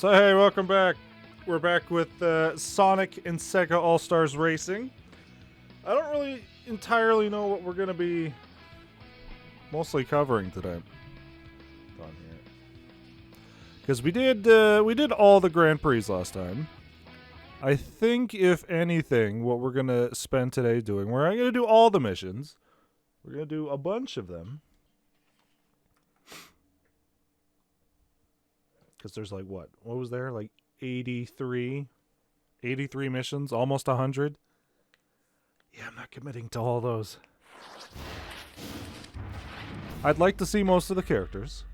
So hey, welcome back. We're back with Sonic and Sega All-Stars Racing. I don't really entirely know what we're going to be mostly covering today. Because we did all the Grand Prix last time. I think, if anything, what we're going to spend today doing, we're not going to do all the missions. We're going to do a bunch of them. Because there's like, what was there? Like 83 missions, almost 100. Yeah, I'm not committing to all those. I'd like to see most of the characters.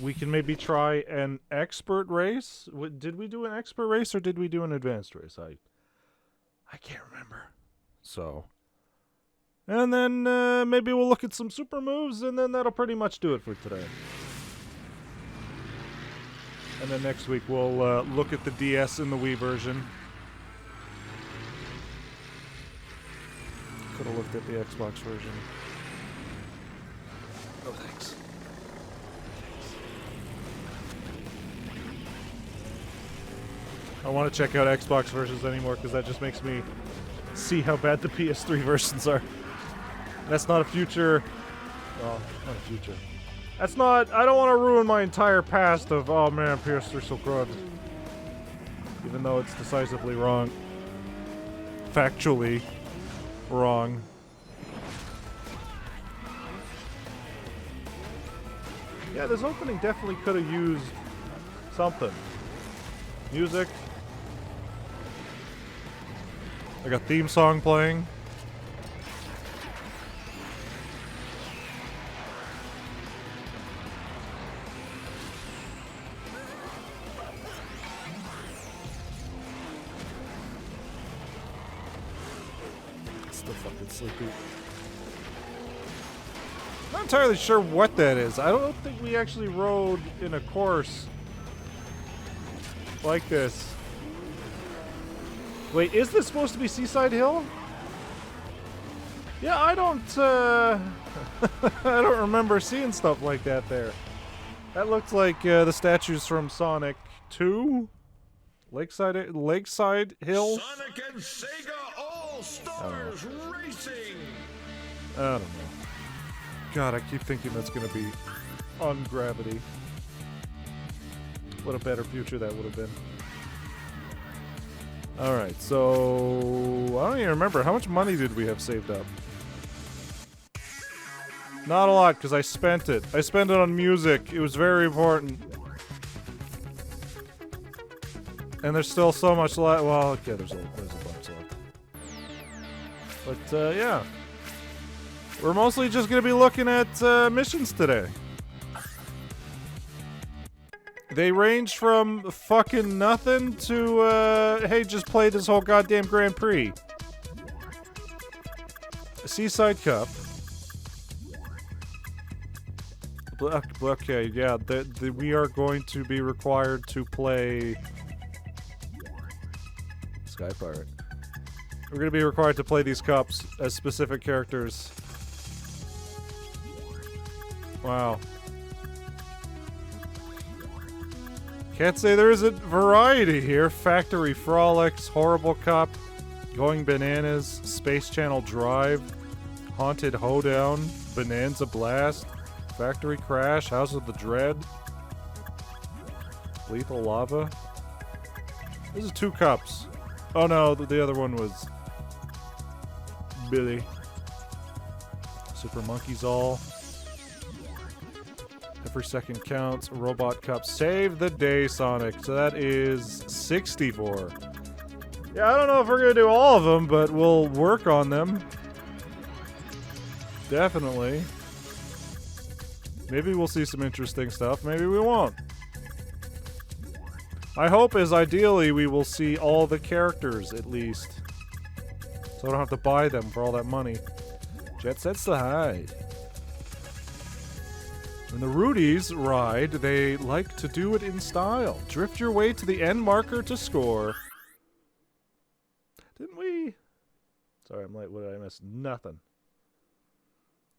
We can maybe try an expert race. Did we do an expert race or did we do an advanced race? I can't remember. So, and then maybe we'll look at some super moves, and then that'll pretty much do it for today. And then next week we'll look at the DS and the Wii version. Could have looked at the Xbox version. Oh, thanks. I don't want to check out Xbox versions anymore because that just makes me see how bad the PS3 versions are. That's not a future. Oh, not a future. That's not. I don't want to ruin my entire past of, oh man, PS3 so good. Even though it's decisively wrong. Factually wrong. Yeah, this opening definitely could have used something. Music. Like a theme song playing. Still fucking sleepy. Not entirely sure what that is. I don't think we actually rode in a course like this. Wait, is this supposed to be Seaside Hill? Yeah, I don't I don't remember seeing stuff like that there. That looks like the statues from Sonic 2? Lakeside Hill? Sonic and Sega All-Stars Racing! I don't know. God, I keep thinking that's going to be on Gravity. What a better future that would have been. Alright, so I don't even remember. How much money did we have saved up? Not a lot, because I spent it. I spent it on music. It was very important. And there's still so much left. Well, okay, there's a bunch left. But, yeah. We're mostly just going to be looking at missions today. They range from fucking nothing to, hey, just play this whole goddamn Grand Prix. Seaside Cup. Okay, yeah, we are going to be required to play Sky Pirate. We're going to be required to play these cups as specific characters. Wow. Can't say there isn't variety here. Factory Frolics, Horrible Cup, Going Bananas, Space Channel Drive, Haunted Hoedown, Bonanza Blast, Factory Crash, House of the Dread, Lethal Lava. This is 2 cups. Oh no, the other one was Billy. Super Monkeys All. Every second counts. Robot Cup. Save the day, Sonic. So that is 64. Yeah, I don't know if we're going to do all of them, but we'll work on them. Definitely. Maybe we'll see some interesting stuff. Maybe we won't. My hope is ideally we will see all the characters, at least. So I don't have to buy them for all that money. Jet Set's the hide. When the Rudies ride, they like to do it in style. Drift your way to the end marker to score. Didn't we? Sorry, I'm late. What did I miss? Nothing.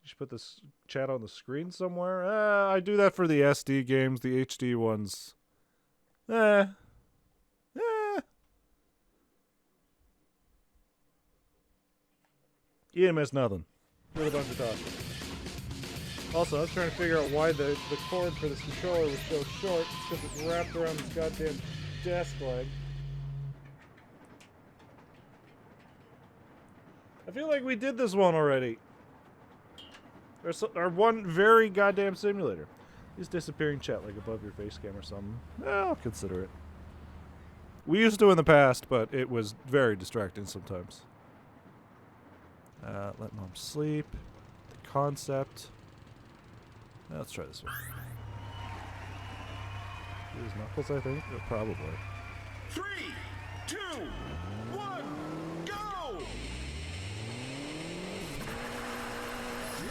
You should put this chat on the screen somewhere. I do that for the SD games, the HD ones. Eh. You didn't miss nothing. With a bunch of talk. Also, I was trying to figure out why the cord for this controller was so short. It's because it's wrapped around this goddamn desk leg. I feel like we did this one already. Or one very goddamn simulator. He's disappearing chat like above your face cam or something. I'll consider it. We used to in the past, but it was very distracting sometimes. Let mom sleep. The concept. Let's try this one. Use Knuckles, I think? Probably. 3, 2, 1, go!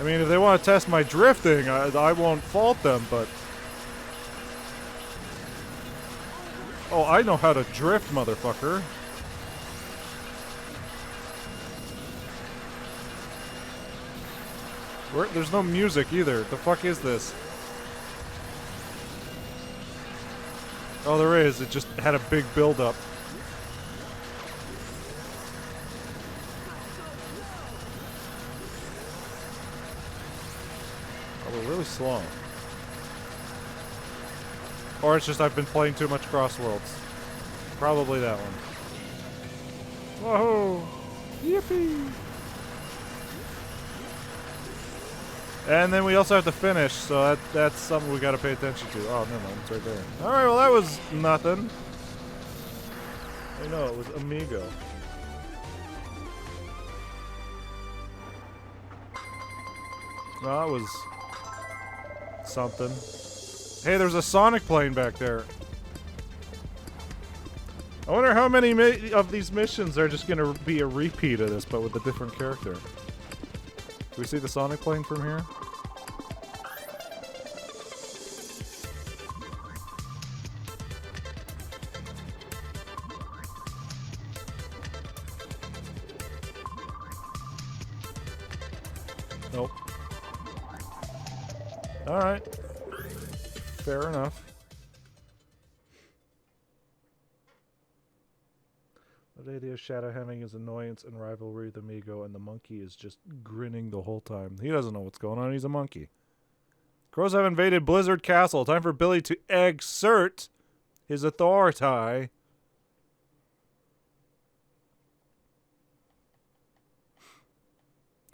I mean, if they want to test my drifting, I won't fault them, but... Oh, I know how to drift, motherfucker. There's no music either. The fuck is this? Oh, there is. It just had a big build-up. Oh, we're really slow. Or it's just I've been playing too much Crossworlds. Probably that one. Whoa! Yippee! And then we also have to finish, so that's something we gotta pay attention to. Oh, never mind, it's right there. Alright, well that was nothing. I know, it was Amigo. No, that was something. Hey, there's a Sonic plane back there. I wonder how many of these missions are just gonna be a repeat of this, but with a different character. Can we see the Sonic plane from here? Nope. Alright. Fair enough. The idea of Shadow having his annoyance and rivalry with Amigo, and the monkey is just grinning the whole time. He doesn't know what's going on. He's a monkey. Crows have invaded Blizzard Castle. Time for Billy to exert his authority. So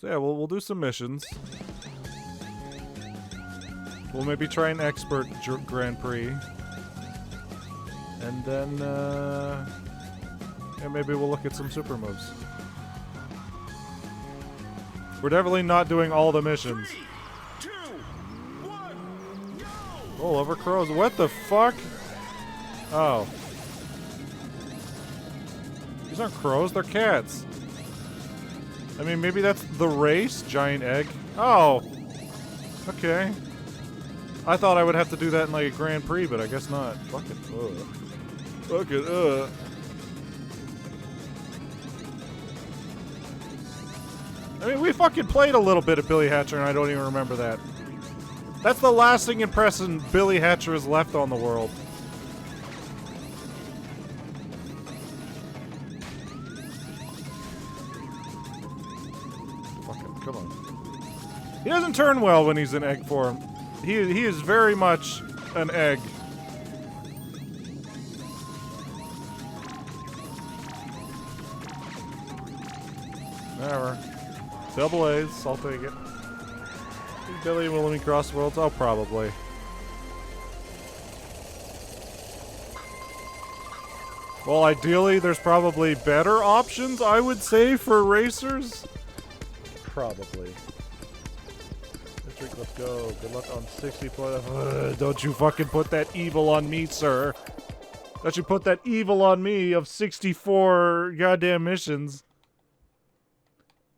yeah, we'll do some missions. We'll maybe try an expert Grand Prix. And then, yeah, maybe we'll look at some super moves. We're definitely not doing all the missions. 3, 2, 1, go! Oh, over crows. What the fuck? Oh. These aren't crows, they're cats. I mean, maybe that's the race? Giant egg? Oh. Okay. I thought I would have to do that in like a Grand Prix, but I guess not. Fuck it. Fuck it. I mean, we fucking played a little bit of Billy Hatcher, and I don't even remember that. That's the lasting impression Billy Hatcher has left on the world. Fuck him, come on. He doesn't turn well when he's in egg form. He is very much an egg. Whatever. Double A's, I'll take it. Think Billy will let me cross worlds? Oh, probably. Well, ideally, there's probably better options, I would say, for racers. Probably. Let's go. Good luck on 60 plus. Don't you fucking put that evil on me, sir. Don't you put that evil on me of 64 goddamn missions.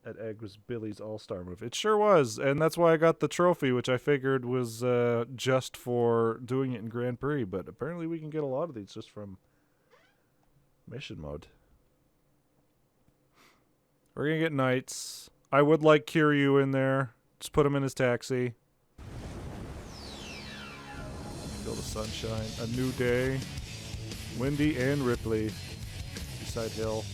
That egg was Billy's all-star move. It sure was, and that's why I got the trophy, which I figured was just for doing it in Grand Prix, but apparently we can get a lot of these just from mission mode. We're gonna get knights. I would like Kiryu in there. Just put him in his taxi. Feel the sunshine. A new day. Windy and Ripley. Seaside Hill.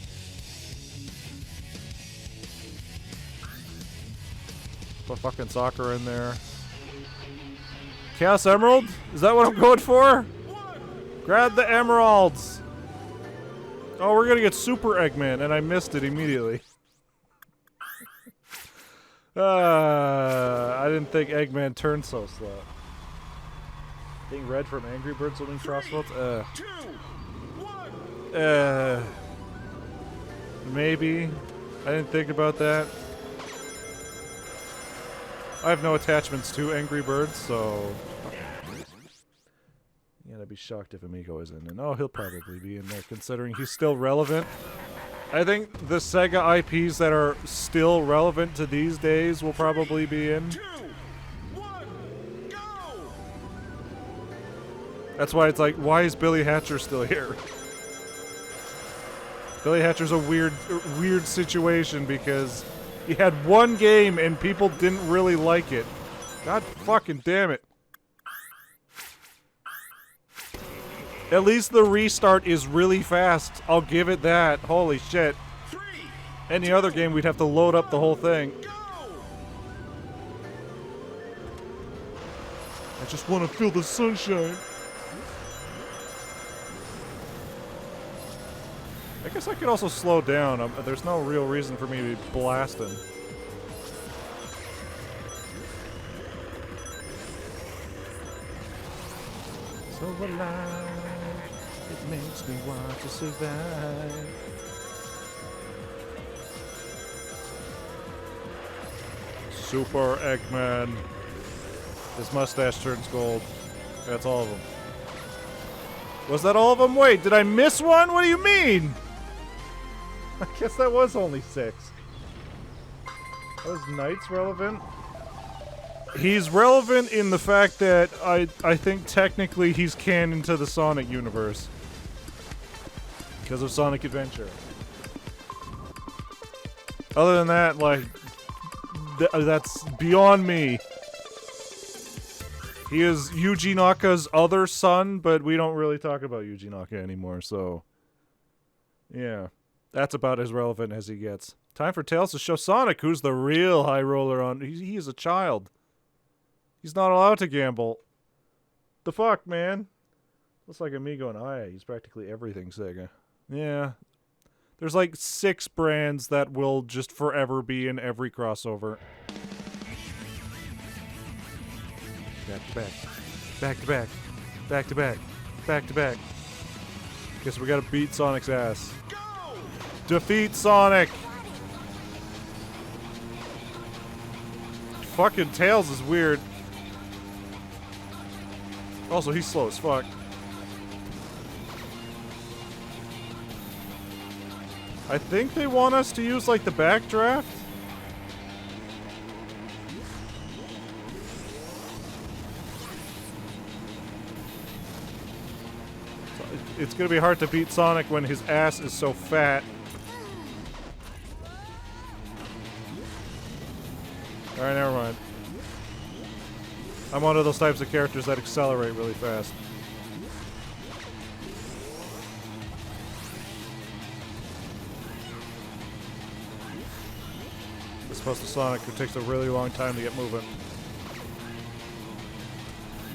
Put fucking soccer in there. Chaos Emerald? Is that what I'm going for? Grab the emeralds! Oh, we're gonna get Super Eggman, and I missed it immediately. I didn't think Eggman turned so slow. Being red from Angry Birds winning crossbones? Maybe. I didn't think about that. I have no attachments to Angry Birds, so... Yeah, I'd be shocked if Amigo isn't in. Oh, he'll probably be in there, considering he's still relevant. I think the Sega IPs that are still relevant to these days will probably be in. 2, 1, go! That's why it's like, why is Billy Hatcher still here? Billy Hatcher's a weird situation because he had one game and people didn't really like it. God fucking damn it. At least the restart is really fast. I'll give it that. Holy shit. 3, Any other game, we'd have to load up the whole thing. go! I just want to feel the sunshine. I guess I could also slow down. There's no real reason for me to be blasting. So alive, it makes me want to survive. Super Eggman. His mustache turns gold. That's all of them. Was that all of them? Wait, did I miss one? What do you mean? I guess that was only 6. Was Knights relevant? He's relevant in the fact that I think technically he's canon to the Sonic universe. Because of Sonic Adventure. Other than that, like, that's beyond me. He is Yuji Naka's other son, but we don't really talk about Yuji Naka anymore, so... Yeah. That's about as relevant as he gets. Time for Tails to show Sonic who's the real high roller on... He is a child. He's not allowed to gamble. The fuck, man? Looks like Amigo and Aya. He's practically everything Sega. Yeah. There's like 6 brands that will just forever be in every crossover. Back to back. Back to back. Back to back. Back to back. Guess we gotta beat Sonic's ass. Go! Defeat Sonic! Fucking Tails is weird. Also, he's slow as fuck. I think they want us to use, like, the backdraft. So it's gonna be hard to beat Sonic when his ass is so fat. Alright, never mind. I'm one of those types of characters that accelerate really fast. As opposed to Sonic, who takes a really long time to get moving.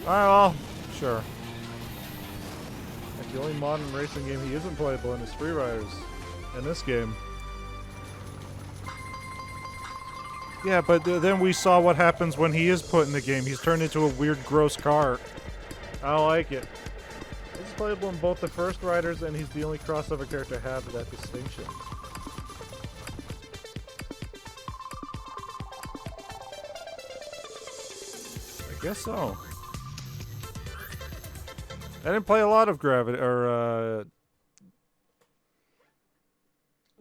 Alright, well, sure. Like, the only modern racing game he isn't playable in is Free Riders. In this game. Yeah, but then we saw what happens when he is put in the game. He's turned into a weird, gross car. I don't like it. He's playable in both the first Riders, and he's the only crossover character to have that distinction. I guess so. I didn't play a lot of Gravity, or,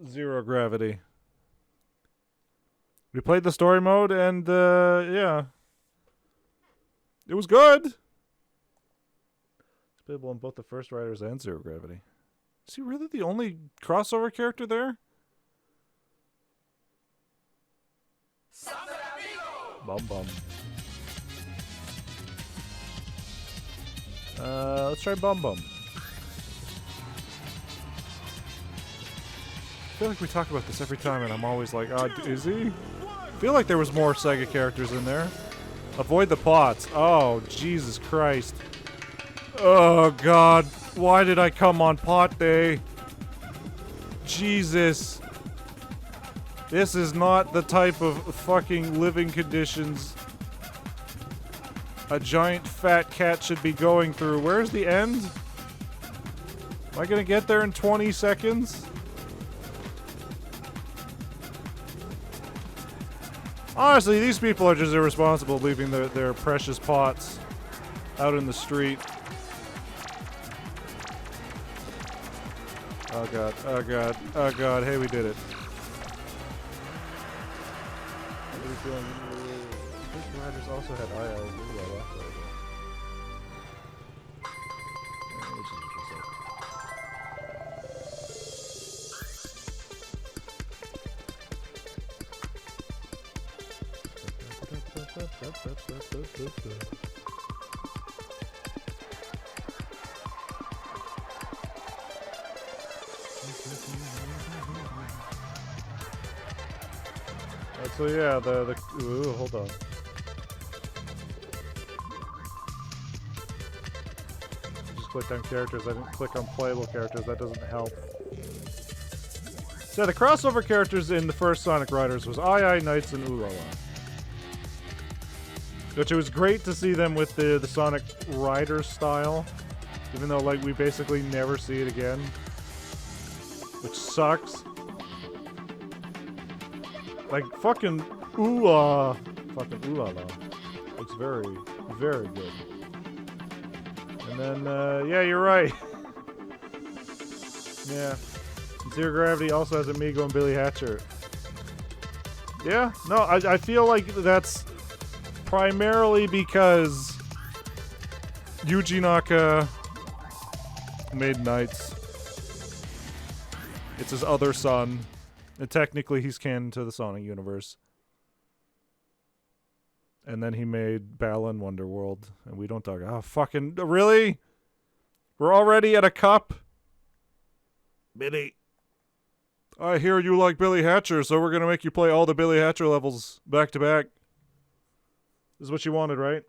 Zero Gravity. We played the story mode, and, yeah. It was good! It's playable in both the first Riders and Zero Gravity. Is he really the only crossover character there? Bum bum. Let's try Bum Bum. feel like we talk about this every time, and I'm always like, is he? I feel like there was more Sega characters in there. Avoid the pots. Oh, Jesus Christ. Oh, God. Why did I come on pot day? Jesus. This is not the type of fucking living conditions a giant fat cat should be going through. Where's the end? Am I gonna get there in 20 seconds? Honestly, these people are just irresponsible leaving their precious pots out in the street. Oh god, oh god, oh god, hey, we did it. What are we feeling? These riders also had II. So yeah, ooh, hold on. Just clicked on characters. I didn't click on playable characters. That doesn't help. So yeah, the crossover characters in the first Sonic Riders was II, Knights, and Ulala. Which it was great to see them with the Sonic Rider style, even though like we basically never see it again, which sucks. Like fucking fucking Ulala. Looks very, very good. And then yeah, you're right. Yeah, Zero Gravity also has Amigo and Billy Hatcher. Yeah, no, I feel like that's primarily because Yuji Naka made Knights. It's his other son. And technically he's canon to the Sonic universe. And then he made Balan Wonderworld. And we don't talk. Oh, fucking. Really? We're already at a cup? Billy. I hear you like Billy Hatcher, so we're going to make you play all the Billy Hatcher levels back to back. This is what you wanted, right?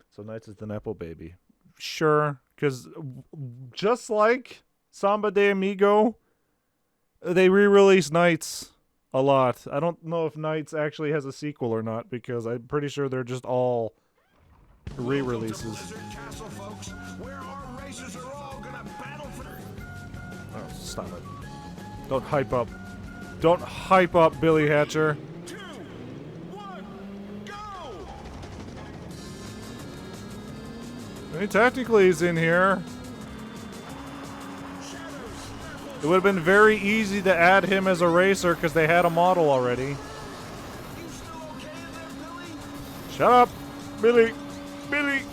So Knights is the Nepo baby. Sure. Because just like Samba de Amigo, they re-release Knights a lot. I don't know if Knights actually has a sequel or not, because I'm pretty sure they're just all re-releases. Oh, stop it. Don't hype up. Don't hype up Billy Hatcher. 2, 1, go! I mean, technically he's in here. It would have been very easy to add him as a racer because they had a model already. Shut up, Billy. Billy.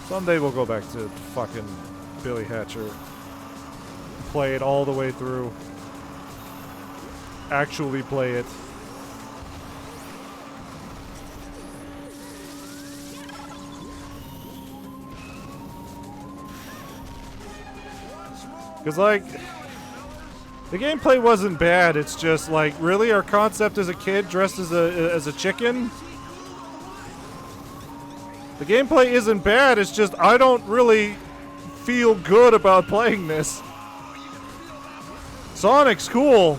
Someday we'll go back to fucking Billy Hatcher. Play it all the way through. Actually play it. Because, like, the gameplay wasn't bad. It's just, like, really? Our concept as a kid dressed as a chicken? The gameplay isn't bad. It's just I don't really feel good about playing this. Sonic's cool.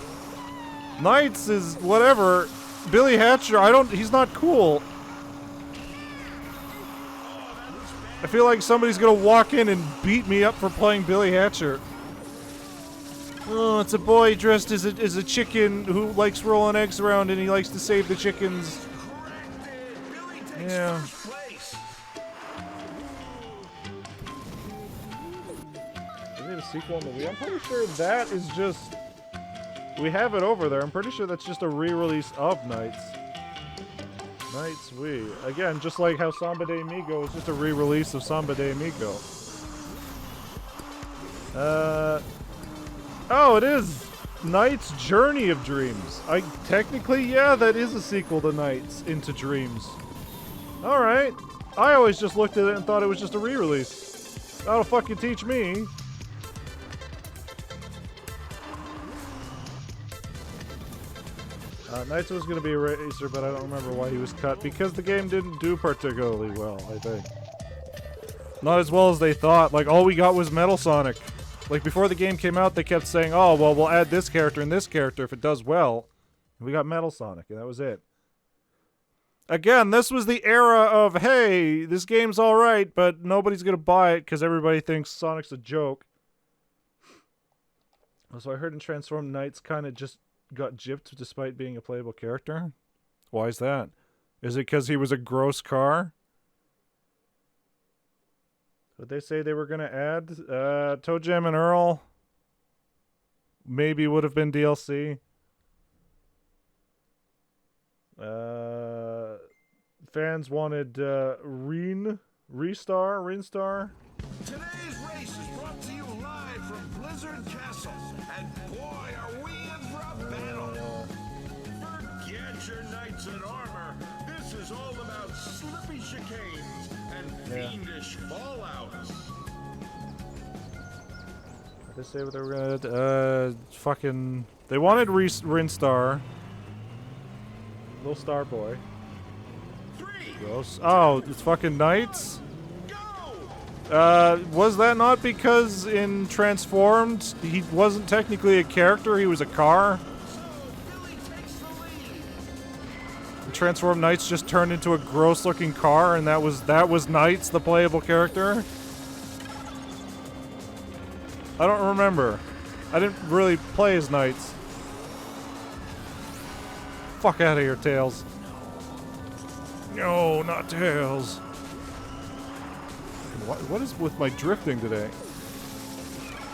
Knights is whatever. Billy Hatcher, he's not cool. I feel like somebody's gonna walk in and beat me up for playing Billy Hatcher. Oh, it's a boy dressed as a chicken who likes rolling eggs around and he likes to save the chickens. Yeah. Is it a sequel on the Wii? I'm pretty sure that is just... We have it over there. I'm pretty sure that's just a re-release of Knights. Knights Wii. Again, just like how Samba de Amigo is just a re-release of Samba de Amigo. Oh, it is! Knights Journey of Dreams. Technically, yeah, that is a sequel to Knights Into Dreams. Alright. I always just looked at it and thought it was just a re-release. That'll fucking teach me. Knights was going to be a racer, but I don't remember why he was cut. Because the game didn't do particularly well, I think. Not as well as they thought. Like, all we got was Metal Sonic. Like, before the game came out, they kept saying, oh, well, we'll add this character and this character if it does well. And we got Metal Sonic, and that was it. Again, this was the era of, hey, this game's alright, but nobody's going to buy it because everybody thinks Sonic's a joke. So I heard in Transform Knights kind of just got gypped despite being a playable character. Why is that? Is it because he was a gross car? Did they say they were going to add? Toe Jam and Earl maybe would have been DLC. Fans wanted Reenstar. Today's race is brought to you live from Blizzard Castle, and boy, are we in for a battle! Forget your knights in armor. This is all about slippy chicanes and fiendish fallouts. Did they say what they were gonna? Fucking. They wanted Rinstar. Little Star Boy. Gross. Oh, it's fucking Knights? Was that not because in Transformed, he wasn't technically a character, he was a car? Transformed Knights just turned into a gross-looking car, and that was Knights, the playable character? I don't remember. I didn't really play as Knights. Fuck out of here, Tails. No, not Tails. What is with my drifting today?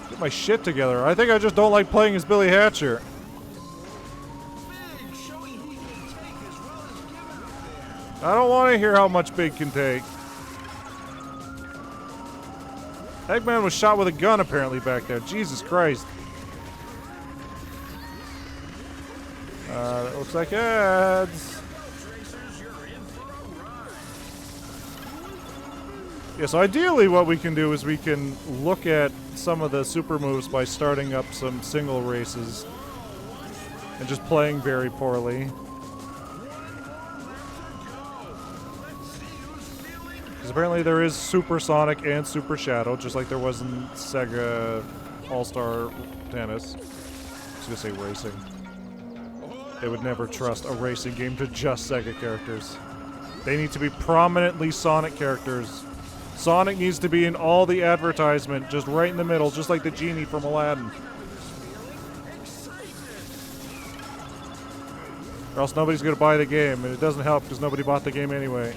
Get my shit together. I think I just don't like playing as Billy Hatcher. I don't want to hear how much Big can take. Eggman was shot with a gun apparently back there. Jesus Christ. That looks like ads. Yeah, so ideally what we can do is we can look at some of the super moves by starting up some single races and just playing very poorly. Because apparently there is Super Sonic and Super Shadow, just like there was in Sega All-Star Tennis. I was gonna say racing. They would never trust a racing game to just Sega characters. They need to be prominently Sonic characters. Sonic needs to be in all the advertisement, just right in the middle, just like the genie from Aladdin. Or else nobody's gonna buy the game, and it doesn't help because nobody bought the game anyway.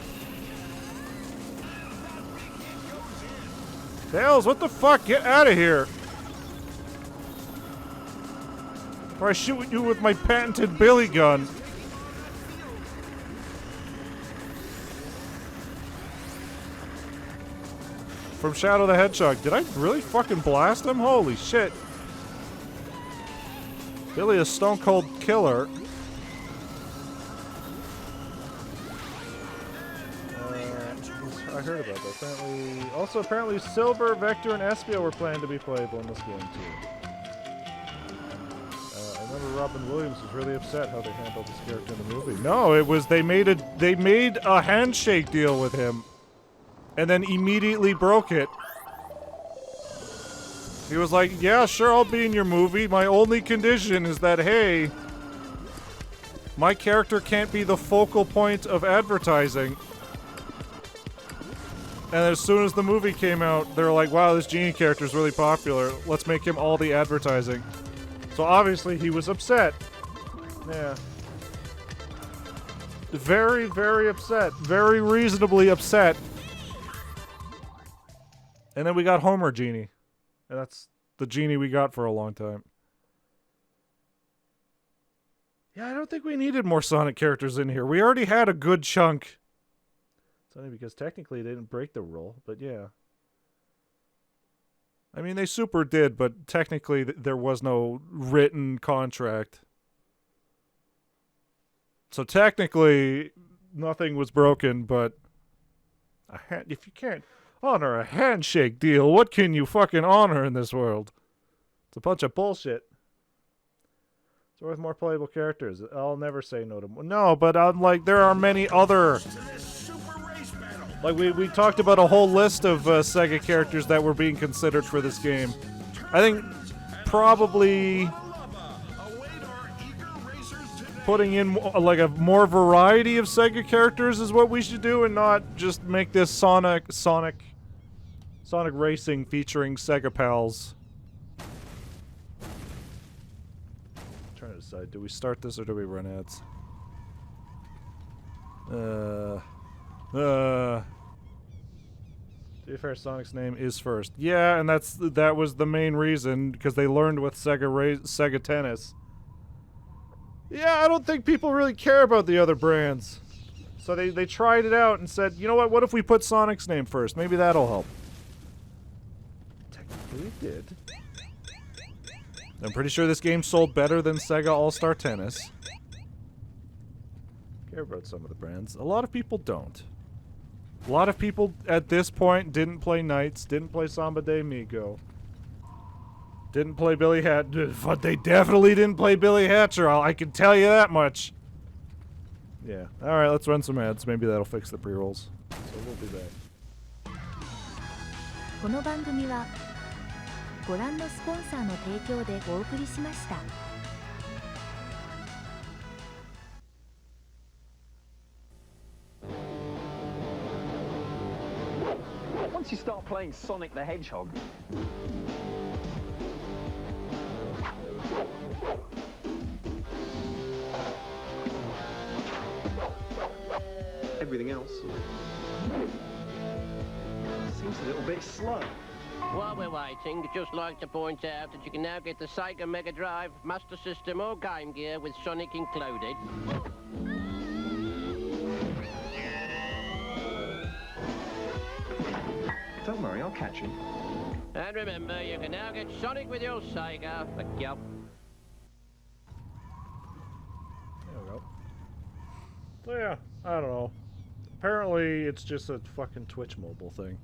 Tails, what the fuck? Get out of here! Or I shoot you with my patented Billy gun. From Shadow the Hedgehog. Did I really fucking blast him? Holy shit. Billy is stone cold killer. I heard about that. Apparently Silver, Vector, and Espio were planned to be playable in this game too. I remember Robin Williams was really upset how they handled this character in the movie. No, it was they made a handshake deal with him. And then immediately broke it. He was like, yeah, sure, I'll be in your movie. My only condition is that, hey, my character can't be the focal point of advertising. And as soon as the movie came out, they were like, wow, this Genie character is really popular. Let's make him all the advertising. So obviously he was upset. Yeah. Very, very upset. Very reasonably upset. And then we got Homer Genie. And that's the Genie we got for a long time. Yeah, I don't think we needed more Sonic characters in here. We already had a good chunk. It's only because technically they didn't break the rule, but yeah. I mean, they super did, but technically there was no written contract. So technically, nothing was broken, but if you can't... Honor a handshake deal. What can you fucking honor in this world? It's a bunch of bullshit. It's worth more playable characters. I'll never say no to more. No, but I'm like, there are many other... Like, we talked about a whole list of Sega characters that were being considered for this game. I think probably putting in like a more variety of Sega characters is what we should do, and not just make this Sonic Racing featuring Sega pals. I'm trying to decide, do we start this or do we run ads? To be fair, Sonic's name is first. Yeah, and that was the main reason, because they learned with Sega Tennis. Yeah, I don't think people really care about the other brands. So they tried it out and said, you know what if we put Sonic's name first? Maybe that'll help. Technically it did. I'm pretty sure this game sold better than Sega All-Star Tennis. Care about some of the brands. A lot of people don't. A lot of people at this point didn't play Knights, didn't play Samba de Amigo, didn't play Billy Hatcher. But they definitely didn't play Billy Hatcher, I can tell you that much. Yeah. Alright, let's run some ads. Maybe that'll fix the pre-rolls. So we'll be back. この番組はご覧のスポンサーの提供でお送りしました。 Once you start playing Sonic the Hedgehog, everything else seems a little bit slow. While we're waiting, I'd just like to point out that you can now get the Sega Mega Drive, Master System or Game Gear with Sonic included. Don't worry, I'll catch him. And remember, you can now get Sonic with your Sega. Thank you. There we go. So yeah, I don't know. Apparently, it's just a fucking Twitch mobile thing.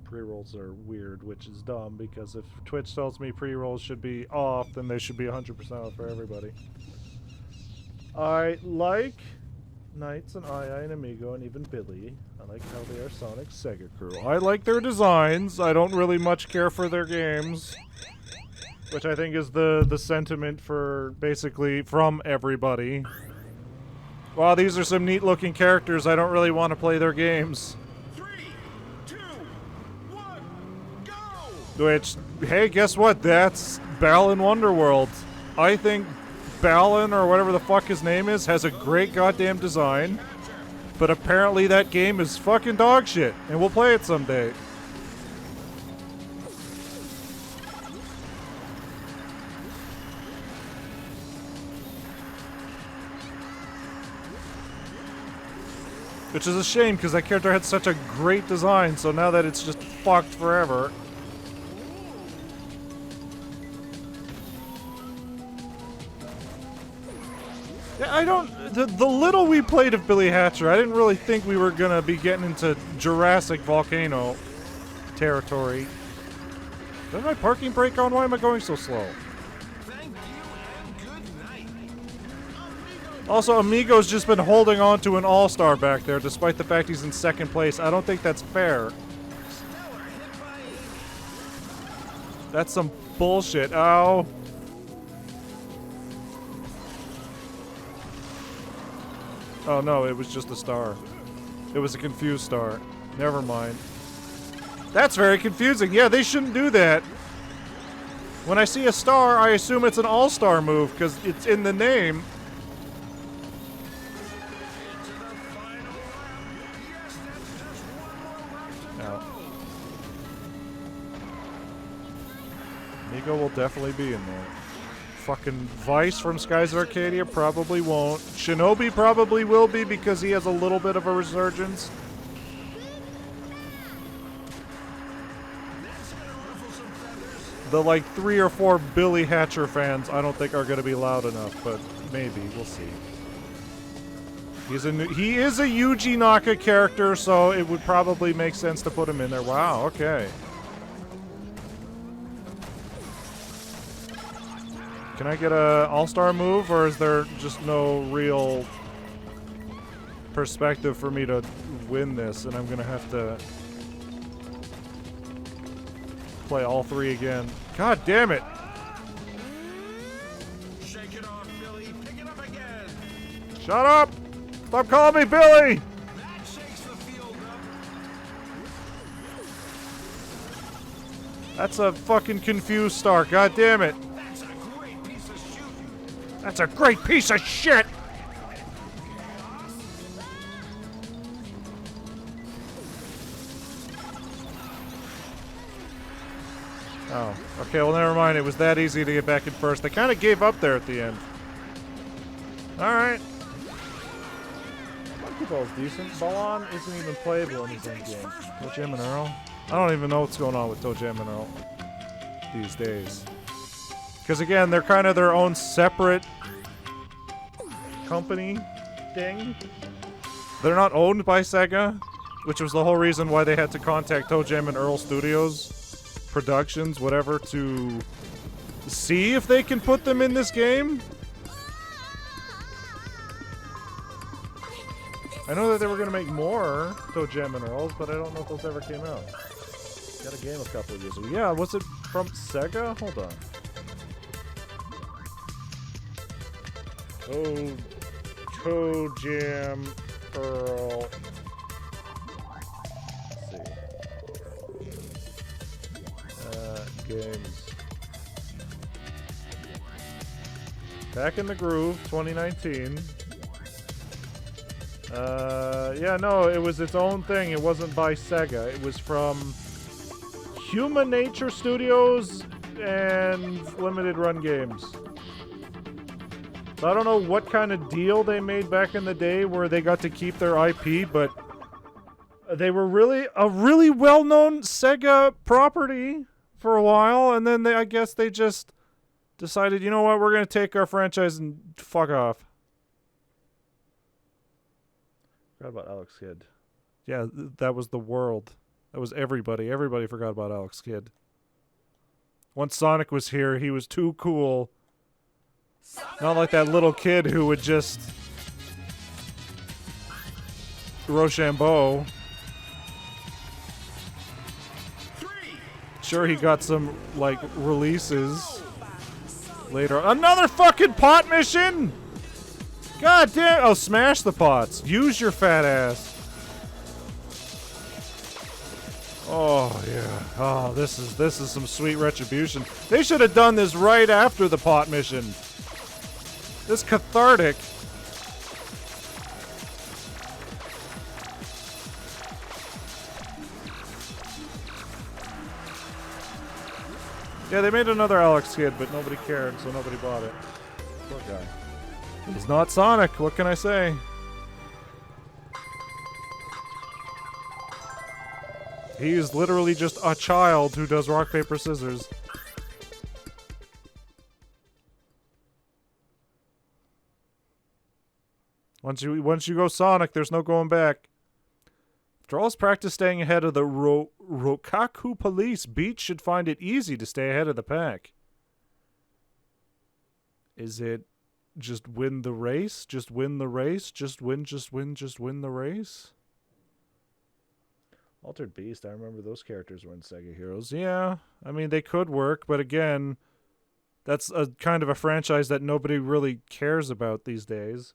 Pre-rolls are weird, which is dumb, because if Twitch tells me pre-rolls should be off, then they should be 100% off for everybody. I like Knights and II and Amigo and even Billy. I like how they are Sonic's Sega crew. I like their designs. I don't really much care for their games. Which I think is the sentiment for basically from everybody. Wow, these are some neat looking characters. I don't really want to play their games. 3, 2, 1, go! Which, hey, guess what? That's Balan Wonderworld. I think Balan, or whatever the fuck his name is, has a great goddamn design. But apparently that game is fucking dog shit, and we'll play it someday. Which is a shame, because that character had such a great design, so now that it's just fucked forever. Yeah, I don't... The little we played of Billy Hatcher, I didn't really think we were gonna be getting into Jurassic Volcano territory. Is my parking brake on? Why am I going so slow? Thank you and good night. Also, Amigo's just been holding on to an all-star back there, despite the fact he's in second place. I don't think that's fair. Stellar hit by 8. That's some bullshit. Ow. Oh no, it was just a star. It was a confused star. Never mind. That's very confusing. Yeah, they shouldn't do that. When I see a star, I assume it's an all-star move, because it's in the name. Into the final lap. Yes, that's just one more lap to Ow. go. Amigo will definitely be in there. Fucking Vice from Skies of Arcadia probably won't. Shinobi probably will be because he has a little bit of a resurgence. That's gonna ruffle some feathers. The like 3 or 4 Billy Hatcher fans I don't think are going to be loud enough, but maybe. We'll see. He is a Yuji Naka character, so it would probably make sense to put him in there. Wow, okay. Can I get a all-star move, or is there just no real perspective for me to win this, and I'm gonna have to play all three again? God damn it! Shake it off, Billy. Pick it up again. Shut up! Stop calling me Billy! That shakes the field up. That's a fucking confused star. God damn it! That's a great piece of shooting. That's a great piece of shit! Oh, okay, well never mind. It was that easy to get back in first. They kind of gave up there at the end. Alright. Monkey is decent. Ballon isn't even playable in his own game. Toe Jam and Earl? I don't even know what's going on with Toe Jam and Earl these days. Because again, they're kind of their own separate company thing. They're not owned by Sega, which was the whole reason why they had to contact Toe Jam and Earl Studios, Productions, whatever, to see if they can put them in this game. I know that they were going to make more Toe Jam and Earls, but I don't know if those ever came out. Got a game a couple of years ago. Yeah, was it from Sega? Hold on. Oh, Toe Jam Earl. Let's see. Games. Back in the Groove, 2019. Yeah, no, it was its own thing. It wasn't by Sega. It was from Human Nature Studios and Limited Run Games. So I don't know what kind of deal they made back in the day where they got to keep their IP, but they were really a really well-known Sega property for a while, and then I guess they just decided, you know what, we're going to take our franchise and fuck off. Forgot about Alex Kidd. Yeah, that was the world. That was everybody. Everybody forgot about Alex Kidd. Once Sonic was here, he was too cool. Not like that little kid who would just Rochambeau. Sure, he got some, like, releases later. Another fucking pot mission? God damn. Oh, smash the pots. Use your fat ass. Oh, yeah. Oh, this is some sweet retribution. They should have done this right after the pot mission. This cathartic. Yeah, they made another Alex Kidd, but nobody cared, so nobody bought it. Poor guy. He's not Sonic, what can I say? He's literally just a child who does rock, paper, scissors. Once you go Sonic, there's no going back. After all his practice staying ahead of the Rokaku police, Beach should find it easy to stay ahead of the pack. Is it just win the race? Just win the race? Just win the race? Altered Beast, I remember those characters were in Sega Heroes. Yeah, I mean, they could work, but again, that's a kind of a franchise that nobody really cares about these days.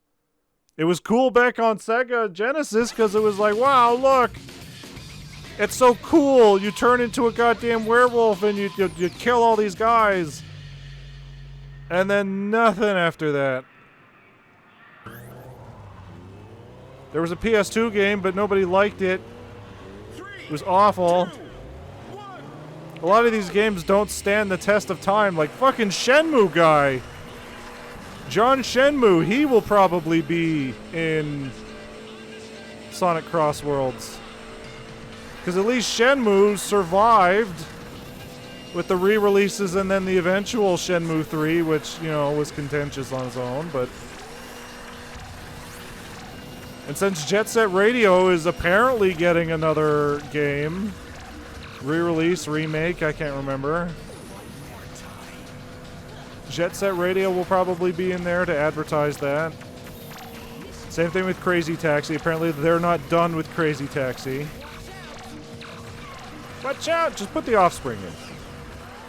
It was cool back on Sega Genesis because it was like, wow, look, it's so cool. You turn into a goddamn werewolf and you kill all these guys. And then nothing after that. There was a PS2 game, but nobody liked it. It was awful. A lot of these games don't stand the test of time, like fucking Shenmue guy. John Shenmue, he will probably be in Sonic Cross Worlds. Because at least Shenmue survived with the re-releases and then the eventual Shenmue 3, which, you know, was contentious on its own, but And since Jet Set Radio is apparently getting another game, re-release, remake, I can't remember. Jet Set Radio will probably be in there to advertise that. Same thing with Crazy Taxi. Apparently they're not done with Crazy Taxi. Watch out! Just put the Offspring in.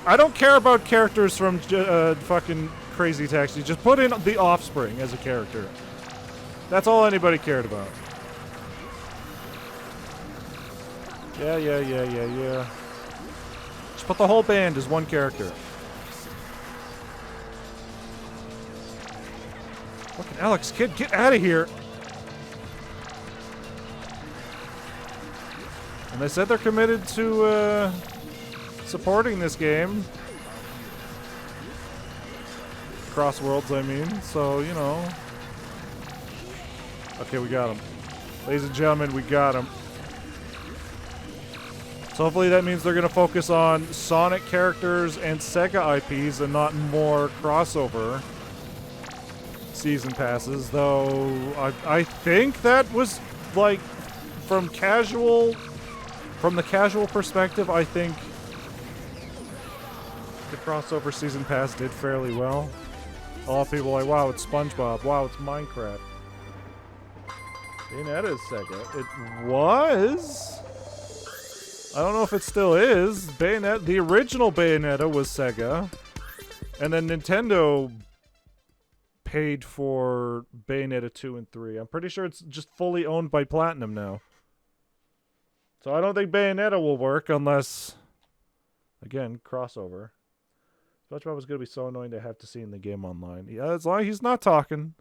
I don't care about characters from fucking Crazy Taxi. Just put in the Offspring as a character. That's all anybody cared about. Yeah. Just put the whole band as one character. Fucking Alex Kidd, get out of here! And they said they're committed to supporting this game. Cross Worlds, I mean. So, you know. Okay, we got him. Ladies and gentlemen, we got him. So hopefully that means they're going to focus on Sonic characters and Sega IPs and not more crossover season passes, though I think that was, like, from the casual perspective, I think the crossover season pass did fairly well. A lot of people are like, wow, it's SpongeBob, wow, it's Minecraft. Bayonetta is Sega. It was? I don't know if it still is. Bayonetta, the original Bayonetta was Sega, and then Nintendo paid for Bayonetta 2 and 3. I'm pretty sure it's just fully owned by Platinum now. So I don't think Bayonetta will work unless, again, crossover. SpongeBob is going to be so annoying to have to see in the game online. Yeah, as long as he's not talking.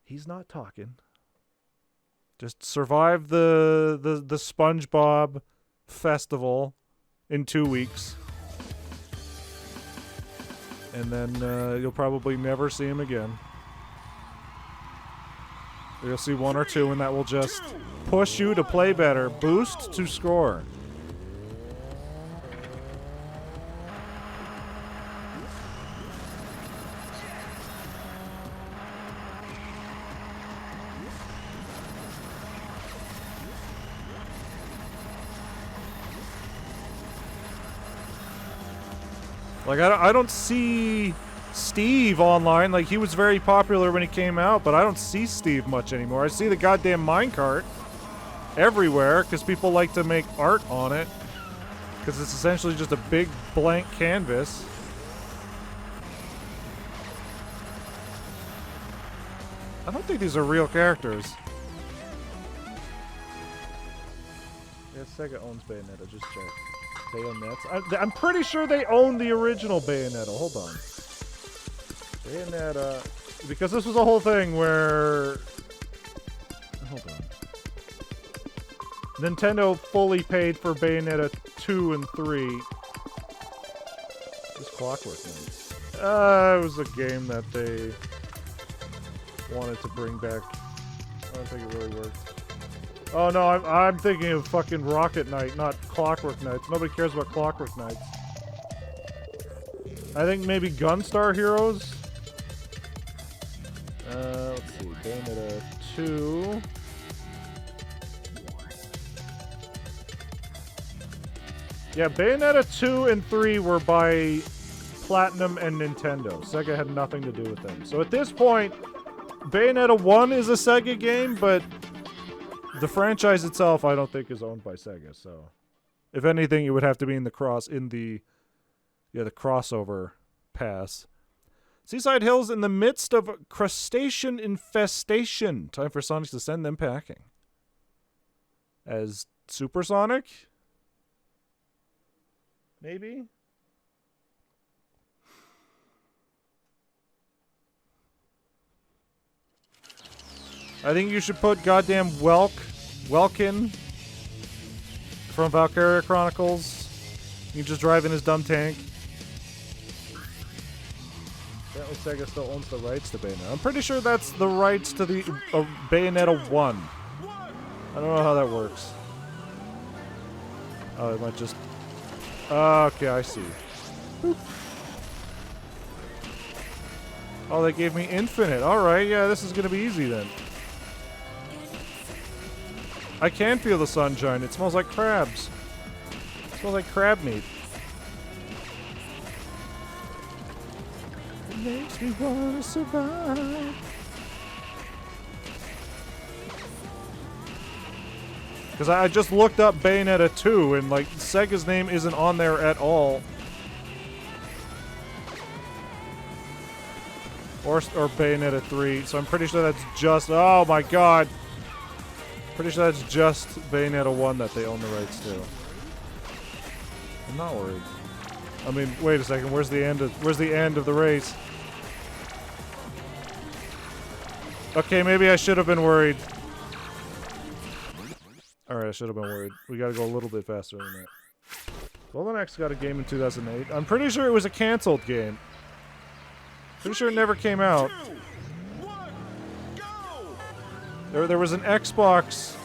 He's not talking. Just survive the SpongeBob festival in 2 weeks. And then you'll probably never see him again. You'll see one or two, and that will just push you to play better. Boost to score. Like, I don't see Steve online. Like, he was very popular when he came out, but I don't see Steve much anymore. I see the goddamn minecart everywhere because people like to make art on it because it's essentially just a big blank canvas. I don't think these are real characters. Yeah, Sega owns Bayonetta. Just check. Bayonets. I'm pretty sure they own the original Bayonetta. Hold on. Bayonetta. Because this was a whole thing where... Hold on. Nintendo fully paid for Bayonetta 2 and 3. This Clockwork Knights. It was a game that they wanted to bring back. I don't think it really worked. Oh no, I'm thinking of fucking Rocket Knight, not Clockwork Knights. Nobody cares about Clockwork Knights. I think maybe Gunstar Heroes. Let's see, Bayonetta 2. Yeah, Bayonetta 2 and 3 were by Platinum and Nintendo. Sega had nothing to do with them. So at this point, Bayonetta 1 is a Sega game, but the franchise itself, I don't think, is owned by Sega. So, if anything, it would have to be in the crossover pass. Seaside Hills in the midst of crustacean infestation. Time for Sonic to send them packing. As Supersonic? Maybe? I think you should put goddamn Welkin from Valkyria Chronicles. You just drive in his dumb tank. Apparently Sega still owns the rights to Bayonetta. I'm pretty sure that's the rights to the Bayonetta 1. I don't know how that works. Oh, it might just... okay, I see. Boop. Oh, they gave me infinite. Alright, yeah, this is gonna be easy then. I can feel the sunshine. It smells like crabs. It smells like crab meat. It makes me wanna survive. Because I just looked up Bayonetta 2 and like Sega's name isn't on there at all. Or Bayonetta 3, so I'm pretty sure that's just... Oh my god! Pretty sure that's just Bayonetta 1 that they own the rights to. I'm not worried. I mean, wait a second, where's the end of the race? Okay, maybe I should have been worried. Alright, I should have been worried. We gotta go a little bit faster than that. Golden Axe got a game in 2008. I'm pretty sure it was a canceled game. Pretty sure it never came out. There was an Xbox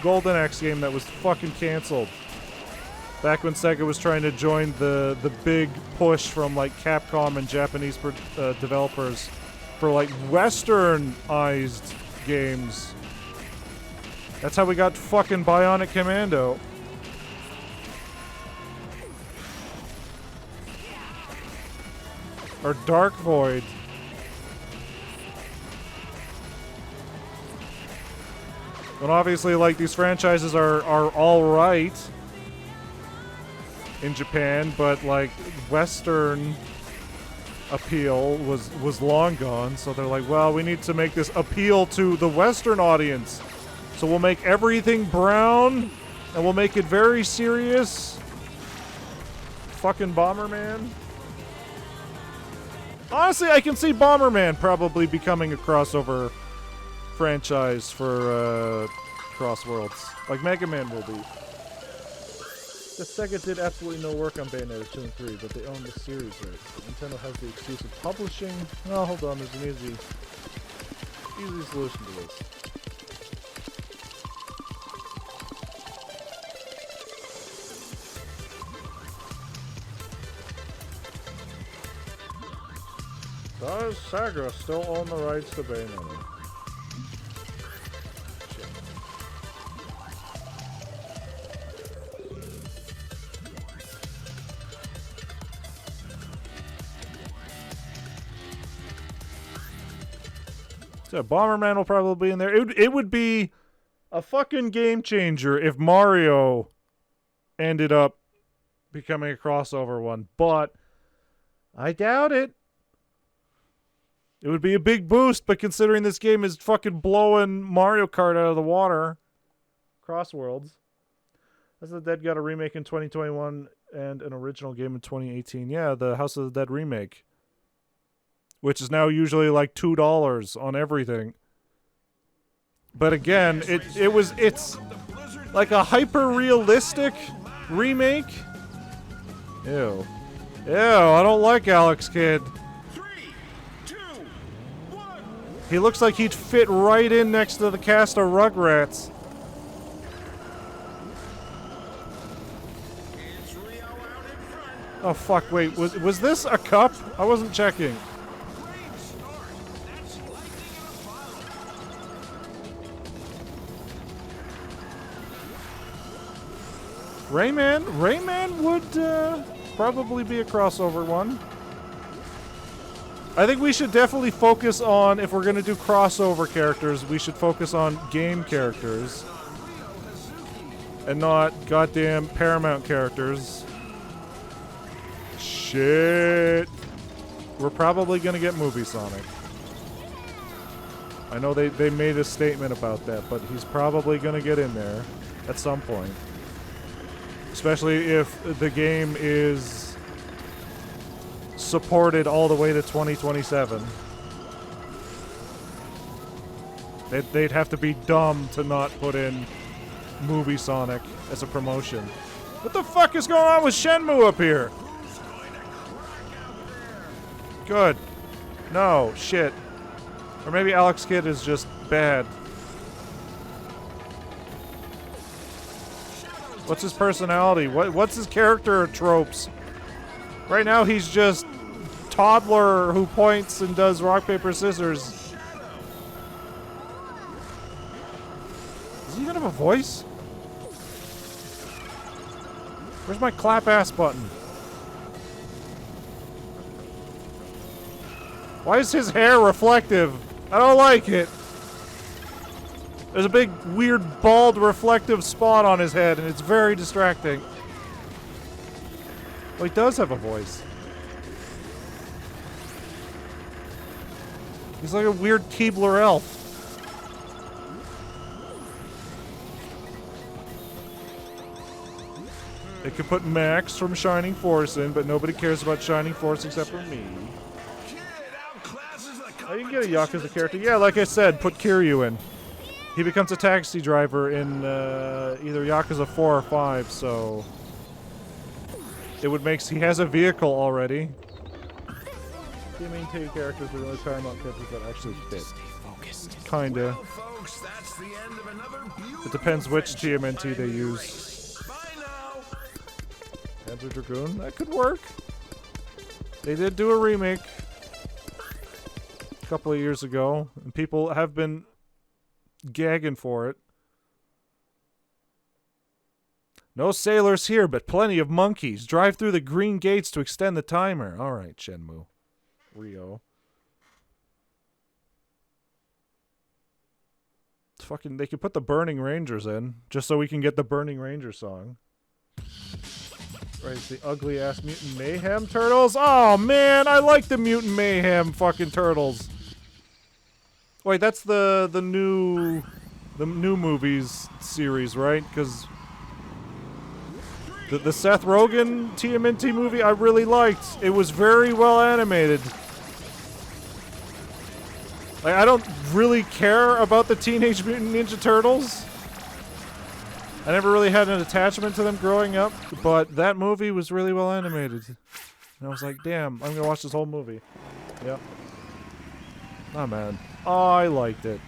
Golden Axe game that was fucking canceled. Back when Sega was trying to join the big push from like Capcom and Japanese developers for like westernized games. That's how we got fucking Bionic Commando. Or Dark Void. And obviously, like, these franchises are alright in Japan, but, like, Western appeal was long gone, so they're like, well, we need to make this appeal to the Western audience. So we'll make everything brown, and we'll make it very serious. Fucking Bomberman. Honestly, I can see Bomberman probably becoming a crossover franchise for Cross Worlds. Like Mega Man will be. The Sega did absolutely no work on Bayonetta 2 and 3, but they own the series rights. Nintendo has the exclusive publishing. Oh, hold on, there's an easy solution to this. Does Sega still own the rights to Bayonetta? Shit. So Bomberman will probably be in there. It would be a fucking game changer if Mario ended up becoming a crossover one, but I doubt it. It would be a big boost, but considering this game is fucking blowing Mario Kart out of the water. Cross Worlds. House of the Dead got a remake in 2021 and an original game in 2018. Yeah, the House of the Dead remake. Which is now usually like $2 on everything. But again, it's like a hyper-realistic remake. Ew. Ew, I don't like Alex Kidd. He looks like he'd fit right in next to the cast of Rugrats. Oh fuck, wait, was this a cup? I wasn't checking. Rayman would probably be a crossover one. I think we should definitely focus on, if we're going to do crossover characters, we should focus on game characters. And not goddamn Paramount characters. Shit. We're probably going to get Movie Sonic. I know they made a statement about that, but he's probably going to get in there at some point. Especially if the game is supported all the way to 2027. They'd have to be dumb to not put in Movie Sonic as a promotion. What the fuck is going on with Shenmue up here? Good. No, shit. Or maybe Alex Kidd is just bad. What's his personality? What's his character tropes? Right now he's just toddler who points and does rock, paper, scissors. Is he even have a voice? Where's my clap ass button? Why is his hair reflective? I don't like it. There's a big, weird, bald, reflective spot on his head, and it's very distracting. Well, he does have a voice. He's like a weird Keebler elf. They could put Max from Shining Force in, but nobody cares about Shining Force except for me. Oh, you can get a Yakuza character. Yeah, like I said, put Kiryu in. He becomes a taxi driver in either Yakuza 4 or 5, so... It would make... He has a vehicle already. The main two characters are the only Paramount characters that actually fit. Kinda. Well, folks, that's the end of another beautiful It depends which adventure TMNT they by New use. Race. Bye now. Panzer Dragoon? That could work. They did do a remake a couple of years ago, and people have been gagging for it. No sailors here, but plenty of monkeys. Drive through the green gates to extend the timer. Alright, Shenmue. Rio. It's fucking... They could put the Burning Rangers in, just so we can get the Burning Ranger song. Right, the ugly-ass Mutant Mayhem turtles? Oh, man, I like the Mutant Mayhem fucking turtles. Wait, that's the new movies series, right? Because the Seth Rogen TMNT movie I really liked. It was very well animated. Like, I don't really care about the Teenage Mutant Ninja Turtles. I never really had an attachment to them growing up, but that movie was really well animated. And I was like, damn, I'm gonna watch this whole movie. Yep. Not mad. I liked it.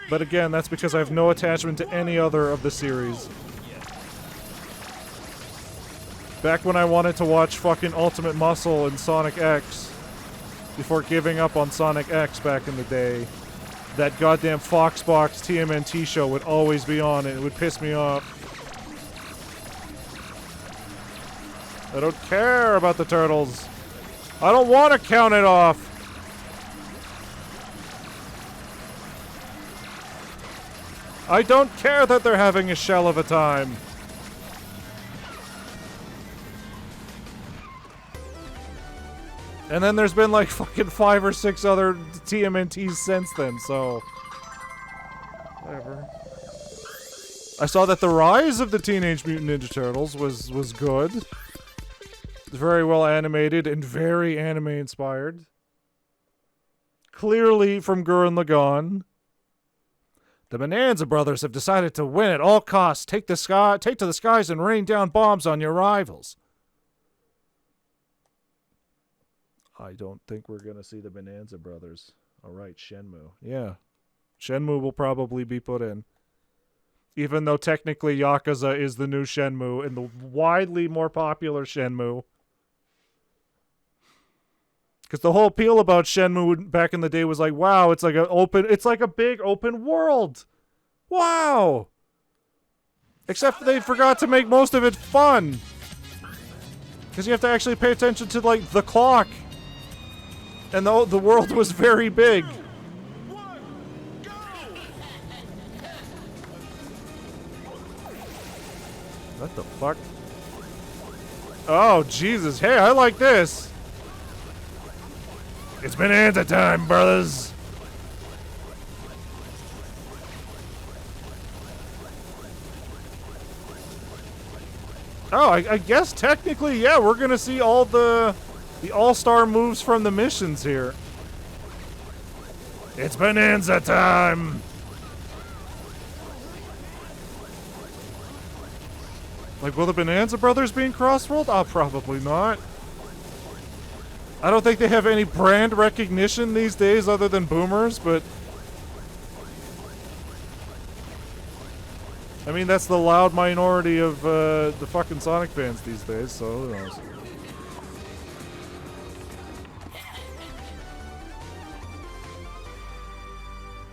But again, that's because I have no attachment to any other of the series. Back when I wanted to watch fucking Ultimate Muscle and Sonic X, before giving up on Sonic X back in the day, that goddamn Foxbox TMNT show would always be on and it would piss me off. I don't care about the turtles. I don't want to count it off. I don't care that they're having a shell of a time. And then there's been like fucking 5 or 6 other TMNTs since then, so... Whatever. I saw that the rise of the Teenage Mutant Ninja Turtles was good. Very well animated and very anime-inspired. Clearly from Gurren Lagann. The Bonanza Brothers have decided to win at all costs. Take to the skies and rain down bombs on your rivals. I don't think we're gonna see the Bonanza Brothers. Alright, Shenmue. Yeah. Shenmue will probably be put in. Even though technically Yakuza is the new Shenmue and the widely more popular Shenmue. Because the whole appeal about Shenmue back in the day was like, wow, it's like a big open world. Wow. Except they forgot to make most of it fun. Because you have to actually pay attention to, like, the clock. And the world was very big. What the fuck? Oh, Jesus. Hey, I like this. It's Bonanza time, brothers. Oh, I guess technically, yeah, we're gonna see all the all-star moves from the missions here. It's Bonanza time. Like, will the Bonanza Brothers be in Crossworld? Oh, probably not. I don't think they have any brand recognition these days other than boomers, but... I mean, that's the loud minority of the fucking Sonic fans these days, so who knows.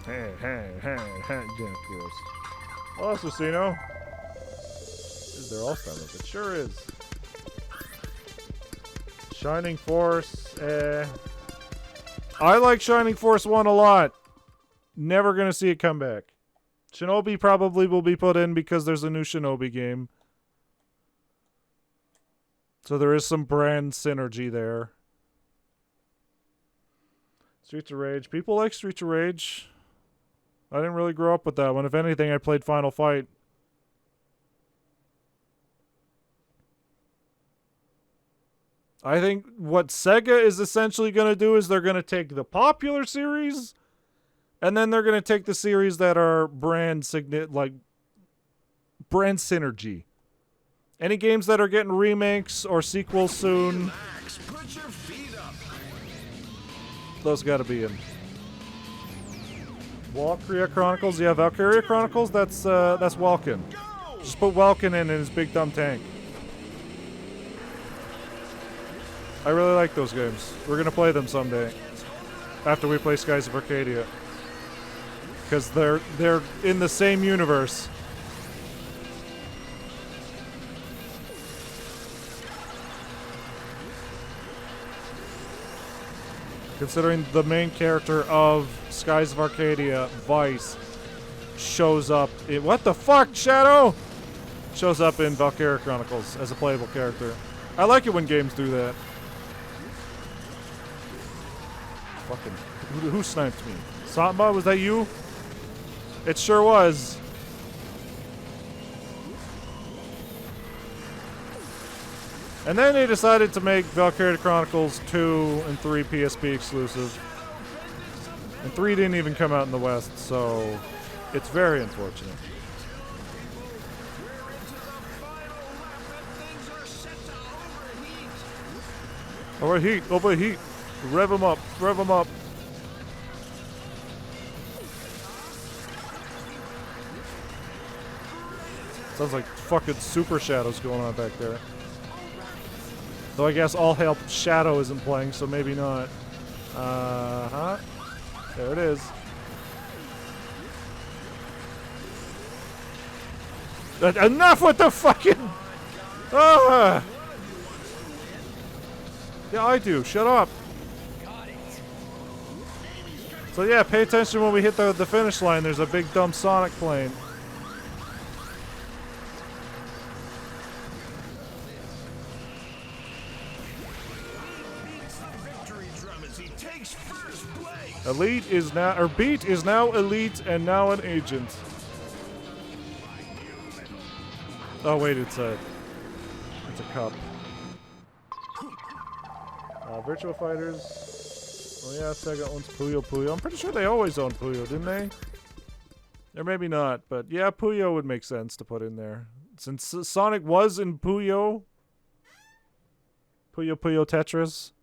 Hey, yeah, of course. Oh, Susino. Is there all-star move? It sure is. Shining Force. I like Shining Force 1 a lot. Never gonna see it come back. Shinobi probably will be put in because there's a new Shinobi game. So there is some brand synergy there. Streets of Rage. People like Streets of Rage. I didn't really grow up with that one. If anything, I played Final Fight. I think what Sega is essentially going to do is they're going to take the popular series, and then they're going to take the series that are brand synergy. Any games that are getting remakes or sequels soon, Relax. Put your feet up. those got to be in. Valkyria Chronicles, yeah, Valkyria Chronicles. That's Welkin. Go! Just put Welkin in his big dumb tank. I really like those games. We're gonna play them someday after we play Skies of Arcadia, because they're in the same universe. Considering the main character of Skies of Arcadia, Vice, shows up in... What the fuck, Shadow? Shows up in Valkyria Chronicles as a playable character. I like it when games do that. Fucking... Who sniped me? Samba, was that you? It sure was. And then they decided to make Valkyria Chronicles 2 and 3 PSP exclusive. And 3 didn't even come out in the West, so it's very unfortunate. Overheat, overheat. Rev them up, rev them up. Sounds like fucking Super Shadows going on back there. Though I guess All Hail Shadow isn't playing, so maybe not. Uh-huh. There it is. Enough with the fucking... Ah! Yeah, I do. Shut up. So yeah, pay attention when we hit the finish line. There's a big dumb Sonic plane. Elite is now, or Beat is now elite and now an agent. Oh wait, it's a cup. Virtua Fighters. Oh yeah, Sega owns Puyo Puyo. I'm pretty sure they always owned Puyo, didn't they? Or maybe not, but yeah, Puyo would make sense to put in there. Since Sonic was in Puyo. Puyo Puyo Tetris.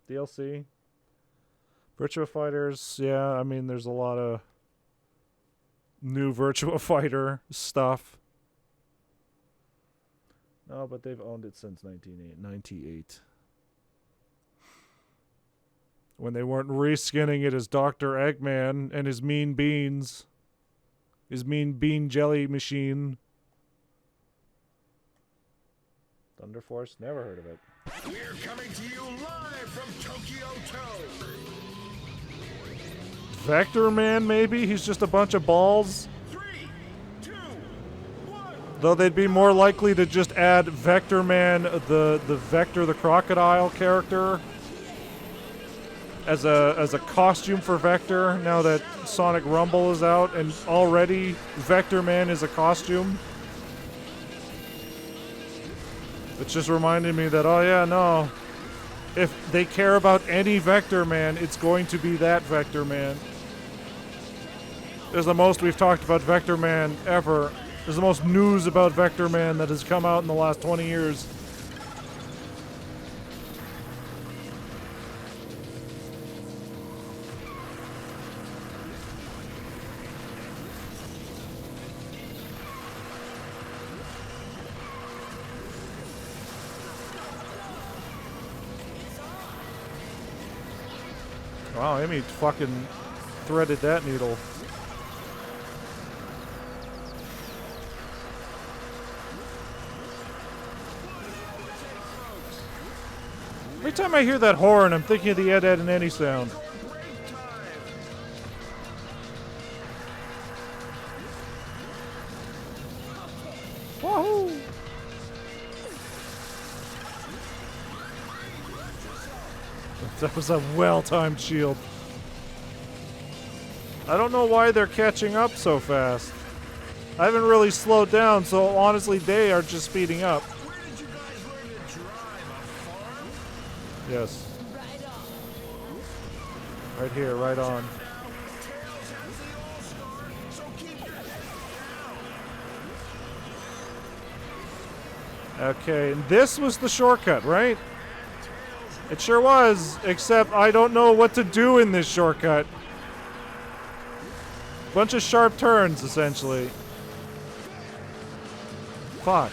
DLC. Virtua Fighters, yeah, I mean, there's a lot of new Virtua Fighter stuff. No, but they've owned it since 1998. When they weren't reskinning it as Dr. Eggman and his mean beans. His mean bean jelly machine. Thunder Force? Never heard of it. We're coming to you live from Tokyo Toe. Vector Man, maybe? He's just a bunch of balls? 3, 2, 1. Though they'd be more likely to just add Vector Man, the Vector the Crocodile character, as a costume for Vector, now that Sonic Rumble is out, and already Vector Man is a costume. It's just reminding me that, oh yeah, no. If they care about any Vector Man, it's going to be that Vector Man. This is the most we've talked about Vector Man ever. This is the most news about Vector Man that has come out in the last 20 years. Wow, Amy fucking threaded that needle. Every time I hear that horn, I'm thinking of the Ed, Ed, and Eddie sound. Wahoo! That was a well-timed shield. I don't know why they're catching up so fast. I haven't really slowed down, so honestly, they are just speeding up. Where did you guys learn to drive? A farm? Yes. Right here, right on. Tails has the all-star, so keep your head down. Okay, and this was the shortcut, right? It sure was, except I don't know what to do in this shortcut. Bunch of sharp turns, essentially. Fuck.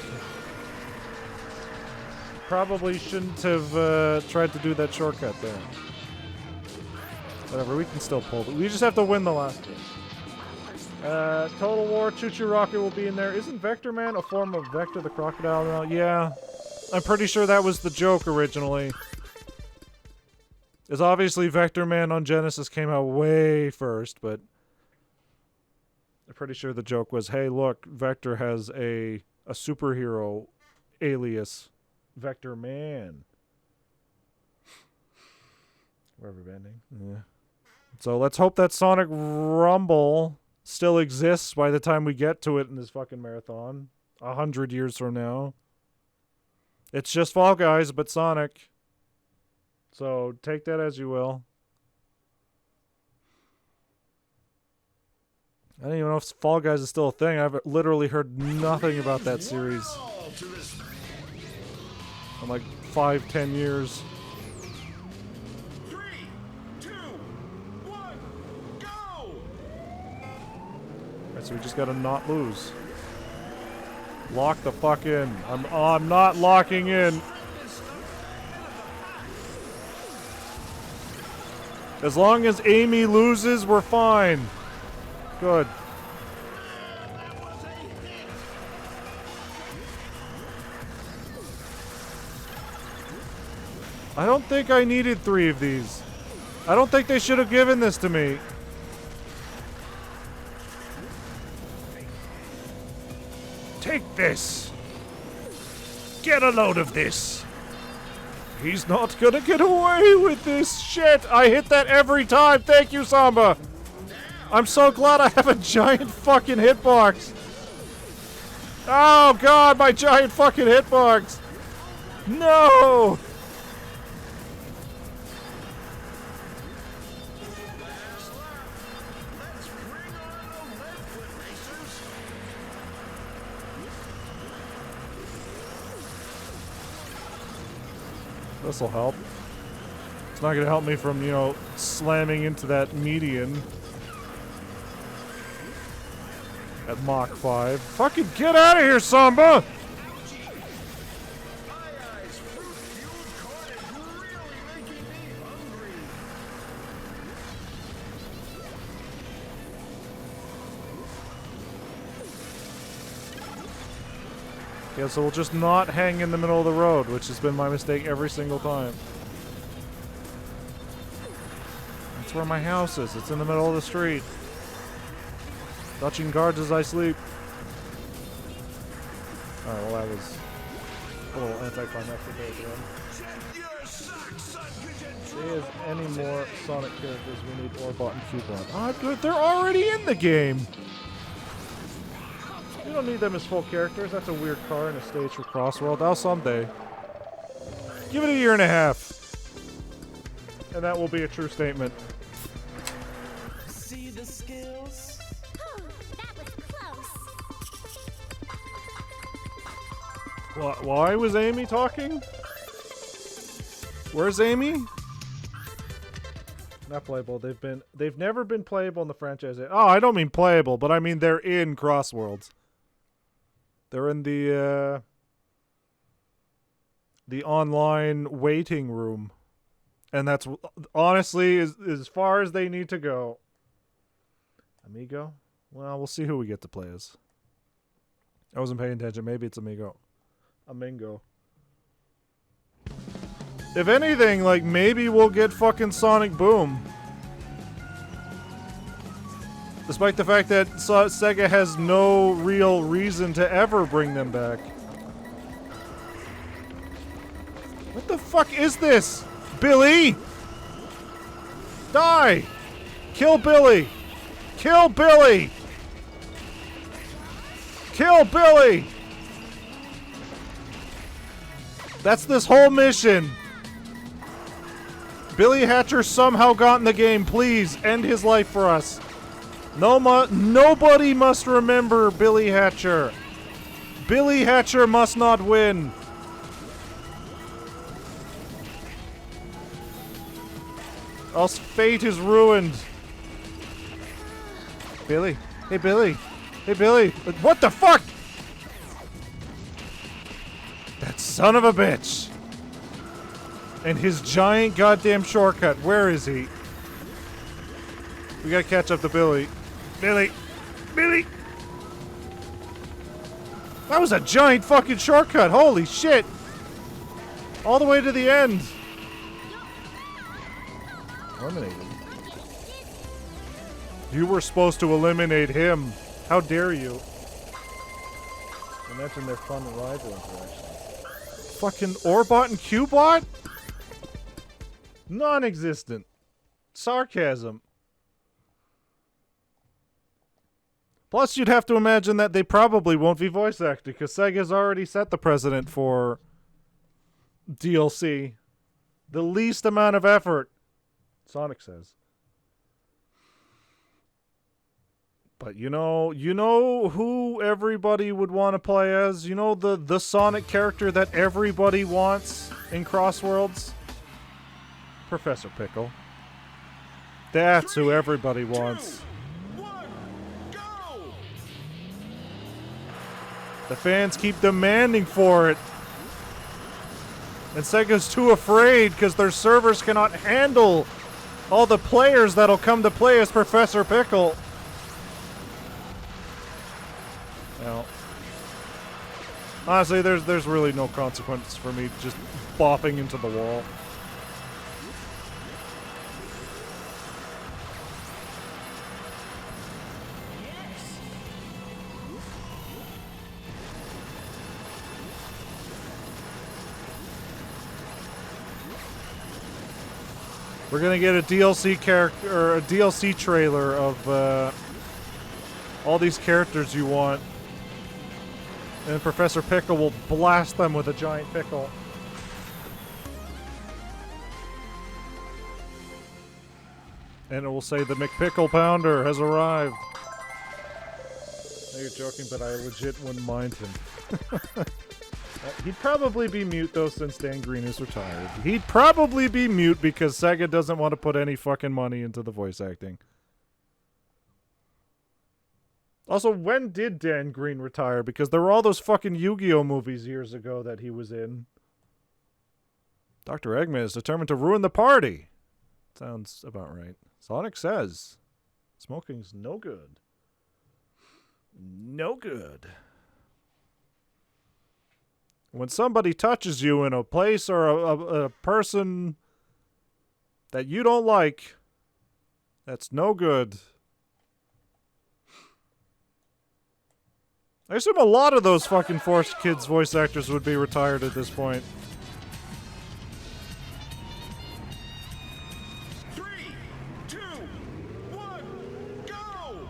Probably shouldn't have tried to do that shortcut there. Whatever, we can still pull it. We just have to win the last one. Total War, Choo Choo Rocket will be in there. Isn't Vector Man a form of Vector the Crocodile now? Yeah. I'm pretty sure that was the joke originally. Because obviously Vector Man on Genesis came out way first, but I'm pretty sure the joke was, hey, look, Vector has a superhero alias, Vector Man. Rubber banding. Yeah. So let's hope that Sonic Rumble still exists by the time we get to it in this fucking marathon. 100 years from now. It's just Fall Guys, but Sonic. So take that as you will. I don't even know if Fall Guys is still a thing. I've literally heard nothing about that series in like 5-10 years. 3, 2, 1, go! Alright, so we just gotta not lose. Lock the fuck in. I'm not locking in. As long as Amy loses, we're fine. Good. I don't think I needed 3 of these. I don't think they should have given this to me. Take this. Get a load of this. He's not gonna get away with this shit. I hit that every time. Thank you, Samba. I'm so glad I have a giant fucking hitbox. Oh god, my giant fucking hitbox. No. This'll help. It's not gonna help me from, you know, slamming into that median at Mach 5. Fucking get out of here, Samba! Yeah, so we'll just not hang in the middle of the road, which has been my mistake every single time. That's where my house is. It's in the middle of the street. Touching guards as I sleep. Alright, well that was a little anticlimactic there at the end. See if any more Sonic characters we need Orbot and Cubot. Ah, good. They're already in the game! You don't need them as full characters. That's a weird car in a stage for Crossworld. I'll someday. Give it a year and a half. And that will be a true statement. See the skills? That was close. Why was Amy talking? Where's Amy? Not playable. They've never been playable in the franchise. Oh, I don't mean playable, but I mean they're in Crossworlds. They're in the online waiting room. And that's honestly as far as they need to go. Amigo? Well, we'll see who we get to play as. I wasn't paying attention. Maybe it's Amigo. Amingo. If anything, like, maybe we'll get fucking Sonic Boom. Despite the fact that Sega has no real reason to ever bring them back. What the fuck is this? Billy! Die! Kill Billy! Kill Billy! Kill Billy! That's this whole mission. Billy Hatcher somehow got in the game. Please, end his life for us. Nobody must remember Billy Hatcher. Billy Hatcher must not win. Else fate is ruined. Billy. Hey, Billy. Hey, Billy. What the fuck? That son of a bitch. And his giant goddamn shortcut. Where is he? We gotta catch up to Billy. Billy. Billy. That was a giant fucking shortcut. Holy shit. All the way to the end. Eliminated. You were supposed to eliminate him. How dare you? Imagine their fun rival interaction. Fucking Orbot and Cubot? Non-existent. Sarcasm. Plus, you'd have to imagine that they probably won't be voice acted, because Sega's already set the precedent for DLC. The least amount of effort, Sonic says. But you know who everybody would want to play as? You know the Sonic character that everybody wants in Crossworlds? Professor Pickle. That's who everybody wants. 2, 1, go! The fans keep demanding for it. And Sega's too afraid because their servers cannot handle all the players that'll come to play as Professor Pickle. Well, honestly, there's really no consequence for me just bopping into the wall. We're gonna get a DLC character or a DLC trailer of all these characters you want. And Professor Pickle will blast them with a giant pickle. And it will say the McPickle Pounder has arrived. I know you're joking, but I legit wouldn't mind him. He'd probably be mute, though, since Dan Green is retired. He'd probably be mute because Sega doesn't want to put any fucking money into the voice acting. Also, when did Dan Green retire? Because there were all those fucking Yu-Gi-Oh! Movies years ago that he was in. Dr. Eggman is determined to ruin the party. Sounds about right. Sonic says, smoking's no good. No good. When somebody touches you in a place or a person that you don't like, that's no good. I assume a lot of those fucking Force Kids voice actors would be retired at this point. 3, 2, 1, go!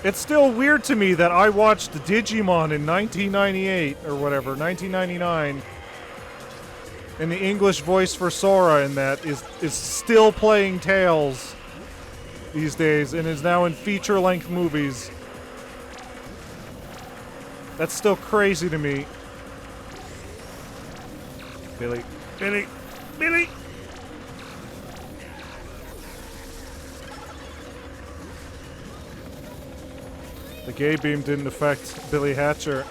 It's still weird to me that I watched Digimon in 1998 or whatever, 1999, and the English voice for Sora in that is still playing Tails these days and is now in feature-length movies. That's still crazy to me. Billy. Billy. Billy! The gay beam didn't affect Billy Hatcher.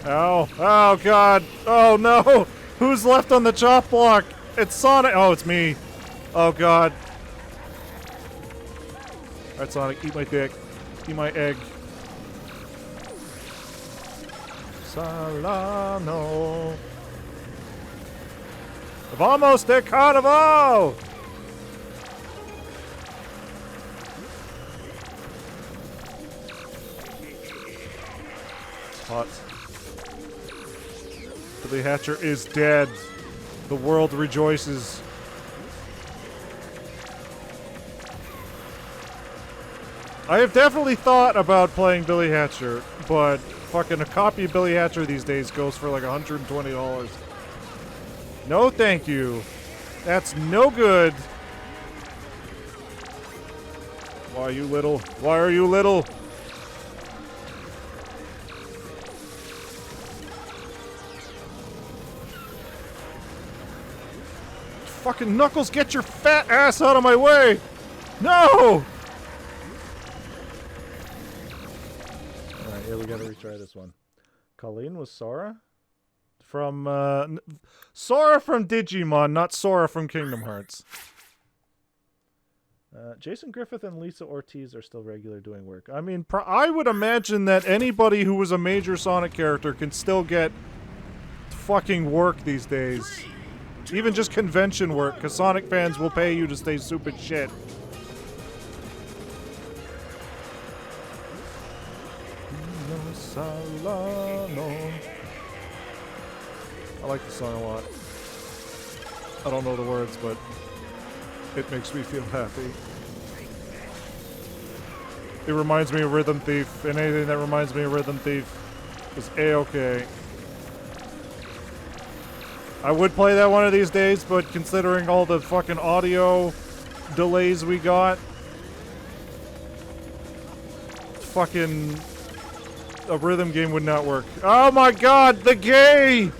Oh. Oh, God. Oh, no. Who's left on the chop block? It's Sonic. Oh, it's me. Oh, God. Alright, Sonic, eat my dick. Eat my egg. Solano. Vamos de Carnival! It's hot. Billy Hatcher is dead. The world rejoices. I have definitely thought about playing Billy Hatcher, but fucking a copy of Billy Hatcher these days goes for like $120. No thank you. That's no good. Why are you little? Why are you little? Fucking Knuckles, get your fat ass out of my way! No! Alright, yeah, we gotta retry this one. Colleen was Sora? From, Sora from Digimon, not Sora from Kingdom Hearts. Jason Griffith and Lisa Ortiz are still regular doing work. I mean, I would imagine that anybody who was a major Sonic character can still get fucking work these days. Even just convention work, because Sonic fans will pay you to say stupid shit. No Solano. I like the song a lot. I don't know the words, but it makes me feel happy. It reminds me of Rhythm Thief, and anything that reminds me of Rhythm Thief is A-okay. I would play that one of these days, but considering all the fucking audio delays we got, fucking a rhythm game would not work. Oh my god, the gay!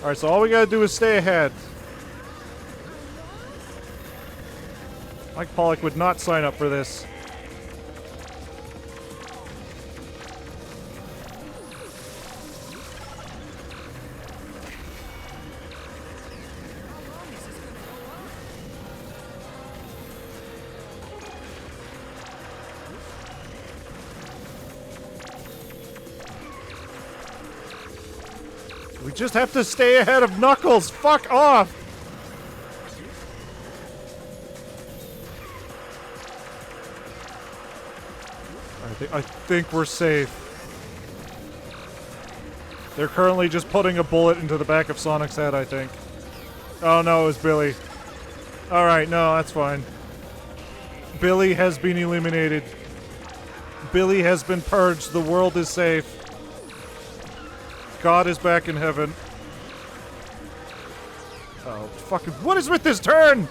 Alright, so all we gotta do is stay ahead. Mike Pollock would not sign up for this. We just have to stay ahead of Knuckles. Fuck off. I think we're safe. They're currently just putting a bullet into the back of Sonic's head, I think. Oh no, it was Billy. Alright, no, that's fine. Billy has been eliminated. Billy has been purged. The world is safe. God is back in heaven. Oh, fucking... What is with this turn?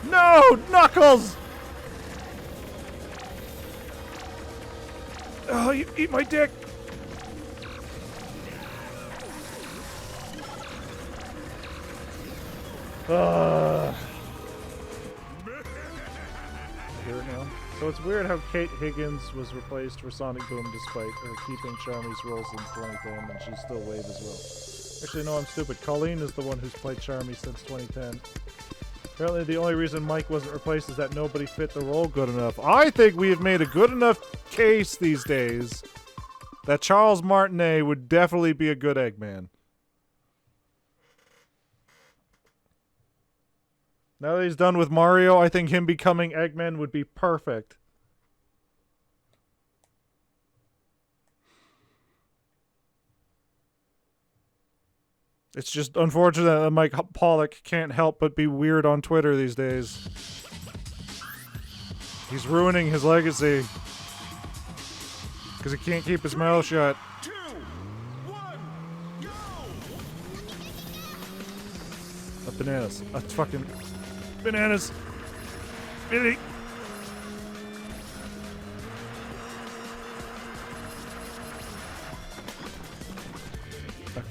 No! Knuckles! Oh, you eat my dick! Hear it now. So it's weird how Kate Higgins was replaced for Sonic Boom despite her keeping Charmy's role since 2010, and she's still Wave as well. Actually, no, I'm stupid. Colleen is the one who's played Charmy since 2010. Apparently the only reason Mike wasn't replaced is that nobody fit the role good enough. I think we have made a good enough case these days that Charles Martinet would definitely be a good Eggman. Now that he's done with Mario, I think him becoming Eggman would be perfect. It's just unfortunate that Mike Pollock can't help but be weird on Twitter these days. He's ruining his legacy. Because he can't keep his mouth shut. 2, 1, go! Bananas. Fucking... Bananas! Billy!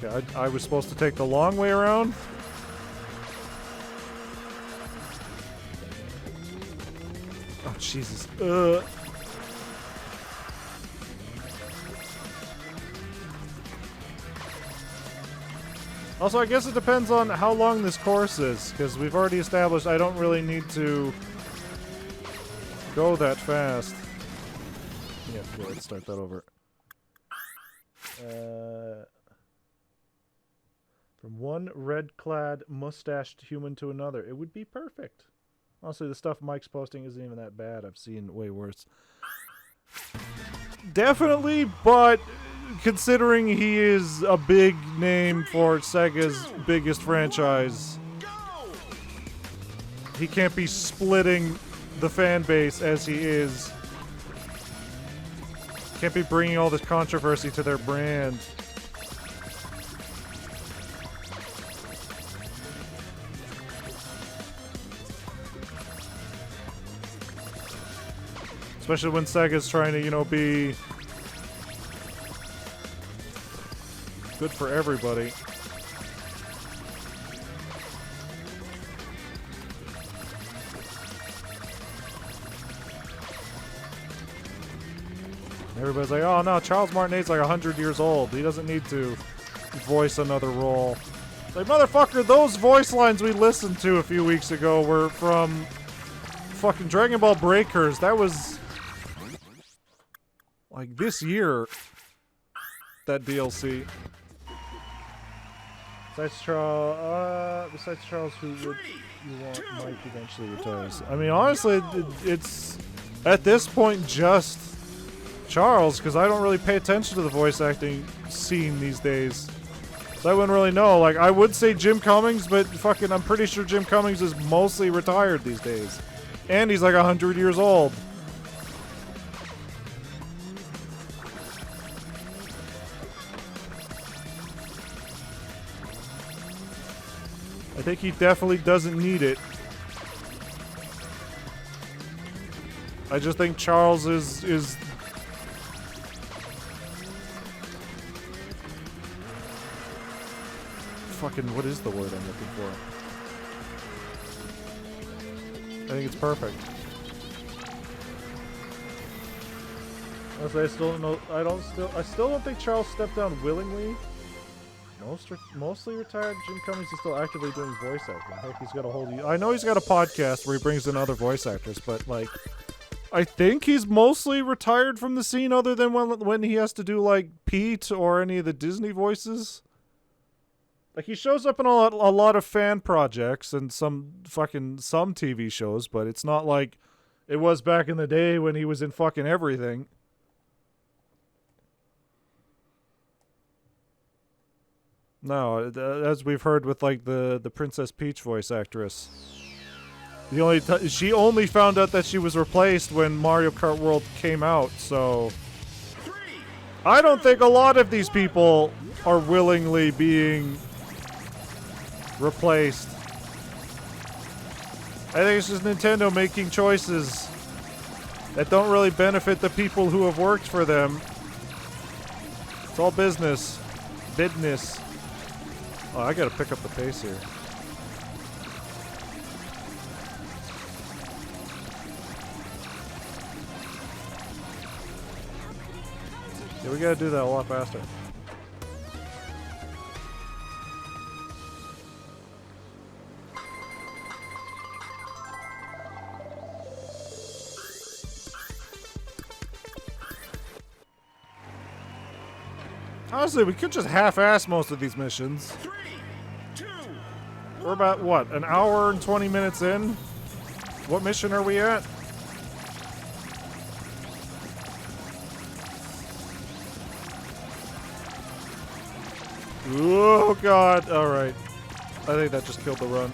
Okay, I was supposed to take the long way around? Oh, Jesus. Also, I guess it depends on how long this course is, because we've already established I don't really need to go that fast. Yeah, cool, let's start that over. From one red-clad, mustached human to another. It would be perfect. Honestly, the stuff Mike's posting isn't even that bad. I've seen way worse. Definitely, but considering he is a big name for Sega's biggest franchise, he can't be splitting the fan base as he is. Can't be bringing all this controversy to their brand. Especially when Sega's trying to, you know, be good for everybody. Everybody's like, oh no, Charles Martinet's like 100 years old. He doesn't need to voice another role. It's like, motherfucker, those voice lines we listened to a few weeks ago were from fucking Dragon Ball Breakers. That was like this year, that DLC. Besides Charles, who would you want Mike eventually retires? I mean, honestly, it's at this point just Charles, because I don't really pay attention to the voice acting scene these days. So I wouldn't really know. Like, I would say Jim Cummings, but fucking, I'm pretty sure Jim Cummings is mostly retired these days. And he's like 100 years old. I think he definitely doesn't need it. I just think Charles is fucking, what is the word I'm looking for? I think it's perfect. Honestly, I still don't know. I still don't think Charles stepped down willingly. Mostly retired. Jim Cummings is still actively doing voice acting. Heck, he's got a whole. I know he's got a podcast where he brings in other voice actors, but like, I think he's mostly retired from the scene, other than when he has to do like Pete or any of the Disney voices. Like, he shows up in a lot of fan projects and some TV shows, but it's not like it was back in the day when he was in fucking everything. No, as we've heard with like the Princess Peach voice actress, she only found out that she was replaced when Mario Kart World came out. So I don't think a lot of these people are willingly being replaced. I think it's just Nintendo making choices that don't really benefit the people who have worked for them. It's all business. Business. Oh, I gotta pick up the pace here. Yeah, we gotta do that a lot faster. Honestly, we could just half-ass most of these missions. 3, 2, We're about, what, an hour and 20 minutes in? What mission are we at? Oh, God. All right. I think that just killed the run.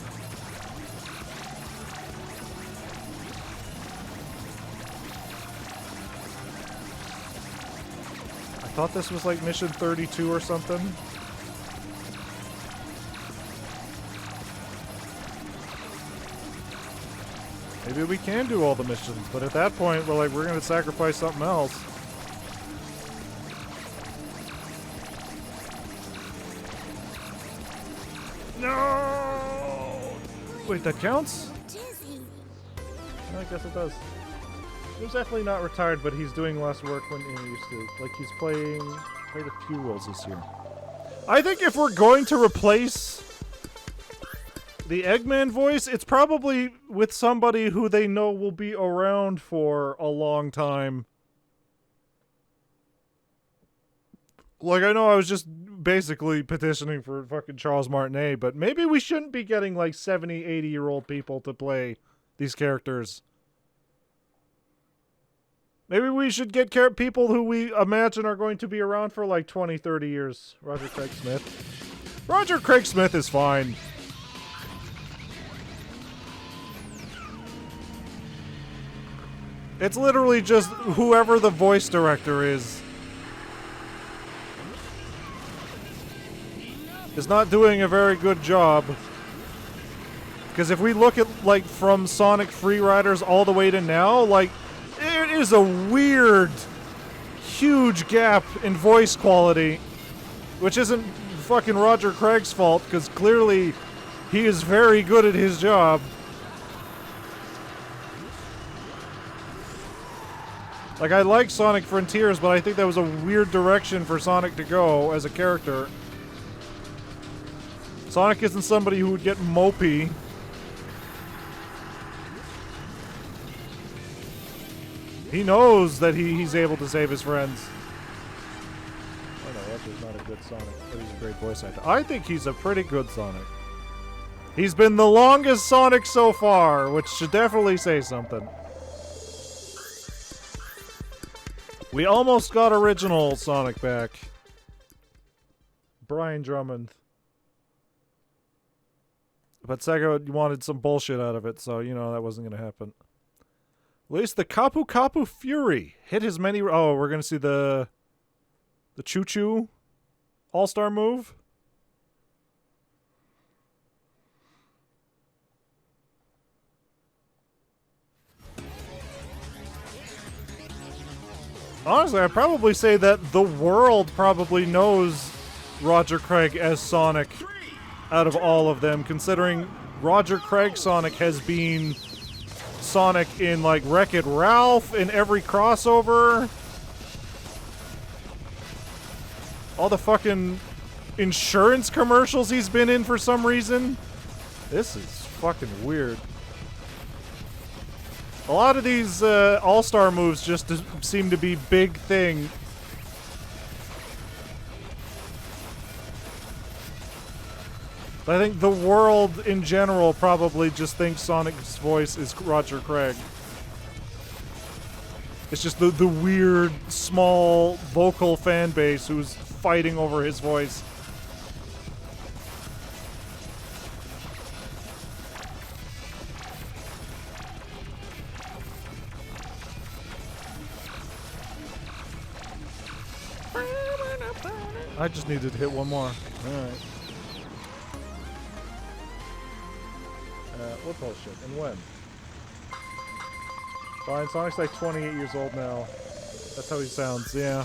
I thought this was like mission 32 or something. Maybe we can do all the missions, but at that point, we're going to sacrifice something else. No! Wait, that counts? I guess it does. He's definitely not retired, but he's doing less work than he used to. Like, he's played a few roles this year. I think if we're going to replace the Eggman voice, it's probably with somebody who they know will be around for a long time. Like, I know I was just basically petitioning for fucking Charles Martinet, but maybe we shouldn't be getting, like, 70, 80-year-old people to play these characters. Maybe we should get people who we imagine are going to be around for, like, 20, 30 years. Roger Craig Smith. Roger Craig Smith is fine. It's literally just whoever the voice director is not doing a very good job. Because if we look at, like, from Sonic Free Riders all the way to now, like, it is a weird, huge gap in voice quality. Which isn't fucking Roger Craig's fault, because clearly he is very good at his job. Like, I like Sonic Frontiers, but I think that was a weird direction for Sonic to go as a character. Sonic isn't somebody who would get mopey. He knows that he's able to save his friends. Oh no, Roger's not a good Sonic, but he's a great voice actor. I think he's a pretty good Sonic. He's been the longest Sonic so far, which should definitely say something. We almost got original Sonic back. Brian Drummond. But Sega wanted some bullshit out of it, so, you know, that wasn't going to happen. At least the Kapu Kapu Fury hit as many... Oh, we're going to see the Choo Choo All-Star move? Honestly, I'd probably say that the world probably knows Roger Craig as Sonic out of all of them, considering Roger Craig Sonic has been Sonic in, like, Wreck-It Ralph, in every crossover. All the fucking insurance commercials he's been in for some reason. This is fucking weird. A lot of these all-star moves just seem to be big thing. But I think the world in general probably just thinks Sonic's voice is Roger Craig. It's just the weird, small, vocal fan base who's fighting over his voice. I just needed to hit one more. Alright. What bullshit? And when? Fine, Sonic's like 28 years old now. That's how he sounds, yeah.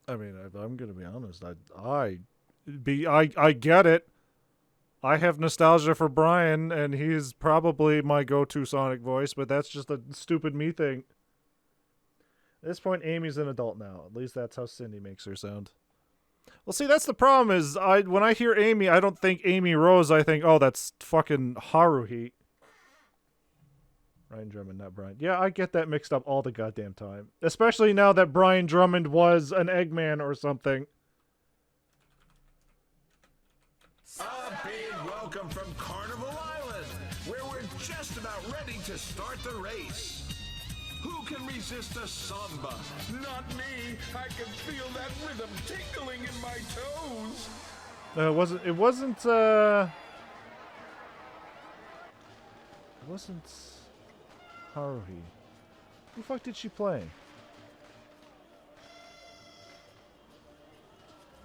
I mean, I'm gonna be honest. I get it. I have nostalgia for Brian, and he's probably my go-to Sonic voice, but that's just a stupid me thing. At this point, Amy's an adult now. At least that's how Cindy makes her sound. Well, see, that's the problem is, when I hear Amy, I don't think Amy Rose. I think, oh, that's fucking Haruhi. Brian Drummond, not Brian. Yeah, I get that mixed up all the goddamn time. Especially now that Brian Drummond was an Eggman or something. A big welcome from Carnival Island, where we're just about ready to start the race. Who can resist a samba? Not me. I can feel that rhythm tingling in my toes. It wasn't Haruhi. Who the fuck did she play?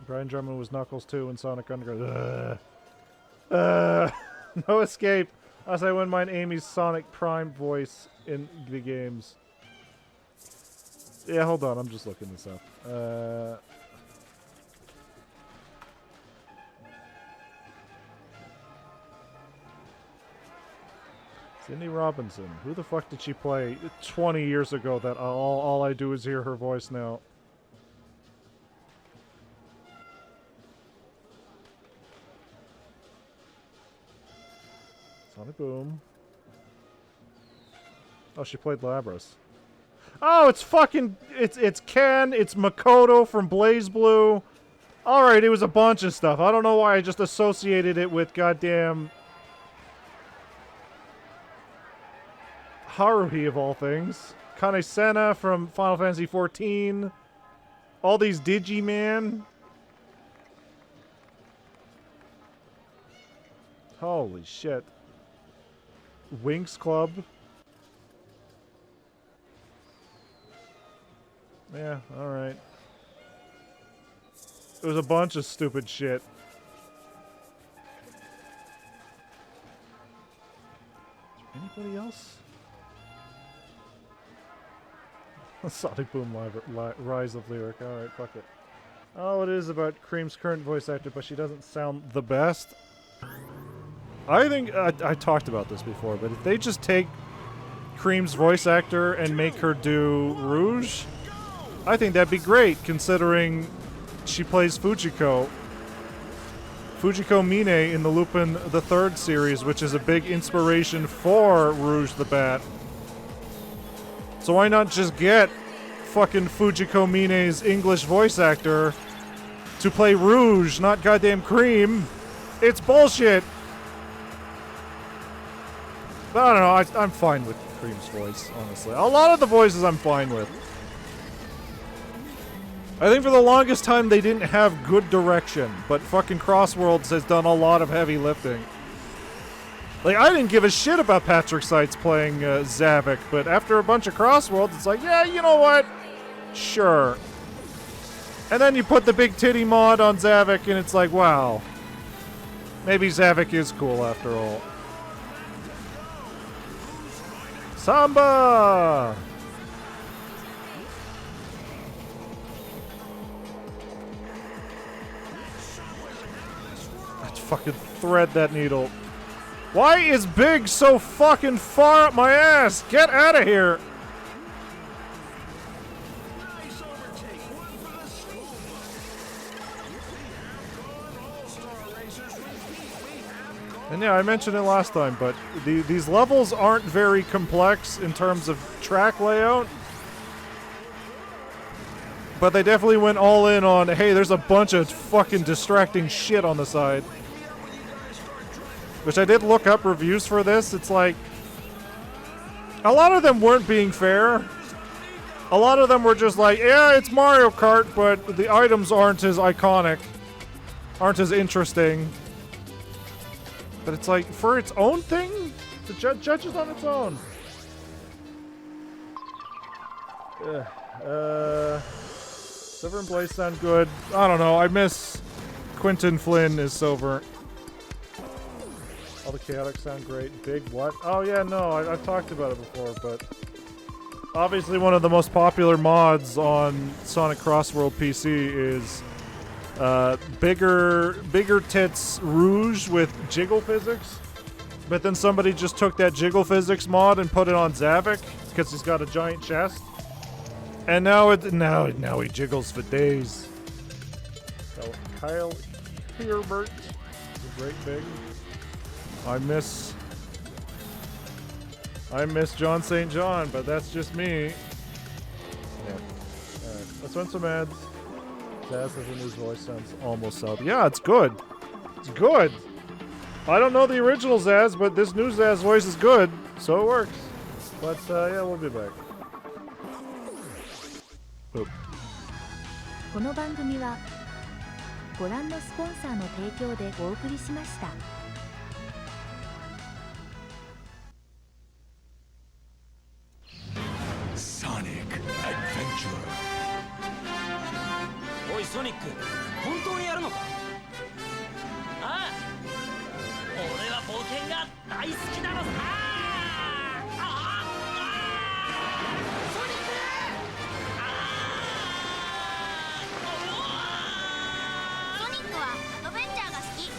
Brian Drummond was Knuckles too in Sonic Underground. No escape. Unless I wouldn't mind Amy's Sonic Prime voice in the games. Yeah, hold on. I'm just looking this up. Cindy Robinson. Who the fuck did she play 20 years ago that all I do is hear her voice now? Sonic Boom. Oh, she played Labras. Oh, it's fucking... It's Ken, it's Makoto from Blaze Blue. Alright, it was a bunch of stuff. I don't know why I just associated it with goddamn... Haruhi, of all things. Kane Senna from Final Fantasy XIV. All these Digiman. Holy shit. Winx Club. Yeah, alright. It was a bunch of stupid shit. Anybody else? Sonic Boom Rise of Lyric. Alright, fuck it. Oh, it is about Cream's current voice actor, but she doesn't sound the best. I think, I talked about this before, but if they just take Cream's voice actor and make her do Rouge, I think that'd be great, considering she plays Fujiko. Fujiko Mine in the Lupin the Third series, which is a big inspiration for Rouge the Bat. So why not just get fucking Fujiko Mine's English voice actor to play Rouge, not goddamn Cream? It's bullshit! But I don't know, I'm fine with Cream's voice, honestly. A lot of the voices I'm fine with. I think for the longest time they didn't have good direction, but fucking Crossworlds has done a lot of heavy lifting. Like, I didn't give a shit about Patrick Seitz playing Zavik, but after a bunch of Crossworlds, it's like, yeah, you know what? Sure. And then you put the big titty mod on Zavik, and it's like, wow. Maybe Zavik is cool after all. Samba! Let's fucking thread that needle. Why is Big so fucking far up my ass? Get out of here! Nice overtake. One for the school bus. We have gone all-star racers. Repeat, we have gone. And yeah, I mentioned it last time, but these levels aren't very complex in terms of track layout. But they definitely went all in on, hey, there's a bunch of fucking distracting shit on the side. Which I did look up reviews for this. It's like, a lot of them weren't being fair. A lot of them were just like, yeah, it's Mario Kart, but the items aren't as iconic. Aren't as interesting. But it's like, for its own thing? The judge is on its own. Silver and Blaze sound good. I don't know, I miss Quentin Flynn as Silver. All the chaotic sound great. Big what? Oh yeah, no, I've talked about it before, but obviously one of the most popular mods on Sonic Crossworld PC is bigger tits Rouge with jiggle physics. But then somebody just took that jiggle physics mod and put it on Zavik because he's got a giant chest. And now he jiggles for days. So Kyle Herbert, the great big. I miss John St. John, but that's just me. Yeah. Alright, let's run some ads. Zaz has a new voice, sounds almost sub. Yeah, it's good. It's good. I don't know the original Zaz, but this new Zaz voice is good, so it works. But yeah, we'll be back. Oop. この番組はご覧のスポンサーの提供でお送りしました。おいソニック、本当にやるのか？ああ、俺は冒険が大好きなのさ。ソニック！ソニックはアドベンチャーが好き。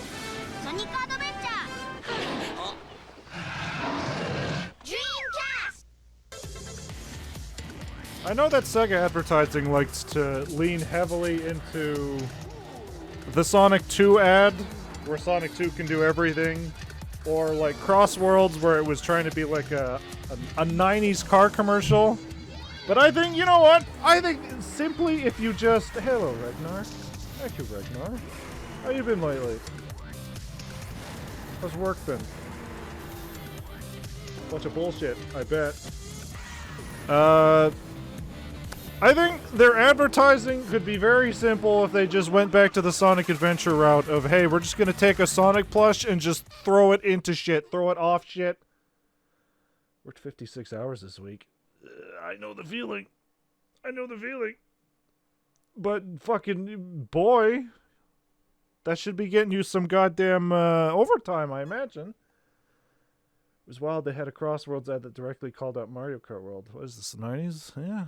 ソニックアドベンチャー。I know that Sega advertising likes to lean heavily into the Sonic 2 ad, where Sonic 2 can do everything, or like Crossworlds, where it was trying to be like a 90s car commercial. But I think, you know what? I think simply if you just... Hello, Ragnar. Thank you, Ragnar. How you been lately? How's work been? Bunch of bullshit, I bet. I think their advertising could be very simple if they just went back to the Sonic Adventure route of, hey, we're just gonna take a Sonic plush and just throw it into shit, throw it off shit. Worked 56 hours this week. I know the feeling. I know the feeling. But fucking boy, that should be getting you some goddamn overtime, I imagine. It was wild they had a Crossworlds ad that directly called out Mario Kart World. What is this, the 90s? Yeah.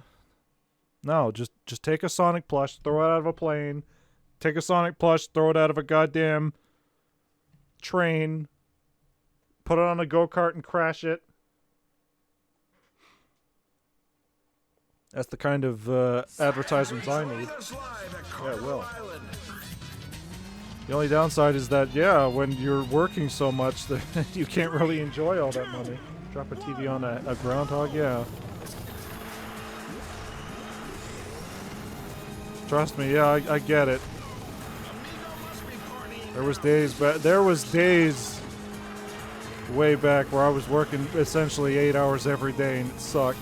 No, just take a Sonic plush, throw it out of a plane. Take a Sonic plush, throw it out of a goddamn train. Put it on a go-kart and crash it. That's the kind of advertisements I need. Yeah, it will. The only downside is that, yeah, when you're working so much that you can't really enjoy all that money. Drop a TV on a groundhog, yeah. Trust me, yeah, I get it. There was days way back where I was working essentially 8 hours every day and it sucked.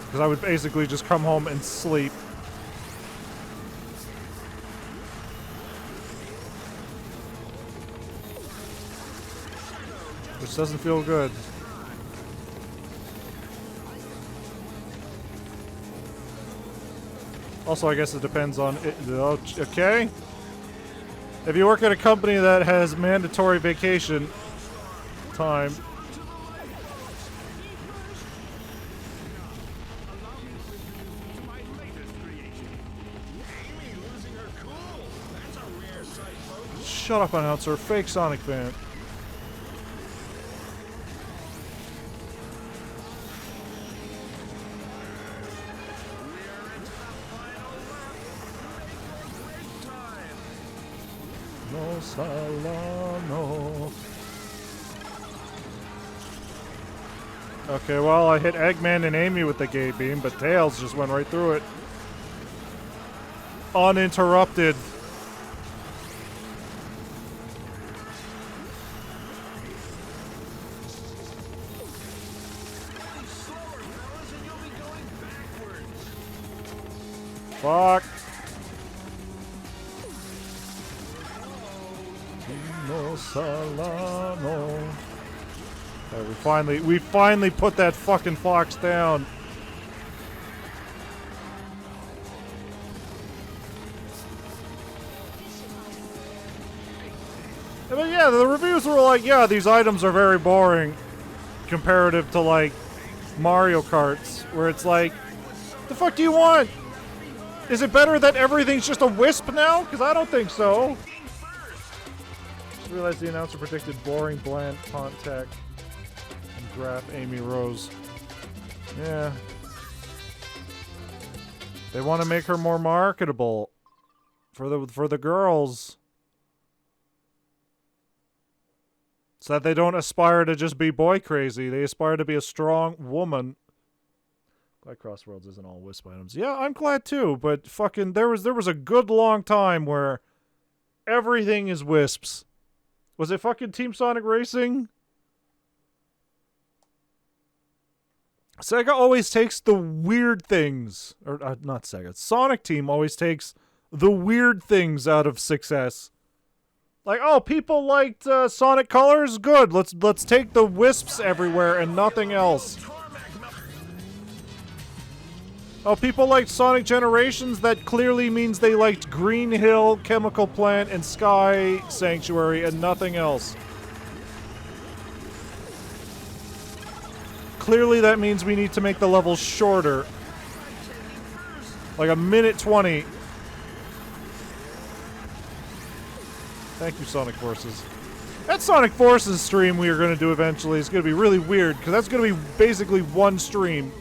Because I would basically just come home and sleep. Which doesn't feel good. Also, I guess it depends on it. Okay? If you work at a company that has mandatory vacation time, shut up, announcer. Fake Sonic fan. No Salano. Okay, well, I hit Eggman and Amy with the gay beam, but Tails just went right through it. Uninterrupted. Fuck. No Salano. Okay, we finally put that fucking fox down. But yeah, the reviews were like, yeah, these items are very boring comparative to like Mario Karts, where it's like, the fuck do you want? Is it better that everything's just a wisp now? Because I don't think so. Just realized the announcer predicted boring, bland contact and graph Amy Rose. Yeah. They want to make her more marketable for the girls. So that they don't aspire to just be boy crazy. They aspire to be a strong woman. Glad Crossworlds isn't all wisp items. Yeah, I'm glad too, but fucking there was a good long time where everything is wisps. Was it fucking Team Sonic Racing? Sega always takes the weird things. Or not Sega. Sonic Team always takes the weird things out of success. Like, oh, people liked Sonic Colors? Good. Let's take the wisps everywhere and nothing else. Oh, people liked Sonic Generations? That clearly means they liked Green Hill, Chemical Plant, and Sky Sanctuary, and nothing else. Clearly that means we need to make the levels shorter. Like a minute 20. Thank you, Sonic Forces. That Sonic Forces stream we are going to do eventually is going to be really weird, because that's going to be basically one stream.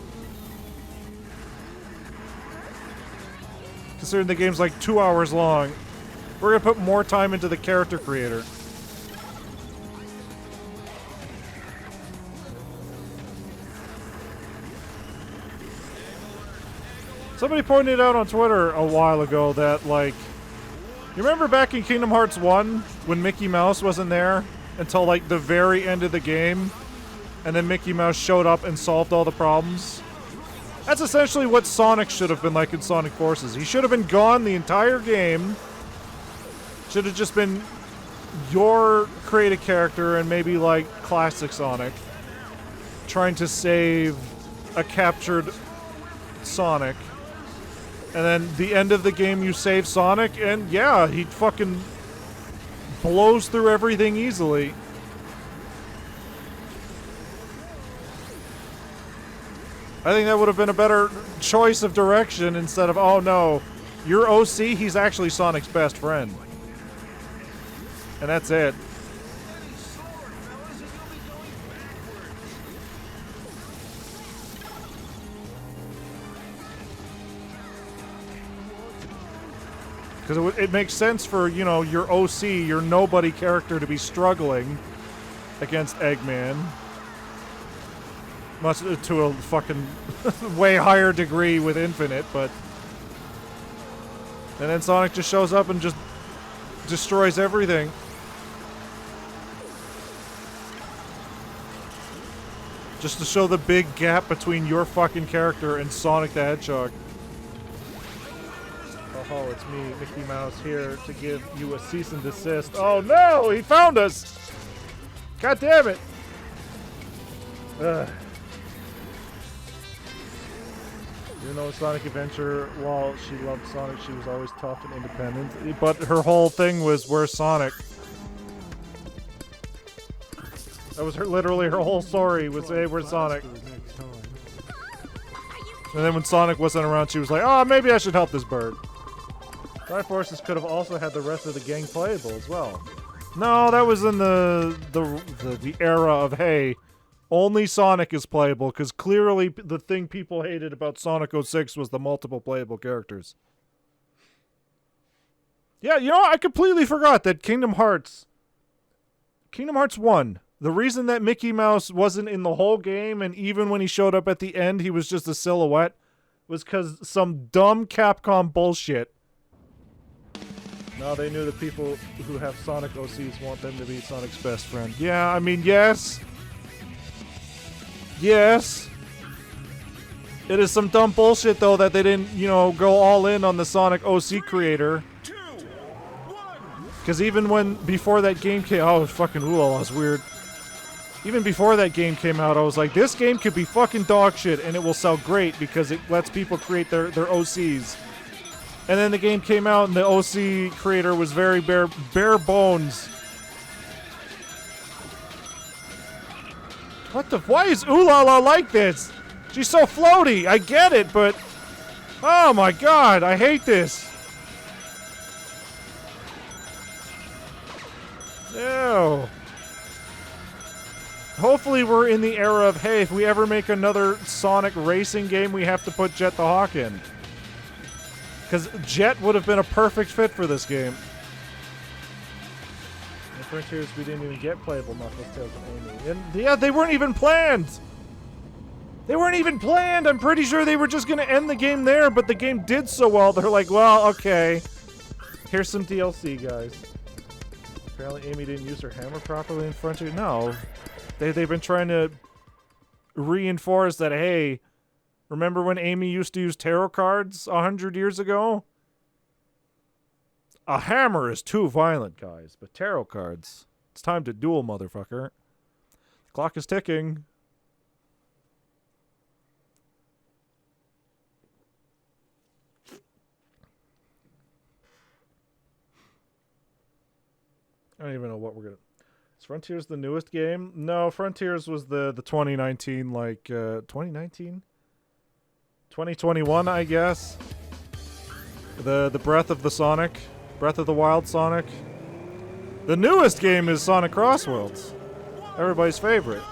considering the game's like 2 hours long. We're gonna put more time into the character creator. Somebody pointed out on Twitter a while ago that, like, you remember back in Kingdom Hearts 1 when Mickey Mouse wasn't there until, like, the very end of the game, and then Mickey Mouse showed up and solved all the problems? That's essentially what Sonic should have been like in Sonic Forces. He should have been gone the entire game. Should have just been your created character and maybe, like, classic Sonic trying to save a captured Sonic. And then the end of the game, you save Sonic, and yeah, he fucking blows through everything easily. I think that would have been a better choice of direction instead of, oh no, your OC, he's actually Sonic's best friend. And that's it. Because it makes sense for, you know, your OC, your nobody character, to be struggling against Eggman. Much to a fucking way higher degree with Infinite, but... And then Sonic just shows up and just destroys everything. Just to show the big gap between your fucking character and Sonic the Hedgehog. Oh, it's me, Mickey Mouse, here to give you a cease and desist. Oh no! He found us! God damn it! Ugh. Even though Sonic Adventure, while she loved Sonic, she was always tough and independent. But her whole thing was, where's Sonic? That was literally her whole story, was, hey, where's Sonic? And then when Sonic wasn't around, she was like, oh, maybe I should help this bird. Triforces could have also had the rest of the gang playable as well. No, that was in the era of, hey, only Sonic is playable, because clearly the thing people hated about Sonic 06 was the multiple playable characters. Yeah, you know, I completely forgot that Kingdom Hearts 1, the reason that Mickey Mouse wasn't in the whole game, and even when he showed up at the end, he was just a silhouette, was because some dumb Capcom bullshit. No, they knew the people who have Sonic OCs want them to be Sonic's best friend. Yeah, I mean, yes. Yes. It is some dumb bullshit, though, that they didn't, you know, go all in on the Sonic OC creator. Because even when, before that game came out, oh, fucking ooh, that's weird. Even before that game came out, I was like, this game could be fucking dog shit, and it will sell great because it lets people create their OCs. And then the game came out, and the OC creator was very bare bones. What the? Why is Ooh La La like this? She's so floaty. I get it, but oh my god, I hate this. Ew. Hopefully we're in the era of, hey, if we ever make another Sonic racing game, we have to put Jet the Hawk in. Because Jet would have been a perfect fit for this game. In Frontiers, we didn't even get playable Knuckles, Tails, and Amy. And yeah, they weren't even planned! They weren't even planned! I'm pretty sure they were just going to end the game there, but the game did so well, they're like, well, okay. Here's some DLC, guys. Apparently Amy didn't use her hammer properly in Frontier. No. They've been trying to reinforce that, hey, remember when Amy used to use tarot cards 100 years ago? A hammer is too violent, guys, but tarot cards, it's time to duel, motherfucker. The clock is ticking. I don't even know what we're gonna... Is Frontiers the newest game? No, Frontiers was the 2019, like, 2019? 2021, I guess. The Breath of the Sonic. Breath of the Wild Sonic. The newest game is Sonic Crossworlds. Everybody's favorite.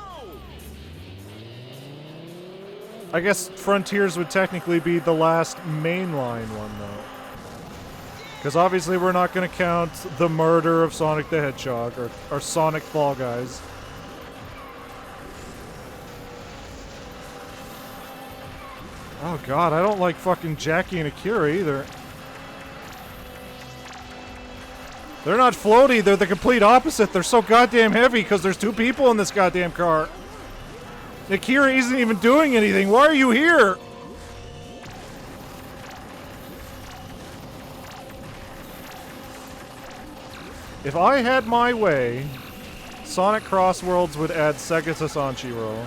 I guess Frontiers would technically be the last mainline one, though. Because obviously we're not going to count the murder of Sonic the Hedgehog or Sonic Fall Guys. Oh god, I don't like fucking Jackie and Akira either. They're not floaty, they're the complete opposite. They're so goddamn heavy because there's 2 people in this goddamn car. Akira isn't even doing anything. Why are you here? If I had my way, Sonic Cross Worlds would add Sega to Sanshiro.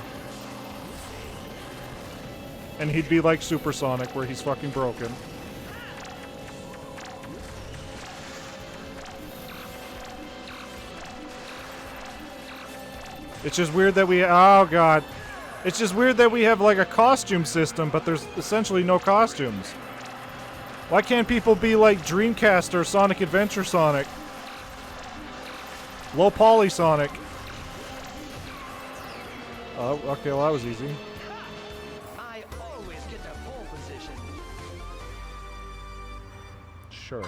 And he'd be like Super Sonic, where he's fucking broken. It's just weird that we... Oh, God. It's just weird that we have, like, a costume system, but there's essentially no costumes. Why can't people be like Dreamcast or Sonic Adventure Sonic? Low poly Sonic. Oh, okay, well that was easy. I always get the pole position. Sure.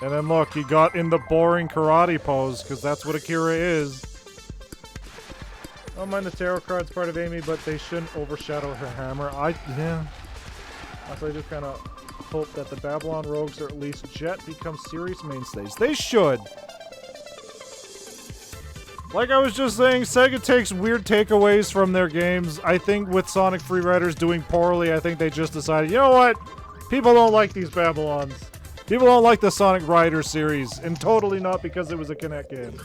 And then look, he got in the boring karate pose, because that's what Akira is. I don't mind the tarot cards part of Amy, but they shouldn't overshadow her hammer. Yeah. Also, I just kind of hope that the Babylon Rogues, or at least Jet, become serious mainstays. They should! Like I was just saying, Sega takes weird takeaways from their games. I think with Sonic Free Riders doing poorly, I think they just decided, you know what? People don't like these Babylons. People don't like the Sonic Riders series, and totally not because it was a Kinect game.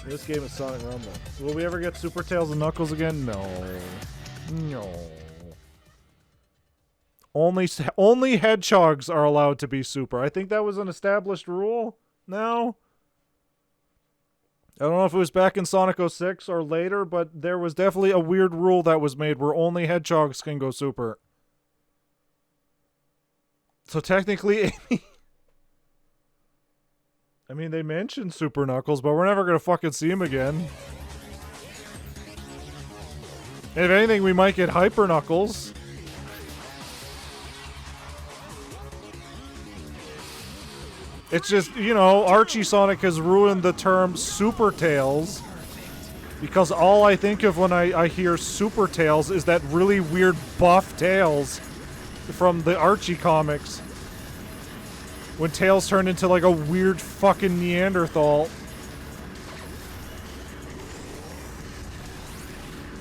This game is Sonic Rumble. Will we ever get Super Tails and Knuckles again? No. No. Only hedgehogs are allowed to be super. I think that was an established rule now. I don't know if it was back in Sonic 06 or later, but there was definitely a weird rule that was made where only hedgehogs can go super. So technically, Amy... I mean, they mentioned Super Knuckles, but we're never going to fucking see him again. If anything, we might get Hyper Knuckles. It's just, you know, Archie Sonic has ruined the term Super Tails. Because all I think of when I hear Super Tails is that really weird buff Tails from the Archie comics. When Tails turned into like a weird fucking Neanderthal.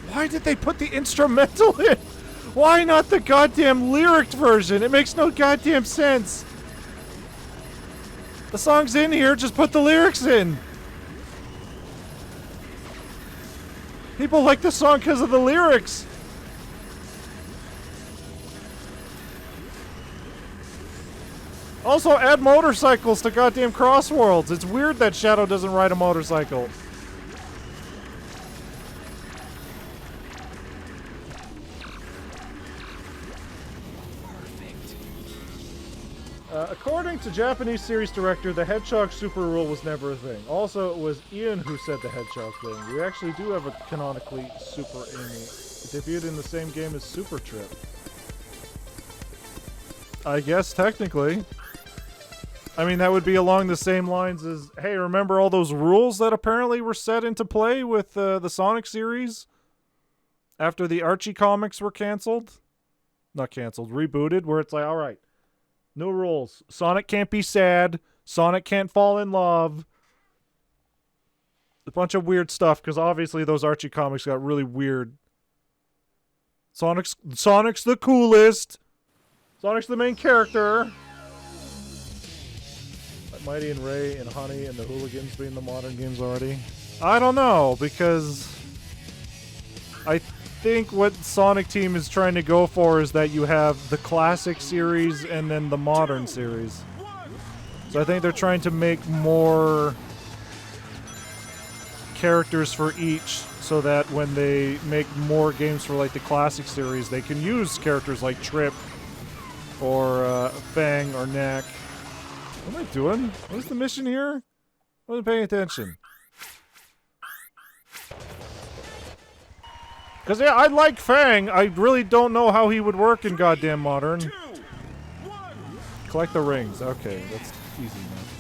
Why did they put the instrumental in? Why not the goddamn lyric version? It makes no goddamn sense. The song's in here, just put the lyrics in. People like the song because of the lyrics. Also, add motorcycles to goddamn Cross Worlds. It's weird that Shadow doesn't ride a motorcycle. According to Japanese series director, the Hedgehog Super Rule was never a thing. Also, it was Ian who said the Hedgehog thing. We actually do have a canonically Super Amy. It debuted in the same game as Super Trip. I guess, technically. I mean, that would be along the same lines as, hey, remember all those rules that apparently were set into play with the Sonic series? After the Archie comics were canceled? Not canceled, rebooted, where it's like, alright. No rules. Sonic can't be sad. Sonic can't fall in love. A bunch of weird stuff, because obviously those Archie comics got really weird. Sonic's the coolest. Sonic's the main character. Like Mighty and Ray and Honey and the Hooligans being the modern games already. I don't know, because I think what Sonic Team is trying to go for is that you have the classic series and then the modern series. So I think they're trying to make more characters for each so that when they make more games for like the classic series, they can use characters like Trip or Fang or Knack. What am I doing? What's the mission here? I wasn't paying attention. Because, yeah, I like Fang. I really don't know how he would work in goddamn Modern. Collect the rings. Okay, that's easy enough.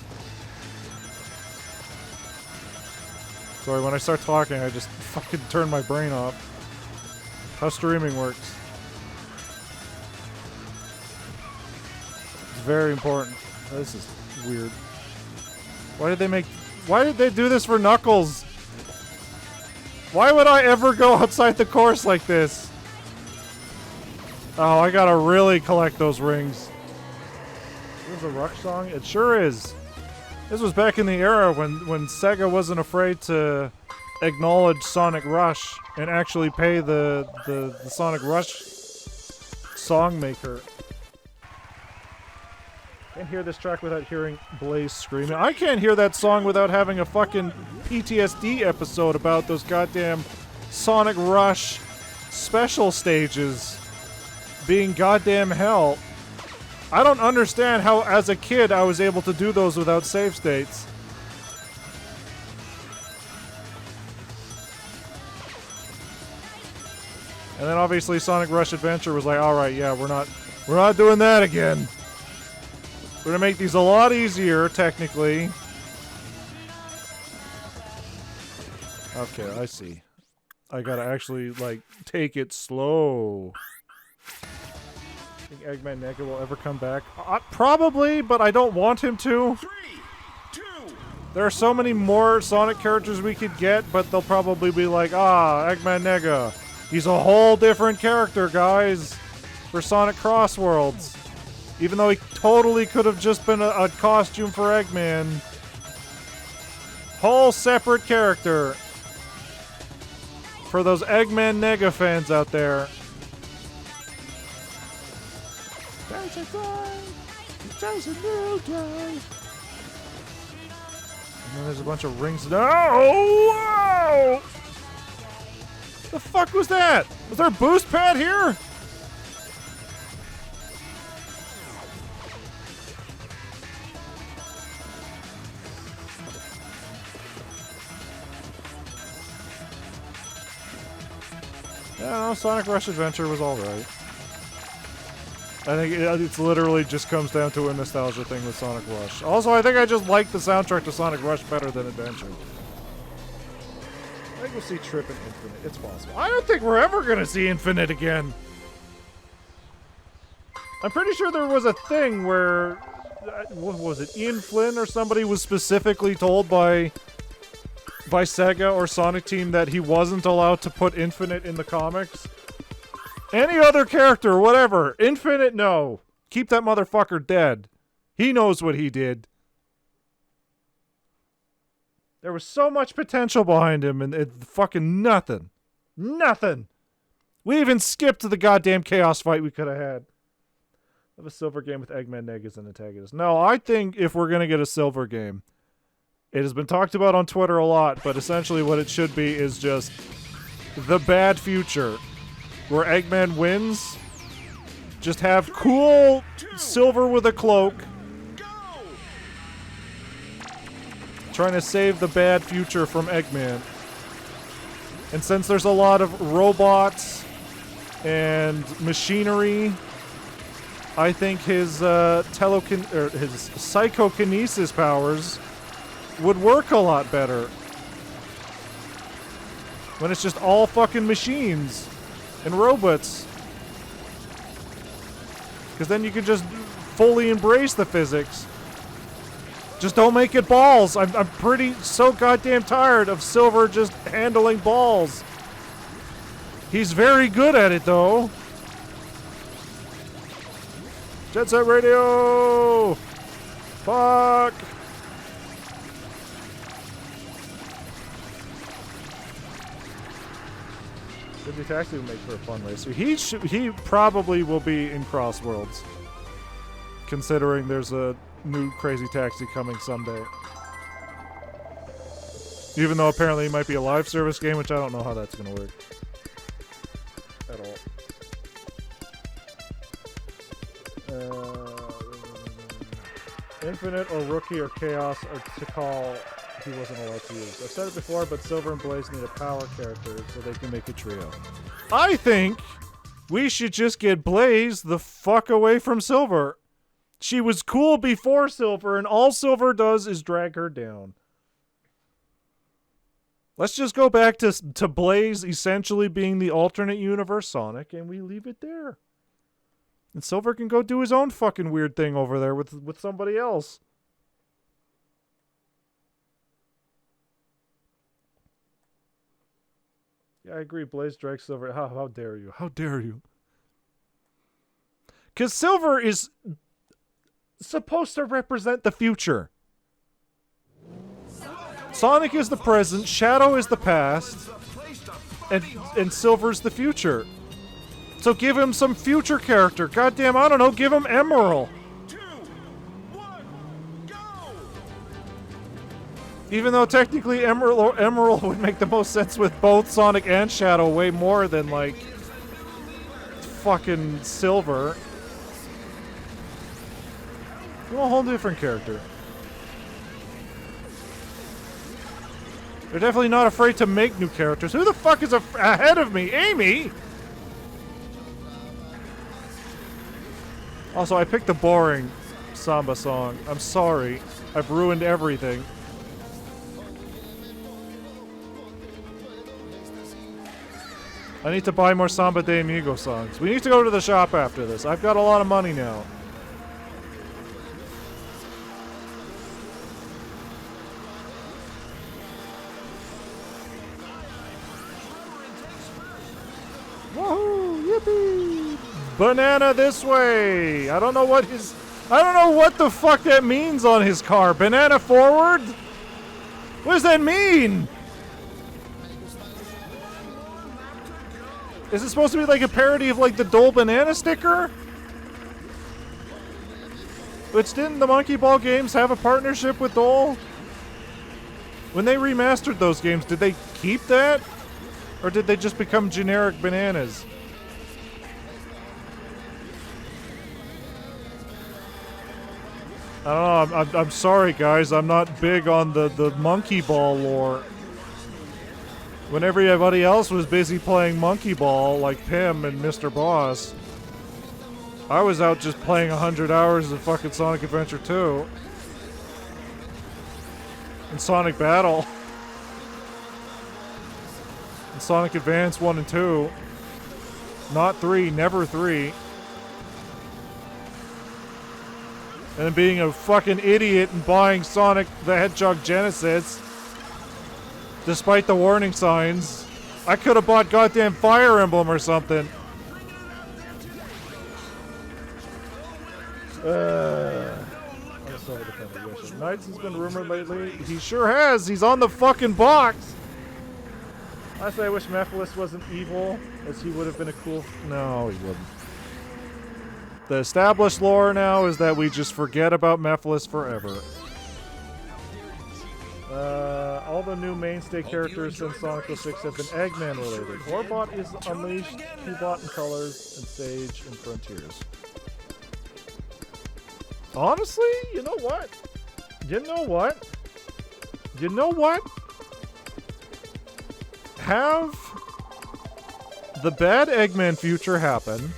Sorry, when I start talking, I just fucking turn my brain off. How streaming works. It's very important. Oh, this is weird. Why did they do this for Knuckles? Why would I ever go outside the course like this? Oh, I gotta really collect those rings. This is a Rush song? It sure is. This was back in the era when Sega wasn't afraid to acknowledge Sonic Rush and actually pay the Sonic Rush song maker. Can't hear this track without hearing Blaze screaming. I can't hear that song without having a fucking PTSD episode about those goddamn Sonic Rush special stages being goddamn hell. I don't understand how, as a kid, I was able to do those without save states. And then obviously Sonic Rush Adventure was like, alright, yeah, we're not doing that again. We're gonna make these a lot easier, technically. Okay, I see. I gotta actually, like, take it slow. Think Eggman Nega will ever come back? Probably, but I don't want him to. 3, 2. There are so many more Sonic characters we could get, but they'll probably be like, Eggman Nega. He's a whole different character, guys, for Sonic Cross Worlds. Even though he totally could have just been a costume for Eggman. Whole separate character. For those Eggman Nega fans out there. There's a drive. There's a new drive. And then there's a bunch of rings. No! Whoa! The fuck was that? Was there a boost pad here? Yeah, no, Sonic Rush Adventure was alright. I think it literally just comes down to a nostalgia thing with Sonic Rush. Also, I think I just like the soundtrack to Sonic Rush better than Adventure. I think we'll see Trip and Infinite. It's possible. I don't think we're ever going to see Infinite again. I'm pretty sure there was a thing where... what was it? Ian Flynn or somebody was specifically told by Sega or Sonic Team that he wasn't allowed to put Infinite in the comics. Any other character, whatever. Infinite, no. Keep that motherfucker dead. He knows what he did. There was so much potential behind him, and fucking nothing. Nothing. We even skipped the goddamn Chaos fight we could have had. Have a silver game with Eggman Neg as an antagonist. No, I think if we're going to get a silver game, it has been talked about on Twitter a lot, but essentially what it should be is just the bad future, where Eggman wins. Just have cool Silver with a cloak trying to save the bad future from Eggman. And since there's a lot of robots and machinery, I think his his psychokinesis powers would work a lot better when it's just all fucking machines and robots. Because then you can just fully embrace the physics. Just don't make it balls. I'm pretty so goddamn tired of Silver just handling balls. He's very good at it though. Jet Set Radio! Fuck! Digi Taxi would make for a fun racer. He probably will be in Cross Worlds, considering there's a new Crazy Taxi coming someday. Even though apparently it might be a live service game, which I don't know how that's going to work at all. Infinite or Rookie or Chaos or Tikal he wasn't allowed to use. I've said it before, but Silver and Blaze need a power character so they can make a trio. I think we should just get Blaze the fuck away from Silver. She was cool before Silver, and all Silver does is drag her down. Let's just go back to Blaze essentially being the alternate universe Sonic, and we leave it there. And Silver can go do his own fucking weird thing over there with somebody else. Yeah, I agree. Blaze drags Silver. How dare you? How dare you? Because Silver is supposed to represent the future. Sonic is the present, Shadow is the past, and Silver's the future. So give him some future character. Goddamn, I don't know, give him Emerald. 2, 1, go! Even though technically Emerald would make the most sense with both Sonic and Shadow way more than, like, fucking Silver. You want a whole different character. They're definitely not afraid to make new characters. Who the fuck is ahead of me? Amy? Also, I picked a boring Samba song. I'm sorry. I've ruined everything. I need to buy more Samba de Amigo songs. We need to go to the shop after this. I've got a lot of money now. Woohoo! Yippee! Banana this way! I don't know what the fuck that means on his car. Banana forward? What does that mean? Is it supposed to be like a parody of like the Dole Banana sticker? Which didn't the Monkey Ball games have a partnership with Dole? When they remastered those games, did they keep that? Or did they just become generic bananas? I don't know, I'm sorry guys, I'm not big on the Monkey Ball lore. When everybody else was busy playing Monkey Ball, like Pim and Mr. Boss, I was out just playing 100 hours of fucking Sonic Adventure 2. And Sonic Battle. And Sonic Advance 1 and 2. Not 3, never 3. And then being a fucking idiot and buying Sonic the Hedgehog Genesis. Despite the warning signs. I could have bought goddamn Fire Emblem or something. Knights has been rumored lately. He sure has. He's on the fucking box. I say I wish Mephiles wasn't evil, as he would have been a cool... No, he wouldn't. The established lore now is that we just forget about Mephiles forever. All the new mainstay characters since Sonic 06 have been Eggman related. Orbot is Unleashed, Cubot in Colors, and Sage in Frontiers. Honestly, you know what? You know what? You know what? Have the bad Eggman future happen,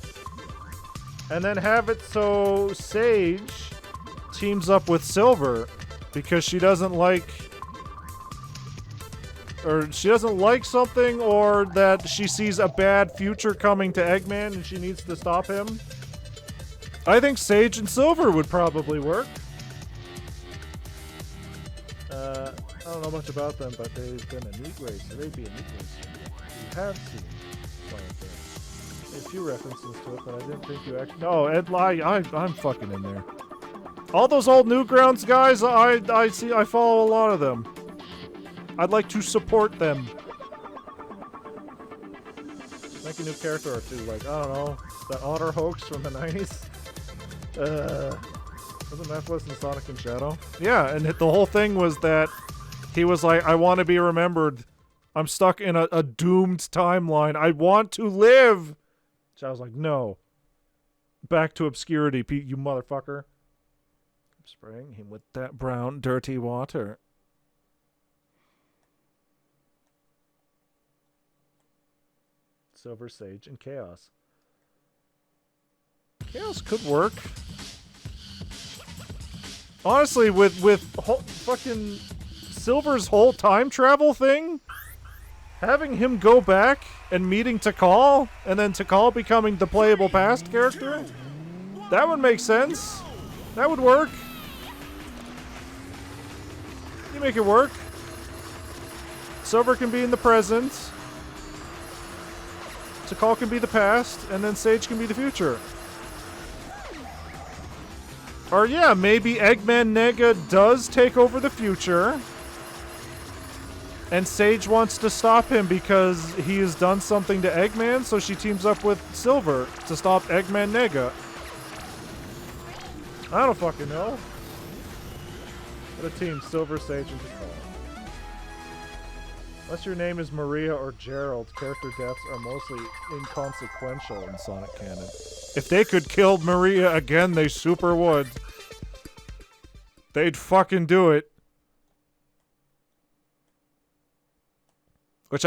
and then have it so Sage teams up with Silver because she doesn't like... Or she doesn't like something, or that she sees a bad future coming to Eggman and she needs to stop him. I think Sage and Silver would probably work. I don't know much about them, but they've been a neat race. They'd be a neat race. You have seen Sonic there. A few references to it, but I didn't think you actually... No, Ed Lai, I'm fucking in there. All those old Newgrounds guys, I follow a lot of them. I'd like to support them. Make a new character or two, like, I don't know, that Otter hoax from the 90s. Wasn't Mephiles in Sonic and Shadow? Yeah, and the whole thing was that he was like, I want to be remembered. I'm stuck in a doomed timeline. I want to live! Shadow's like, no. Back to obscurity, Pete, you motherfucker. I'm spraying him with that brown, dirty water. Silver, Sage, and Chaos. Chaos could work. Honestly, with fucking Silver's whole time travel thing, having him go back and meeting Tikal, and then Tikal becoming the playable past character, that would make sense. That would work. You make it work. Silver can be in the present. Tikal can be the past, and then Sage can be the future. Or yeah, maybe Eggman Nega does take over the future. And Sage wants to stop him because he has done something to Eggman, so she teams up with Silver to stop Eggman Nega. I don't fucking know. What a team, Silver, Sage, and Tikal. Unless your name is Maria or Gerald, character deaths are mostly inconsequential in Sonic canon. If they could kill Maria again, they super would. They'd fucking do it. Which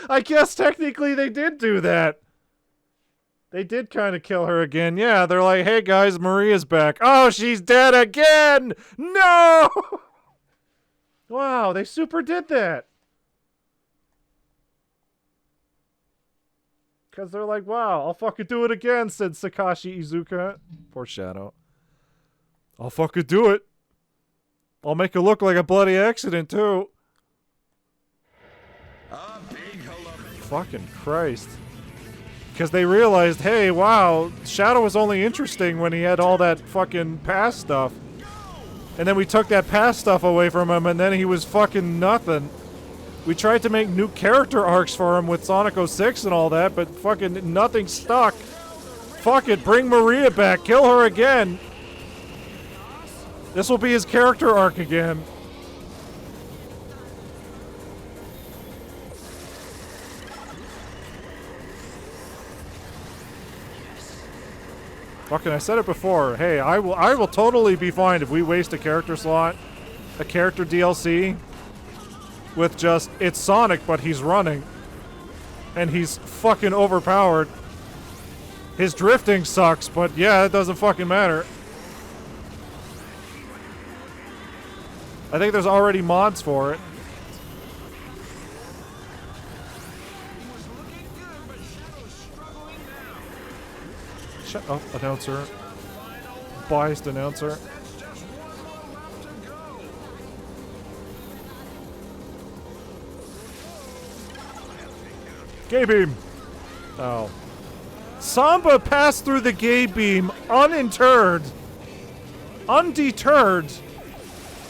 I guess technically they did do that. They did kind of kill her again. Yeah, they're like, hey guys, Maria's back. Oh, she's dead again! No! Wow, they super did that. Because they're like, wow, I'll fucking do it again, said Sakashi Iizuka. Poor Shadow. I'll fucking do it. I'll make it look like a bloody accident, too. Fucking Christ. Because they realized, hey, wow, Shadow was only interesting when he had all that fucking past stuff. And then we took that past stuff away from him, and then he was fucking nothing. We tried to make new character arcs for him with Sonic 06 and all that, but fucking nothing stuck. Fuck it, bring Maria back, kill her again. This will be his character arc again. Fucking, I said it before. Hey, I will totally be fine if we waste a character slot, a character DLC, with just, it's Sonic, but he's running. And he's fucking overpowered. His drifting sucks, but yeah, it doesn't fucking matter. I think there's already mods for it. Shut up, announcer. Biased announcer. Gay beam! Oh. Samba passed through the gay beam uninterred. Undeterred.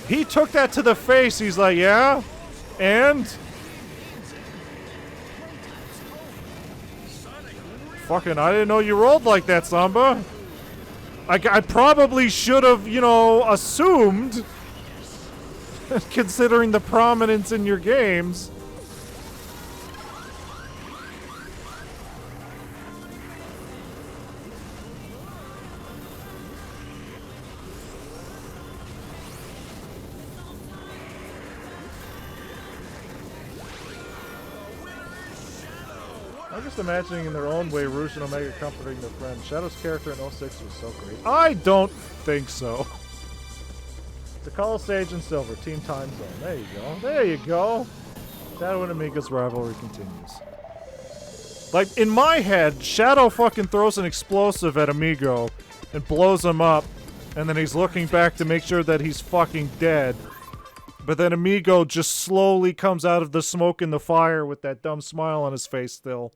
He took that to the face. He's like, yeah? And? Fucking, I didn't know you rolled like that, Samba. I probably should have, you know, assumed, considering the prominence in your games. I'm just imagining in their own way Rouge and Omega comforting their friend. Shadow's character in 06 was so great. I don't think so. Tikal, Sage, and Silver, Team Time Zone. There you go. There you go. Shadow and Amiga's rivalry continues. Like, in my head, Shadow fucking throws an explosive at Amigo and blows him up, and then he's looking back to make sure that he's fucking dead. But then Amigo just slowly comes out of the smoke and the fire with that dumb smile on his face still.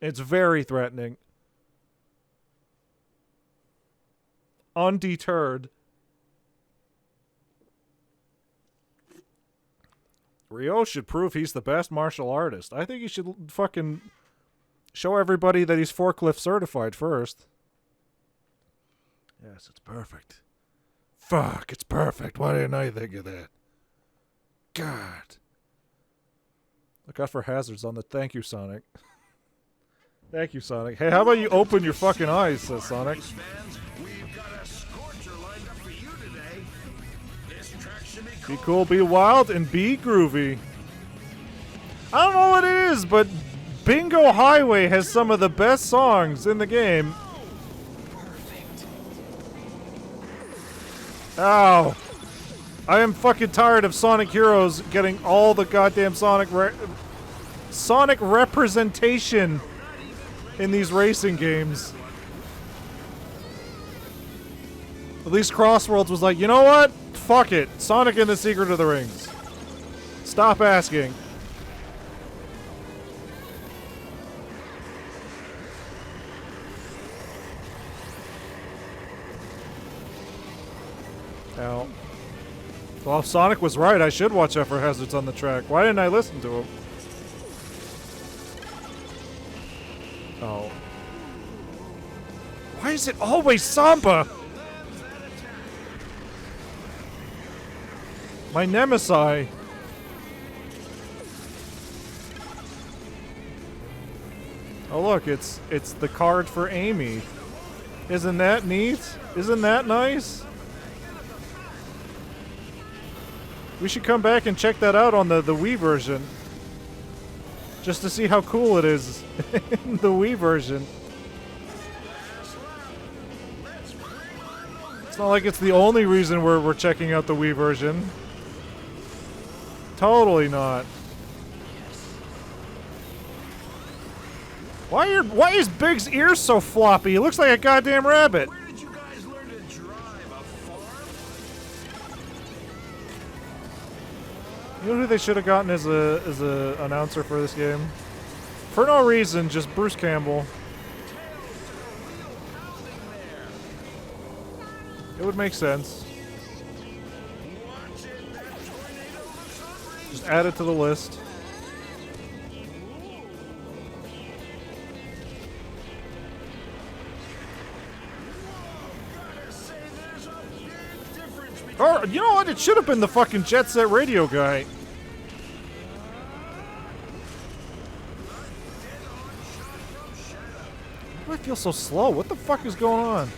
It's very threatening. Undeterred. Ryo should prove he's the best martial artist. I think he should fucking show everybody that he's forklift certified first. Yes, it's perfect. Fuck, it's perfect. Why didn't I think of that? God. Look out for hazards on the... Thank you, Sonic. Thank you, Sonic. Hey, how about you open your fucking eyes, says Sonic. Be cool, be wild, and be groovy. I don't know what it is, but Bingo Highway has some of the best songs in the game. Ow! I am fucking tired of Sonic Heroes getting all the goddamn Sonic representation in these racing games. At least Crossworlds was like, you know what? Fuck it. Sonic and the Secret of the Rings. Stop asking. Ow. Well, if Sonic was right, I should watch out for hazards on the track. Why didn't I listen to him? Oh. Why is it always Samba? My Nemesis. Oh look, it's the card for Amy. Isn't that neat? Isn't that nice? We should come back and check that out on the Wii version. Just to see how cool it is in the Wii version. It's not like it's the only reason we're checking out the Wii version. Totally not. Why is Big's ears so floppy? He looks like a goddamn rabbit. Where did you guys learn to drive? A farm? You know who they should have gotten as a announcer for this game? For no reason, just Bruce Campbell. It would make sense. Just add it to the list. Or, you know what? It should have been the fucking Jet Set Radio guy. Why do I feel so slow? What the fuck is going on?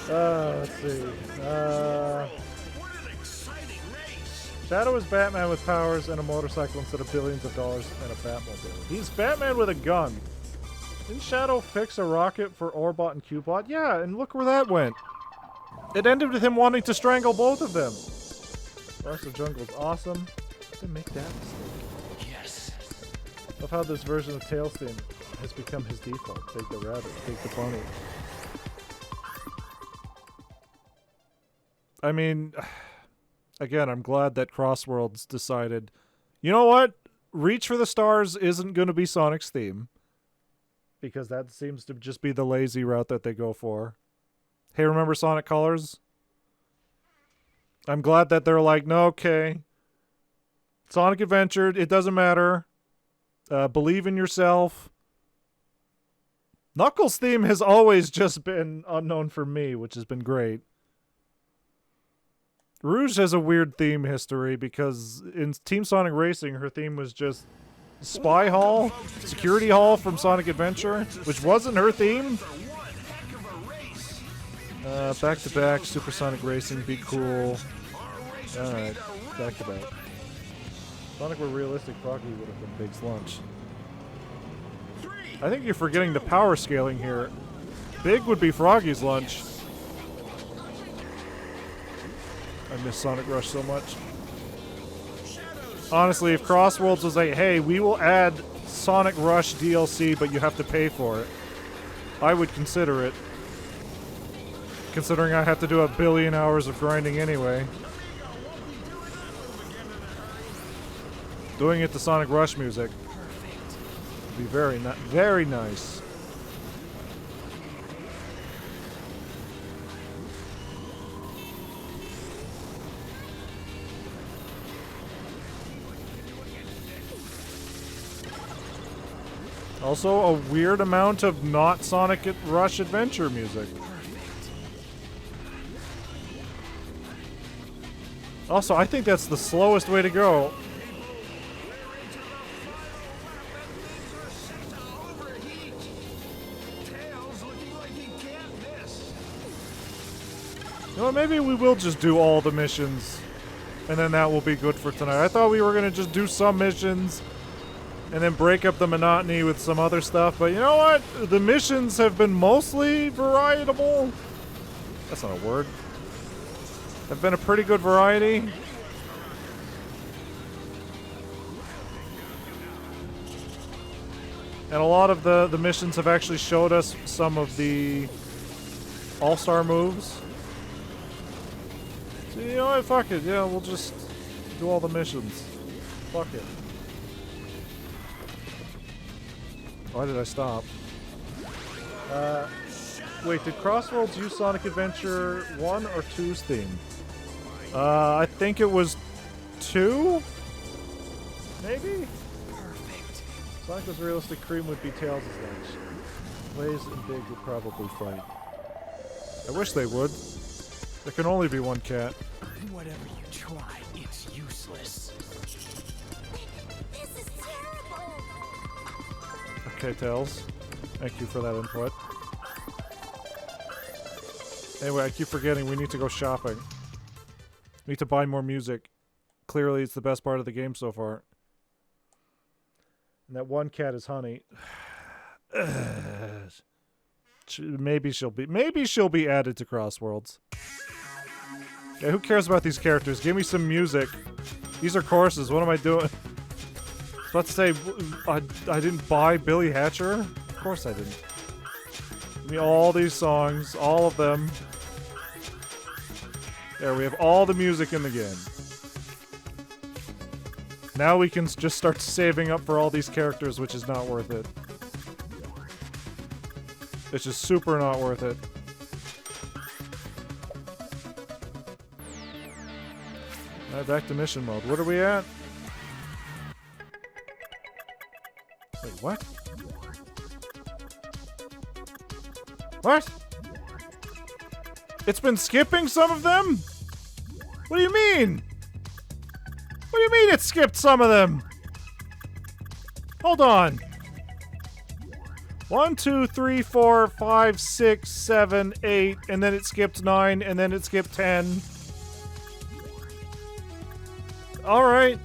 Let's see. What an exciting race! Shadow is Batman with powers and a motorcycle instead of billions of dollars and a Batmobile. He's Batman with a gun. Didn't Shadow fix a rocket for Orbot and Cubot? Yeah, and look where that went. It ended with him wanting to strangle both of them. Forest of Jungle's awesome. I didn't make that mistake. Yes. Love how this version of Tails theme has become his default. Take the rabbit, take the bunny. I mean, again, I'm glad that Crossworlds decided, you know what? Reach for the Stars isn't going to be Sonic's theme. Because that seems to just be the lazy route that they go for. Hey, remember Sonic Colors? I'm glad that they're like, no, okay. Sonic Adventure, it doesn't matter. Believe in yourself. Knuckles' theme has always just been unknown for me, which has been great. Rouge has a weird theme history because in Team Sonic Racing, her theme was just Spy Hall, Security Hall from Sonic Adventure, which wasn't her theme. Back to back, Supersonic Racing, be cool. Alright, back to back. Sonic were realistic, Froggy would have been Big's lunch. I think you're forgetting the power scaling here. Big would be Froggy's lunch. I miss Sonic Rush so much. Honestly, if Crossworlds was like, hey, we will add Sonic Rush DLC, but you have to pay for it, I would consider it. Considering I have to do 1 billion hours of grinding anyway. Doing it to Sonic Rush music. Would be very nice. Also, a weird amount of not Sonic Rush Adventure music. Also, I think that's the slowest way to go. You know what, maybe we will just do all the missions And then that will be good for tonight. I thought we were going to just do some missions and then break up the monotony with some other stuff. But you know what? The missions have been mostly varietable. That's not a word. Have been a pretty good variety. And a lot of the missions have actually showed us some of the all-star moves. So, you know what? Fuck it. Yeah, we'll just do all the missions. Fuck it. Why did I stop? Wait, did Crossworlds use Sonic Adventure 1 or 2's theme? I think it was 2? Maybe? Perfect. Sonic was realistic, Cream would be Tails' lunch. Blaze and Big would probably fight. I wish they would. There can only be one cat. Whatever you try, it's useless. This is terrible. Okay, Tails. Thank you for that input. Anyway, I keep forgetting we need to go shopping. We need to buy more music. Clearly, it's the best part of the game so far. And that one cat is Honey. Maybe she'll be added to Crossworlds. Yeah, who cares about these characters? Give me some music. These are courses. What am I doing? I was about to say, I didn't buy Billy Hatcher. Of course I didn't. Give me all these songs, all of them. There, we have all the music in the game. Now we can just start saving up for all these characters, which is not worth it. It's just super not worth it. Alright, back to mission mode. What are we at? Wait, what? What? It's been skipping some of them? What do you mean? What do you mean it skipped some of them? Hold on. 1, 2, 3, 4, 5, 6, 7, 8, and then it skipped 9, and then it skipped 10. Alright.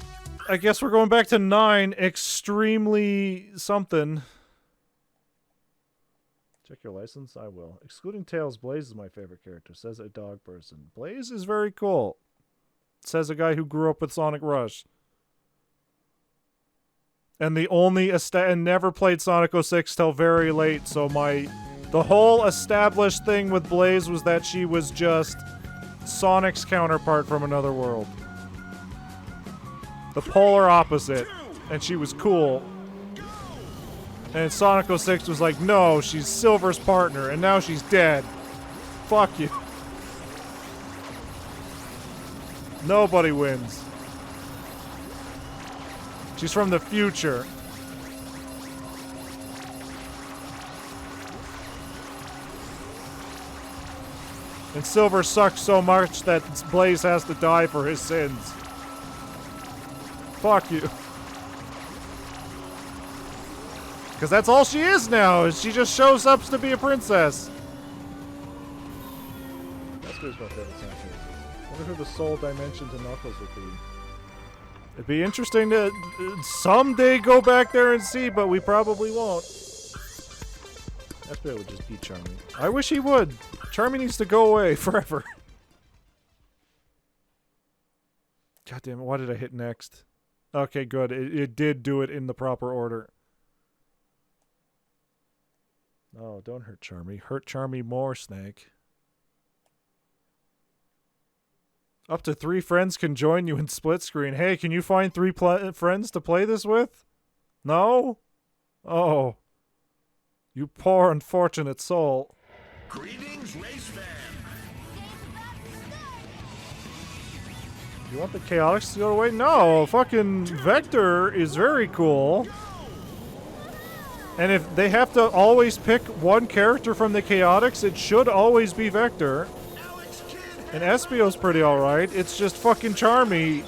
I guess we're going back to 9. Extremely something. Check your license? I will. Excluding Tails, Blaze is my favorite character, says a dog person. Blaze is very cool. Says a guy who grew up with Sonic Rush. And the only and never played Sonic 06 till very late, so the whole established thing with Blaze was that she was just Sonic's counterpart from another world. The polar opposite. And she was cool. And Sonic 06 was like, no, she's Silver's partner, and now she's dead. Fuck you. Nobody wins. She's from the future. And Silver sucks so much that Blaze has to die for his sins. Fuck you. Because that's all she is now, is she just shows up to be a princess. That's my favorite sound. I wonder who the soul dimension to Knuckles would be. It'd be interesting to someday go back there and see, but we probably won't. SBO would just beat Charmy. I wish he would. Charmy needs to go away forever. God damn it, why did I hit next? Okay, good. It did do it in the proper order. Oh, don't hurt Charmy. Hurt Charmy more, Snake. Up to 3 friends can join you in split screen. Hey, can you find 3 friends to play this with? No? Oh. You poor unfortunate soul. Greetings, race fan. You want the Chaotix to go away? No, fucking Vector is very cool. And if they have to always pick one character from the Chaotix, it should always be Vector. And Espio's pretty alright. It's just fucking Charmy.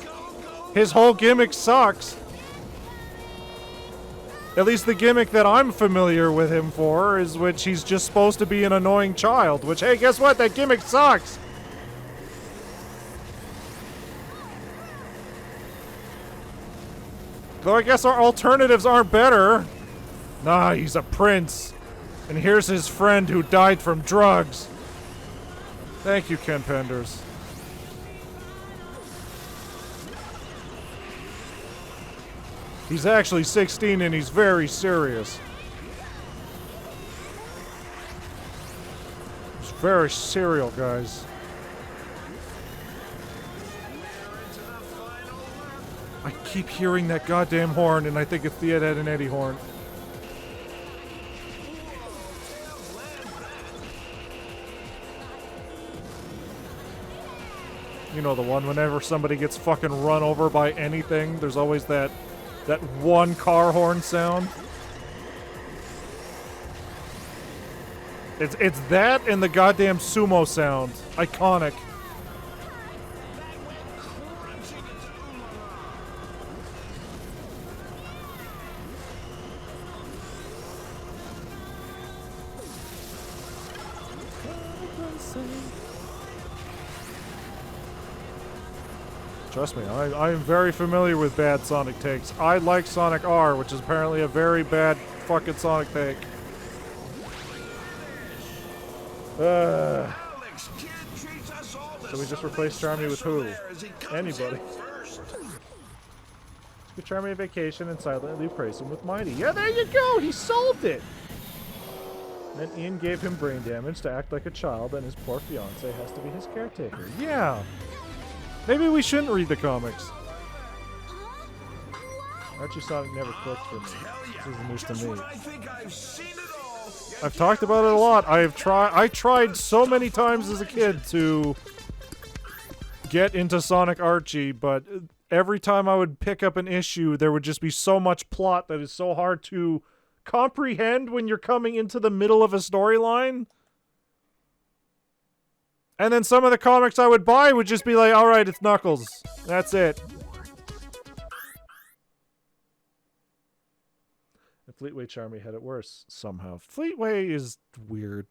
His whole gimmick sucks. At least the gimmick that I'm familiar with him for is which he's just supposed to be an annoying child. Which, hey, guess what? That gimmick sucks. Though I guess our alternatives aren't better. Nah, he's a prince. And here's his friend who died from drugs. Thank you, Ken Penders. He's actually 16 and he's very serious. He's very serial, guys. I keep hearing that goddamn horn and I think it's the Ed, Ed and Eddie horn. You know the one, whenever somebody gets fucking run over by anything, there's always that one car horn sound. It's that and the goddamn sumo sound. Iconic. Trust me, I am very familiar with bad Sonic takes. I like Sonic R, which is apparently a very bad fucking Sonic take. So we just replaced Charmy with who? Anybody. Give Charmy a vacation and silently praise him with Mighty. Yeah, there you go! He solved it! Then Ian gave him brain damage to act like a child, and his poor fiance has to be his caretaker. Yeah! Maybe we shouldn't read the comics. Archie Sonic never clicked for me. This is news to me. I've talked about it a lot. I tried so many times as a kid to get into Sonic Archie, but every time I would pick up an issue, there would just be so much plot that is so hard to comprehend when you're coming into the middle of a storyline. And then some of the comics I would buy would just be like, alright, it's Knuckles. That's it. And Fleetway Charmy had it worse, somehow. Fleetway is weird.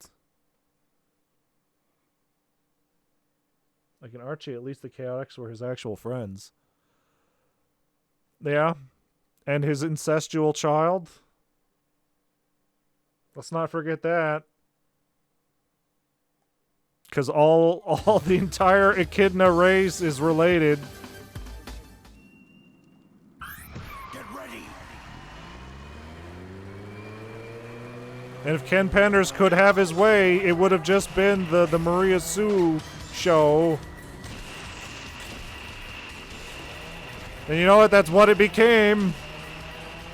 Like in Archie, at least the Chaotix were his actual friends. Yeah. And his incestual child. Let's not forget that. Because all the entire Echidna race is related. Get ready. And if Ken Penders could have his way, it would have just been the Maria Sue show. And you know what? That's what it became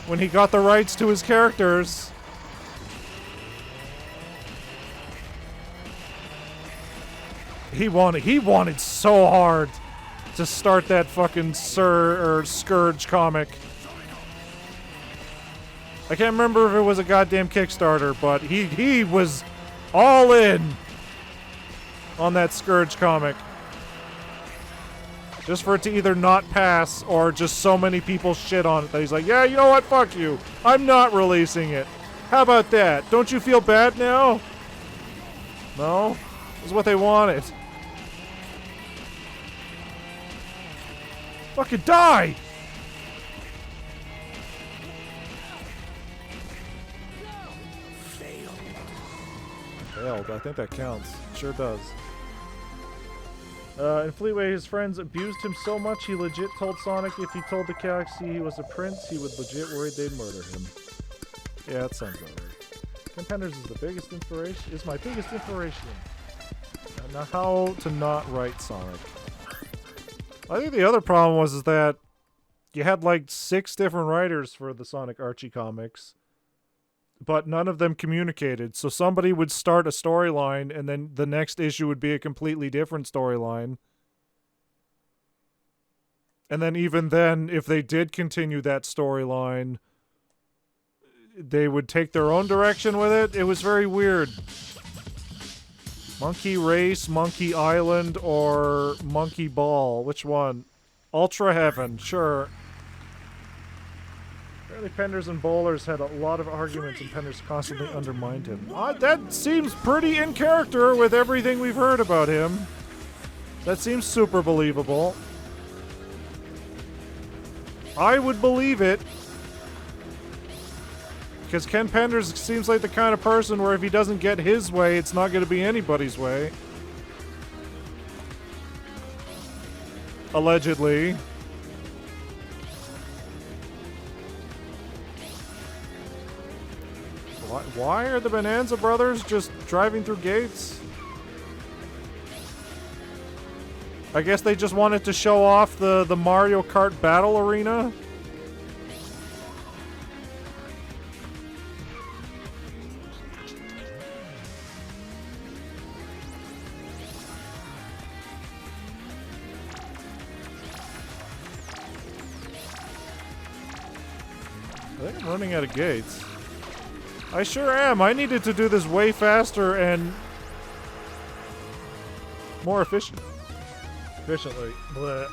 when he got the rights to his characters. He wanted so hard to start that fucking Scourge comic. I can't remember if it was a goddamn Kickstarter, but he was all in on that Scourge comic. Just for it to either not pass or just so many people shit on it that he's like, yeah, you know what? Fuck you. I'm not releasing it. How about that? Don't you feel bad now? No? That's what they wanted. Fucking die! Failed. I think that counts. Sure does. In Fleetway, his friends abused him so much he legit told Sonic if he told the galaxy he was a prince, he would legit worry they'd murder him. Yeah, that sounds about right. Ken Penders is the biggest inspiration. Is my biggest inspiration. Now, how to not write Sonic? I think the other problem was that you had like 6 different writers for the Sonic Archie comics, but none of them communicated. So somebody would start a storyline, and then the next issue would be a completely different storyline. And then even then, if they did continue that storyline, they would take their own direction with it. It was very weird. Monkey Race, Monkey Island, or Monkey Ball? Which one? Ultra Heaven, sure. Apparently Penders and Bowlers had a lot of arguments and Penders constantly undermined him. That seems pretty in character with everything we've heard about him. That seems super believable. I would believe it. Because Ken Penders seems like the kind of person where if he doesn't get his way, it's not going to be anybody's way. Allegedly. Why are the Bonanza Brothers just driving through gates? I guess they just wanted to show off the Mario Kart Battle Arena. I think I'm running out of gates. I sure am. I needed to do this way faster and more efficiently. Blech.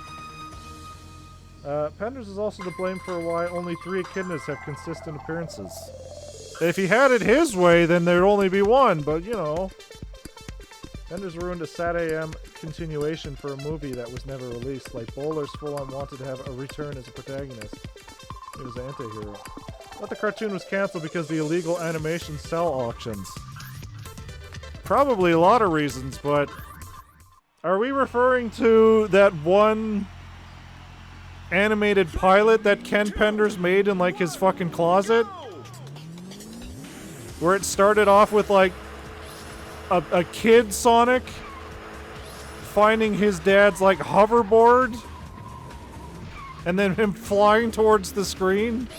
Penders is also to blame for why only 3 echidnas have consistent appearances. If he had it his way, then there'd only be one, but you know. Penders ruined a Sat AM continuation for a movie that was never released. Like Bowler's full-on wanted to have a return as a protagonist. He was an anti-hero. But the cartoon was canceled because of the illegal animation cell auctions. Probably a lot of reasons, but are we referring to that one animated pilot that Ken Penders made in like his fucking closet? Where it started off with like a kid Sonic finding his dad's like hoverboard and then him flying towards the screen?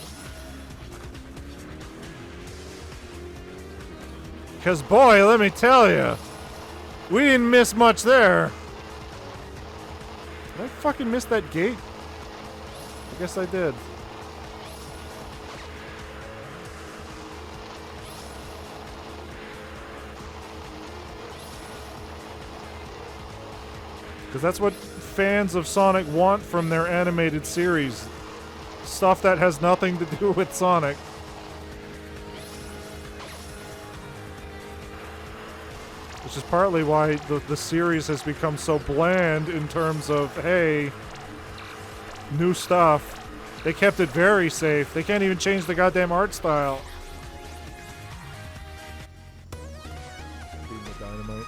Because, boy, let me tell you, we didn't miss much there. Did I fucking miss that gate? I guess I did. Because that's what fans of Sonic want from their animated series. Stuff that has nothing to do with Sonic. Which is partly why the series has become so bland in terms of, hey, new stuff. They kept it very safe. They can't even change the goddamn art style. Beating the dynamite.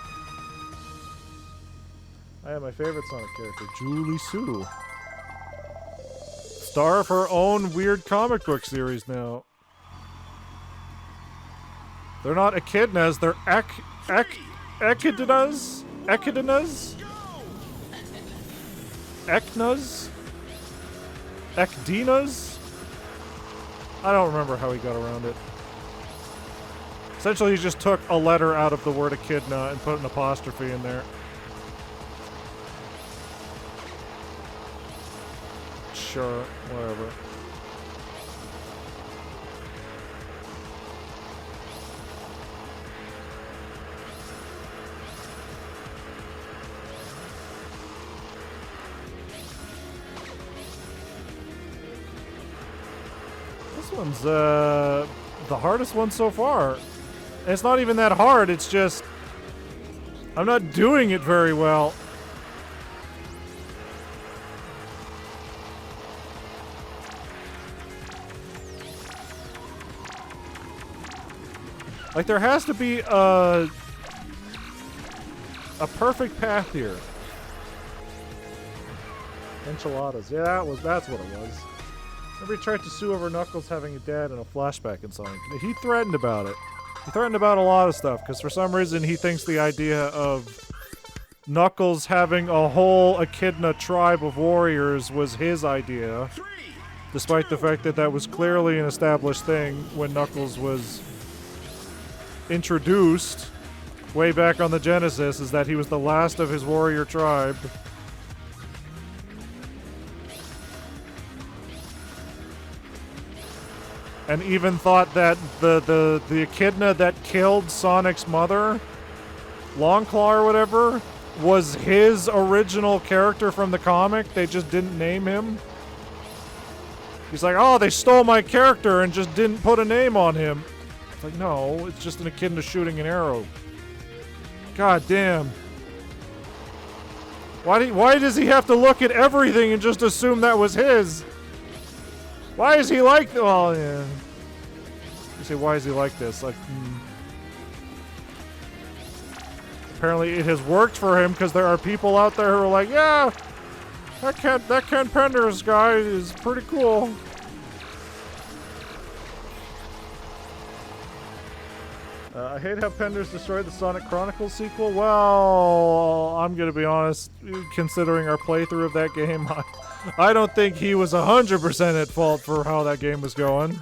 I have my favorite Sonic character, Julie Sue. Star of her own weird comic book series now. They're not echidnas, they're echidnas? Echidnas? Echnas? Echdinas? I don't remember how he got around it. Essentially, he just took a letter out of the word echidna and put an apostrophe in there. Sure, whatever. This one's the hardest one so far. And it's not even that hard, it's just I'm not doing it very well. Like, there has to be a perfect path here. Enchiladas. Yeah, that's what it was. Remember he tried to sue over Knuckles having a dad in a flashback in Sonic. He threatened about it. He threatened about a lot of stuff, because for some reason he thinks the idea of Knuckles having a whole Echidna tribe of warriors was his idea. Despite the fact that that was clearly an established thing when Knuckles was introduced way back on the Genesis, is that he was the last of his warrior tribe. And even thought that the echidna that killed Sonic's mother, Longclaw or whatever, was his original character from the comic. They just didn't name him. He's like, oh, they stole my character and just didn't put a name on him. It's like, no, it's just an echidna shooting an arrow. God damn. Why does he have to look at everything and just assume that was his? Why is he like... Well, yeah. You say, why is he like this? Like, apparently it has worked for him because there are people out there who are like, yeah, that Ken Penders guy is pretty cool. I hate how Penders destroyed the Sonic Chronicles sequel. Well, I'm going to be honest, considering our playthrough of that game, I don't think he was 100% at fault for how that game was going.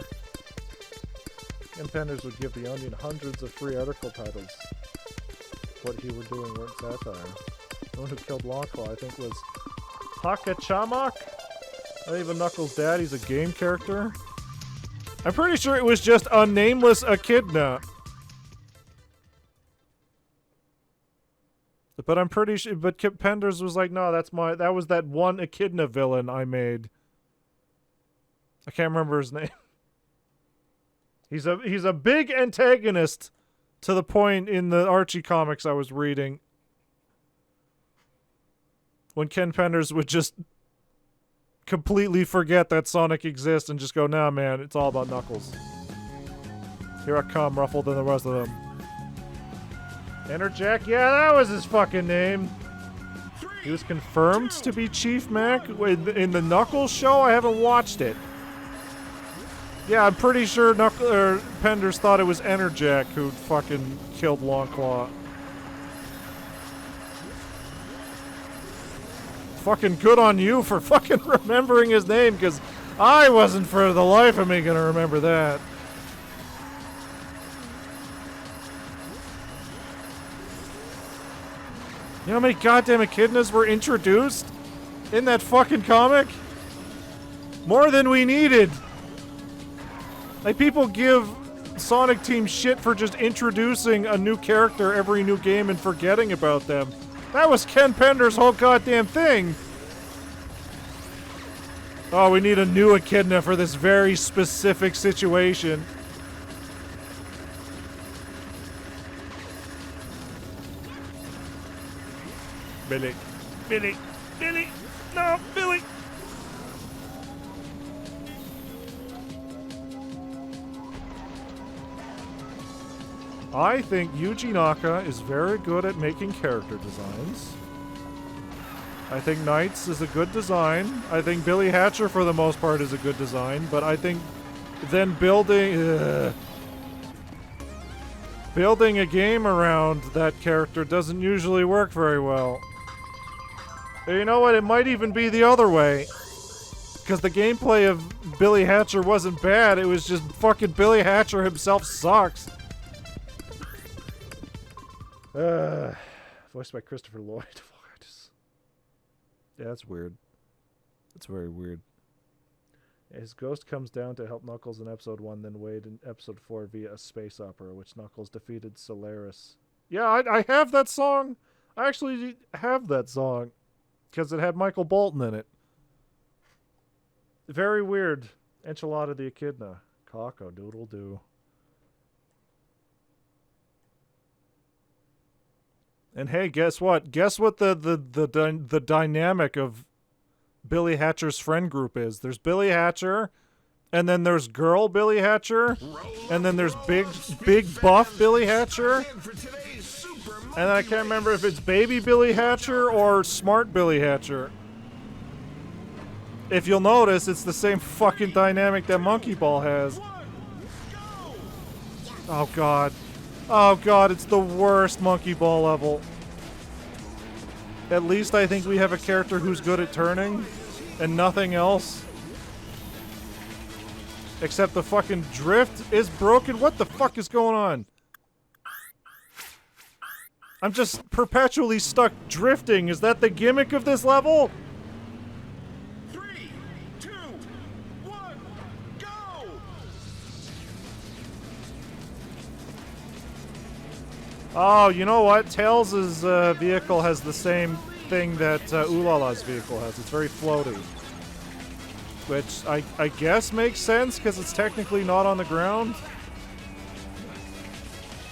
Ken Penders would give The Onion hundreds of free article titles. What he were doing weren't satire. The one who killed Longclaw, I think, was Hakachamak? Not even Knuckles' dad, he's a game character. I'm pretty sure it was just a nameless echidna. But I'm pretty sure, but Kip Penders was like, no, that was that one echidna villain I made. I can't remember his name. He's a big antagonist to the point in the Archie comics I was reading. When Ken Penders would just completely forget that Sonic exists and just go, nah, man, it's all about Knuckles. Here I come, ruffled than the rest of them. Enerjack? Yeah, that was his fucking name. He was confirmed to be Chief Mac in the Knuckles show. I haven't watched it. Yeah, I'm pretty sure Penders thought it was Enerjack who fucking killed Longclaw. Fucking good on you for fucking remembering his name, because I wasn't for the life of me gonna remember that. You know how many goddamn echidnas were introduced in that fucking comic? More than we needed. Like, people give Sonic Team shit for just introducing a new character every new game and forgetting about them. That was Ken Penders' whole goddamn thing. Oh, we need a new echidna for this very specific situation. Billy. Billy. Billy. No, Billy. I think Yuji Naka is very good at making character designs. I think Knights is a good design. I think Billy Hatcher, for the most part, is a good design. But I think then building a game around that character doesn't usually work very well. You know what? It might even be the other way. Because the gameplay of Billy Hatcher wasn't bad. It was just fucking Billy Hatcher himself sucks. Voiced by Christopher Lloyd. Yeah, that's weird. That's very weird. His ghost comes down to help Knuckles in Episode 1, then Wade in Episode 4 via a space opera, which Knuckles defeated Solaris. Yeah, I have that song. I actually have that song. Because it had Michael Bolton in it. Very weird. Enchilada the Echidna. Cock-a-doodle-doo. And hey, guess what? Guess what the dynamic of Billy Hatcher's friend group is? There's Billy Hatcher, and then there's girl Billy Hatcher, and then there's big buff Billy Hatcher, and then I can't remember if it's baby Billy Hatcher or smart Billy Hatcher. If you'll notice, it's the same fucking dynamic that Monkey Ball has. Oh god. Oh god, it's the worst Monkey Ball level. At least I think we have a character who's good at turning, and nothing else. Except the fucking drift is broken. What the fuck is going on? I'm just perpetually stuck drifting. Is that the gimmick of this level? 3, 2, 1, go! Oh, you know what? Tails' vehicle has the same thing that Ulala's vehicle has. It's very floaty. Which I guess makes sense because it's technically not on the ground.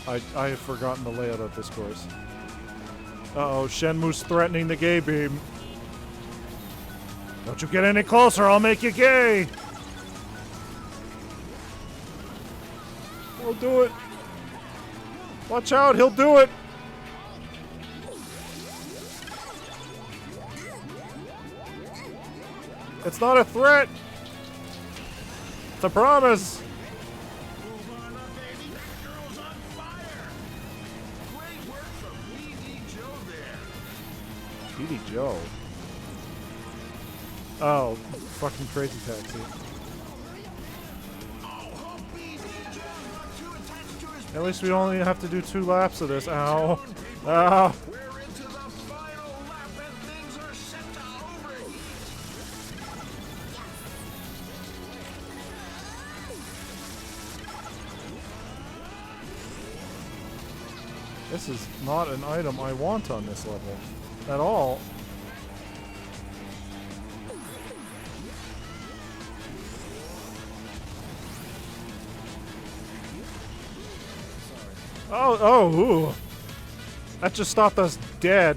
I have forgotten the layout of this course. Uh-oh, Shenmue's threatening the gay beam. Don't you get any closer, I'll make you gay! He'll do it. Watch out, he'll do it. It's not a threat. It's a promise. Move on up, baby. That girl's on fire. Great work from BD Joe there. BD Joe. Oh, fucking crazy taxi. Oh, hope BD Joe's not too attached to his At least we only have to do 2 laps of this. Ow. Ow. We're into the final lap and things are set to overheat. This is not an item I want on this level. At all. Oh, ooh. That just stopped us dead.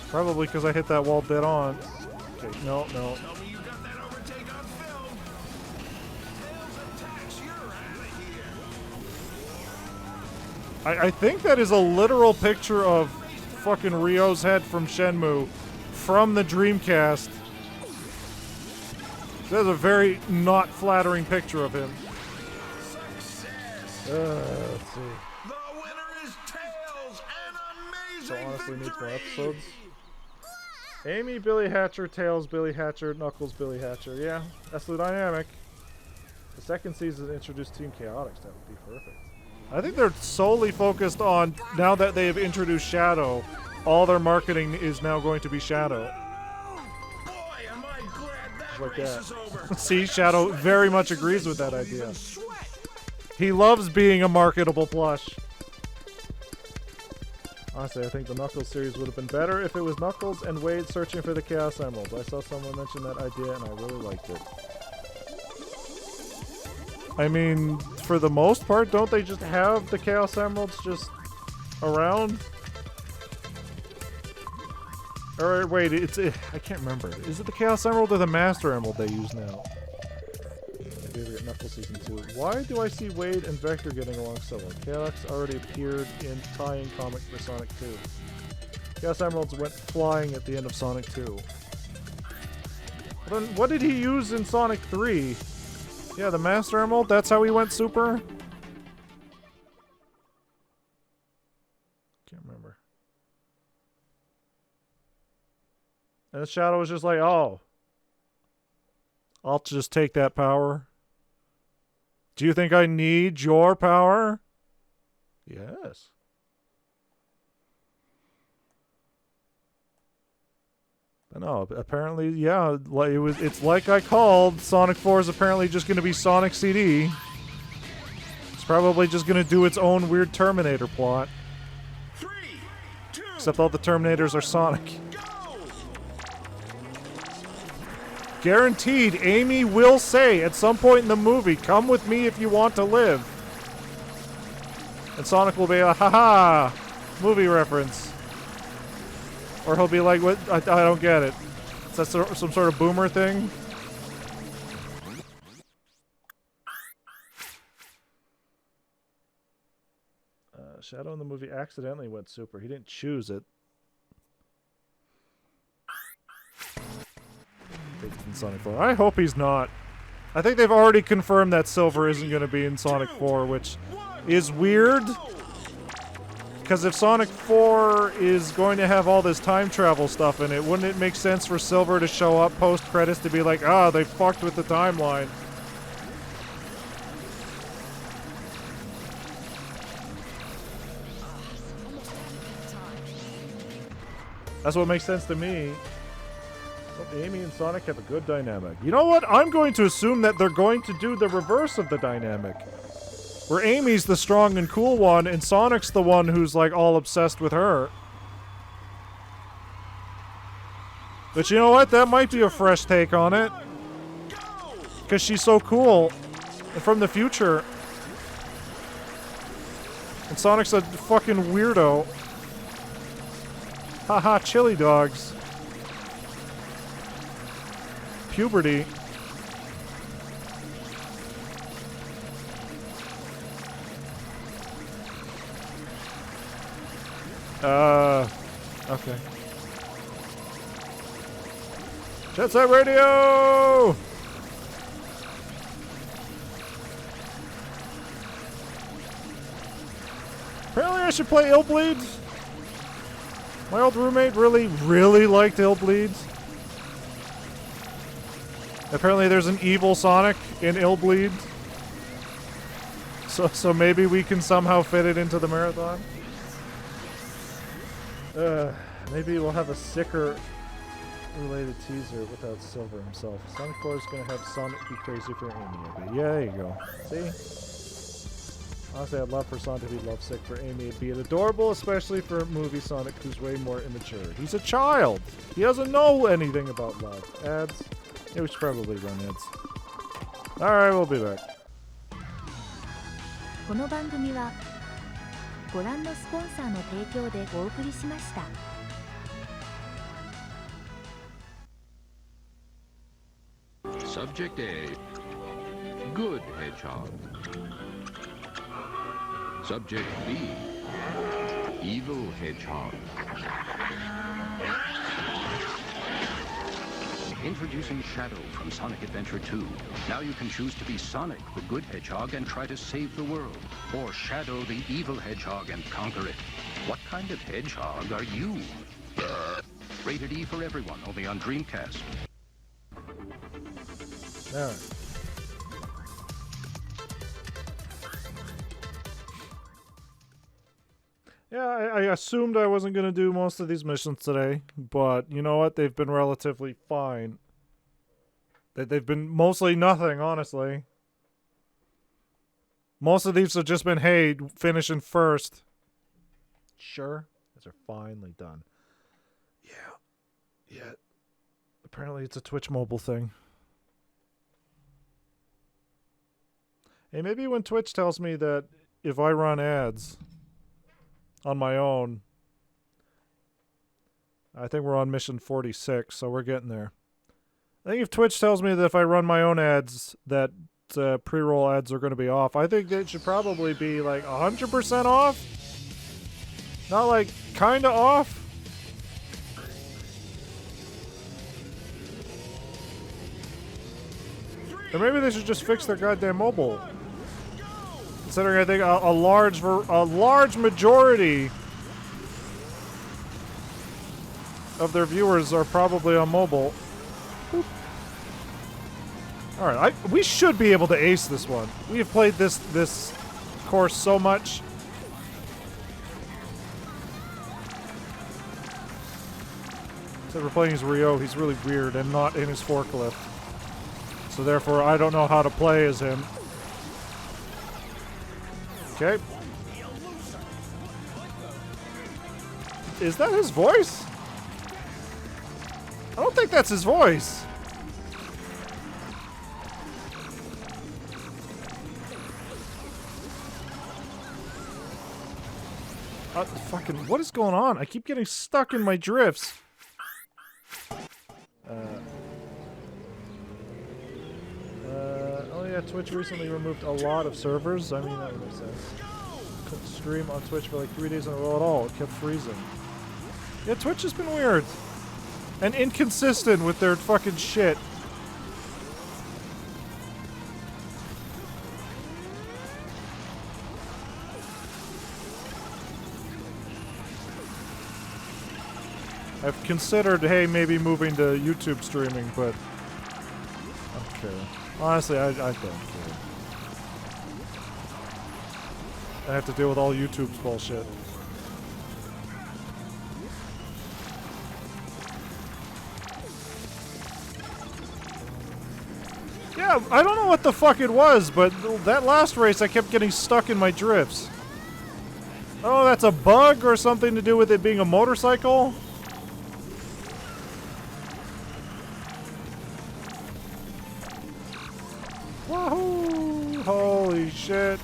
Probably because I hit that wall dead on. Okay, no. Tell me you got that overtake on film. Tails attacks, you're out of here. I think that is a literal picture of fucking Ryo's head from Shenmue from the Dreamcast. That's a very not flattering picture of him. Success. Let's see. The winner is Tails, an amazing So honestly needs more victory. episodes. Amy, Billy Hatcher, Tails, Billy Hatcher, Knuckles, Billy Hatcher. Yeah, that's the dynamic. The second season introduced Team Chaotix. That would be perfect. I think they're solely focused on, now that they have introduced Shadow, all their marketing is now going to be Shadow. Boy, am I glad that Like race that. is over. See, Shadow very much agrees with that idea. Even sweat. He loves being a marketable plush. Honestly, I think the Knuckles series would have been better if it was Knuckles and Wade searching for the Chaos Emeralds. I saw someone mention that idea and I really liked it. I mean, for the most part, don't they just have the Chaos Emeralds just around? Or wait, I can't remember. Is it the Chaos Emerald or the Master Emerald they use now? My favorite Knuckles Season 2. Why do I see Wade and Vector getting along so well? Chaos already appeared in tie-in comic for Sonic 2. Chaos Emeralds went flying at the end of Sonic 2. Then what did he use in Sonic 3? Yeah, the Master Emerald, that's how he went super? Can't remember. And the Shadow was just like, oh. I'll just take that power. Do you think I need your power? Yes. But no, apparently, yeah, it's like I called. Sonic 4 is apparently just going to be Sonic CD. It's probably just going to do its own weird Terminator plot. 3, 2, Except all the Terminators are Sonic. go! Guaranteed, Amy will say at some point in the movie, come with me if you want to live. And Sonic will be like, haha, movie reference. Or he'll be like, what? I don't get it. Is that some sort of boomer thing? Shadow in the movie accidentally went super. He didn't choose it. In Sonic 4. I hope he's not. I think they've already confirmed that Silver isn't going to be in Sonic 4, which is weird. Because if Sonic 4 is going to have all this time travel stuff in it, wouldn't it make sense for Silver to show up post-credits to be like, ah, they fucked with the timeline? That's what makes sense to me. Well, Amy and Sonic have a good dynamic. You know what? I'm going to assume that they're going to do the reverse of the dynamic. Where Amy's the strong and cool one, and Sonic's the one who's, like, all obsessed with her. But you know what? That might be a fresh take on it. Because she's so cool. And from the future. And Sonic's a fucking weirdo. Haha, chili dogs. Puberty. Okay. Jet Set Radio! Apparently I should play Illbleeds. My old roommate really liked Illbleeds. Apparently there's an evil Sonic in Illbleeds. So maybe we can somehow fit it into the marathon. Maybe we'll have a sicker related teaser without Silver himself. Sonic 4 is going to have Sonic be crazy for Amy a bit. Yeah, there you go. See? Honestly, I'd love for Sonic to be lovesick for Amy. It'd be adorable, especially for a movie Sonic who's way more immature. He's a child! He doesn't know anything about love. Ads? Yeah, we should probably run ads. Alright, we'll be back. この番組はご覧のスポンサーの提供でお送りしました。Subject A, good hedgehog. Subject B, evil hedgehog. Introducing Shadow from Sonic Adventure 2. Now you can choose to be Sonic, the good hedgehog, and try to save the world. Or Shadow, the evil hedgehog, and conquer it. What kind of hedgehog are you? Rated E for everyone, only on Dreamcast. Alright. Yeah, I assumed I wasn't going to do most of these missions today, but you know what? They've been relatively fine. They've been mostly nothing, honestly. Most of these have just been, hey, finishing first. Sure. These are finally done. Yeah. Apparently it's a Twitch mobile thing. Hey, maybe when Twitch tells me that if I run ads on my own, I think we're on mission 46, so we're getting there. I think if Twitch tells me that if I run my own ads, that pre-roll ads are going to be off, I think they should probably be like 100% off? Not like kind of off? Or maybe they should just fix their goddamn mobile. Considering I think a large majority of their viewers are probably on mobile. Boop. All right, we should be able to ace this one. We have played this course so much. Except for playing as Rio, he's really weird and not in his forklift. So therefore, I don't know how to play as him. Okay. Is that his voice? I don't think that's his voice. Fucking, what is going on? I keep getting stuck in my drifts. Oh yeah, Twitch recently removed a lot of servers. I mean, that would make sense. Couldn't stream on Twitch for like 3 days in a row at all. It kept freezing. Yeah, Twitch has been weird. And inconsistent with their fucking shit. I've considered, hey, maybe moving to YouTube streaming, but I don't care. Honestly, I don't care. I have to deal with all YouTube's bullshit. Yeah, I don't know what the fuck it was, but that last race I kept getting stuck in my drifts. Oh, that's a bug or something to do with it being a motorcycle? Wahoo! Holy shit.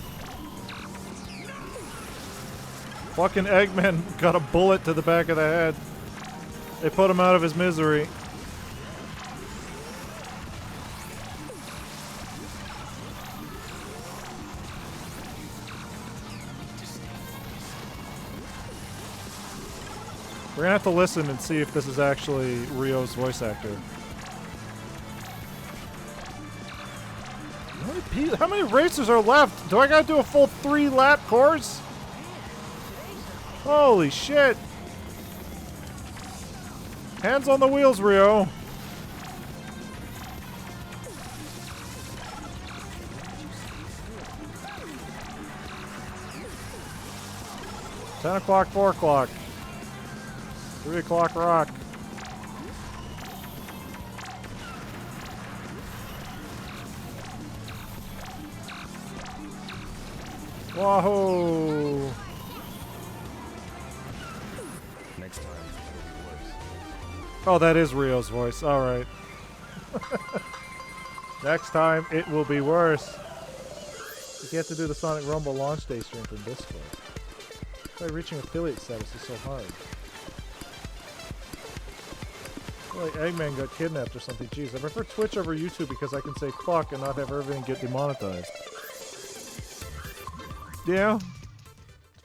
Fucking Eggman got a bullet to the back of the head. They put him out of his misery. We're gonna have to listen and see if this is actually Rio's voice actor. How many racers are left? Do I gotta do a full 3-lap course? Holy shit. Hands on the wheels, Rio. $10 o'clock, 4 o'clock. 3 o'clock rock. Wahoo! Next time, it'll be worse. Oh, that is Rio's voice. All right. Next time, it will be worse. You have to do the Sonic Rumble launch day stream from Discord. Why reaching affiliate status is so hard. I feel like Eggman got kidnapped or something. Jeez, I prefer Twitch over YouTube because I can say fuck and not have everything get demonetized. Yeah.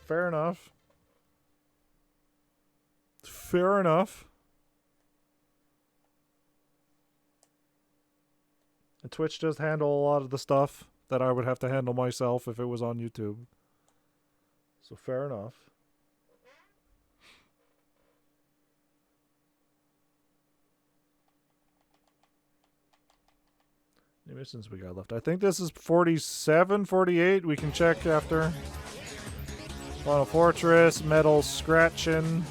Fair enough. Fair enough. And Twitch does handle a lot of the stuff that I would have to handle myself if it was on YouTube. So fair enough. Any missions we got left? I think this is 47, 48. We can check after. Final Fortress, Metal Scratching.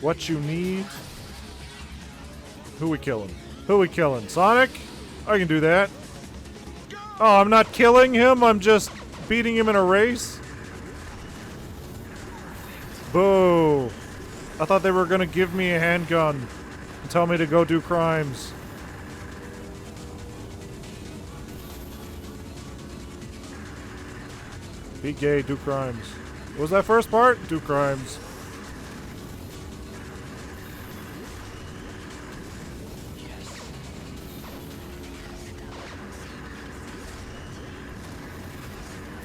What you need. Who we killing? Who we killing? Sonic? I can do that. Oh, I'm not killing him. I'm just beating him in a race. Boo. I thought they were going to give me a handgun and tell me to go do crimes. Be gay, do crimes. What was that first part? Do crimes.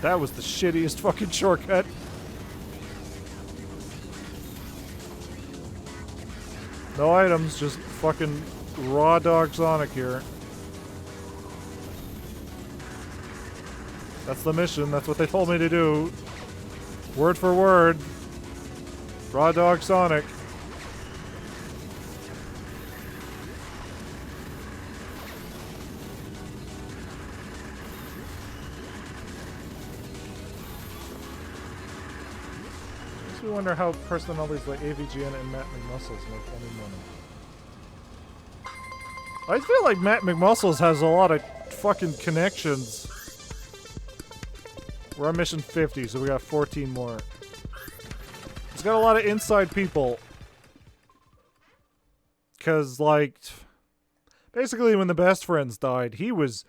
That was the shittiest fucking shortcut. No items, just fucking raw dog Sonic here. That's the mission. That's what they told me to do. Word for word. Raw dog Sonic. Makes me wonder how personalities like AVGN and Matt McMuscles make any money. I feel like Matt McMuscles has a lot of fucking connections. We're on mission 50, so we got 14 more. He's got a lot of inside people. Cause like, basically when the best friends died, he was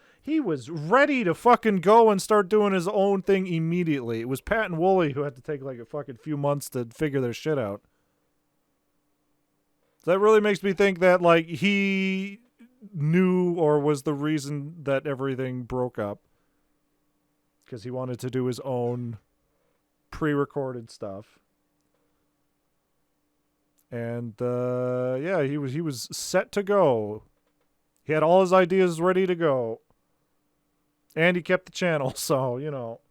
ready to fucking go and start doing his own thing immediately. It was Pat and Wooly who had to take like a fucking few months to figure their shit out. So that really makes me think that like he knew or was the reason that everything broke up. Because he wanted to do his own pre-recorded stuff. And yeah, he was set to go. He had all his ideas ready to go. And he kept the channel, so, you know.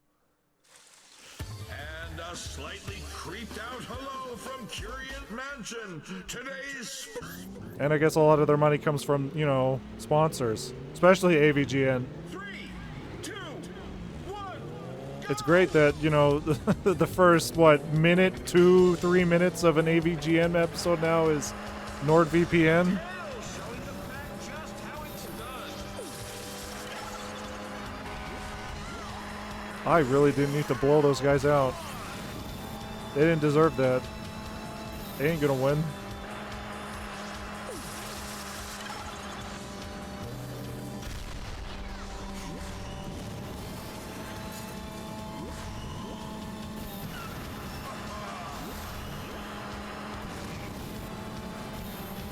And a slightly creeped out hello from Curiant Mansion. Today's... And I guess a lot of their money comes from, you know, sponsors. Especially AVGN. 3, 2, 1. It's great that, you know, the first, what, minute, 2-3 minutes of an AVGN episode now is NordVPN. Showing the fan just how it's done. I really didn't need to blow those guys out. They didn't deserve that. They ain't gonna win.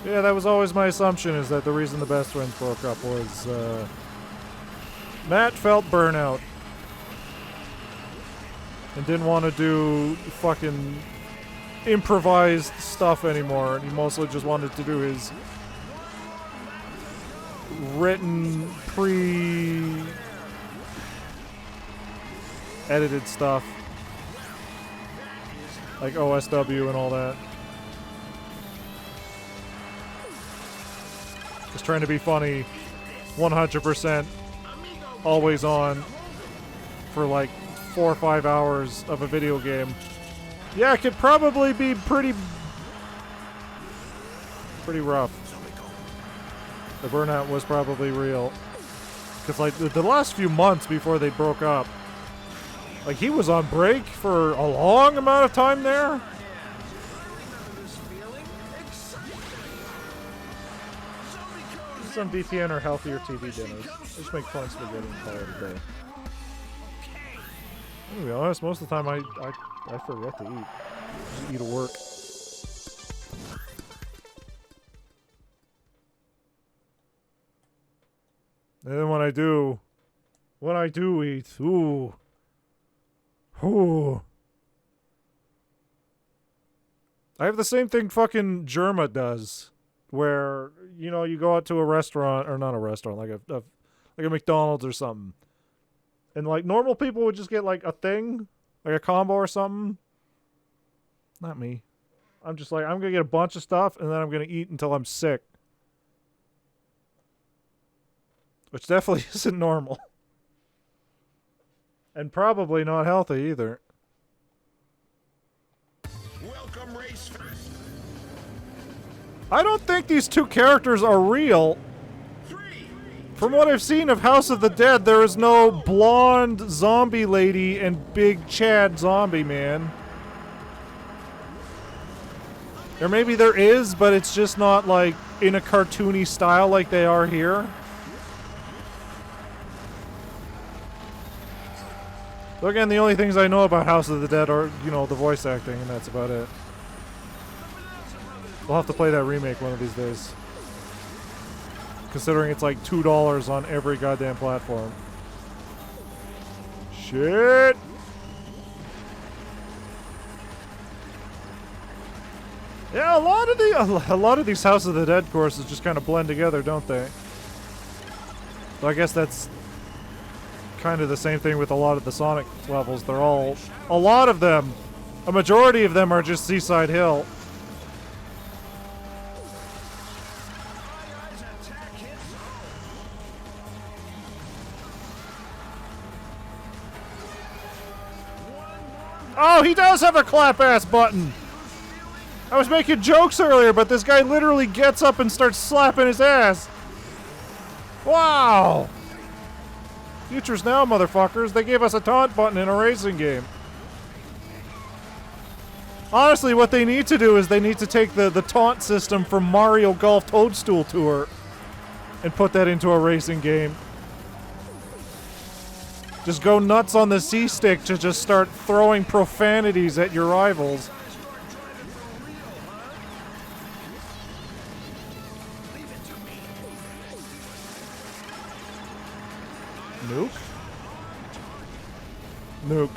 Yeah, that was always my assumption, is that the reason the best friends broke up was Matt felt burnout and didn't want to do fucking improvised stuff anymore. He mostly just wanted to do his written, pre-edited stuff. Like OSW and all that. Just trying to be funny 100% always on for like 4 or 5 hours of a video game. Yeah, it could probably be pretty rough. The burnout was probably real. Because like the last few months before they broke up, like he was on break for a long amount of time there. Some VPN or healthier TV dinners. Just make fun spaghetti and call it a day. To be honest, most of the time I forget to eat. Just eat at work. And then when I do eat, ooh. I have the same thing fucking Germa does. Where, you know, you go out to a restaurant, or not a restaurant, like a McDonald's or something. And like normal people would just get like a thing, like a combo or something. Not me. I'm just like, I'm gonna get a bunch of stuff and then I'm gonna eat until I'm sick. Which definitely isn't normal. And probably not healthy either. Welcome, race fans. I don't think these two characters are real. From what I've seen of House of the Dead, there is no blonde zombie lady and big Chad zombie man. Or maybe there is, but it's just not like in a cartoony style like they are here. So again, the only things I know about House of the Dead are, you know, the voice acting, and that's about it. We'll have to play that remake one of these days. Considering it's like $2 on every goddamn platform. Shit! Yeah, a lot of these House of the Dead courses just kind of blend together, don't they? So I guess that's kind of the same thing with a lot of the Sonic levels. They're all, a lot of them, a majority of them are just Seaside Hill. Oh, he does have a clap-ass button! I was making jokes earlier, but this guy literally gets up and starts slapping his ass! Wow! Future's now, motherfuckers. They gave us a taunt button in a racing game. Honestly, what they need to do is they need to take the taunt system from Mario Golf Toadstool Tour and put that into a racing game. Just go nuts on the C-stick to just start throwing profanities at your rivals. Nuke? Nuke.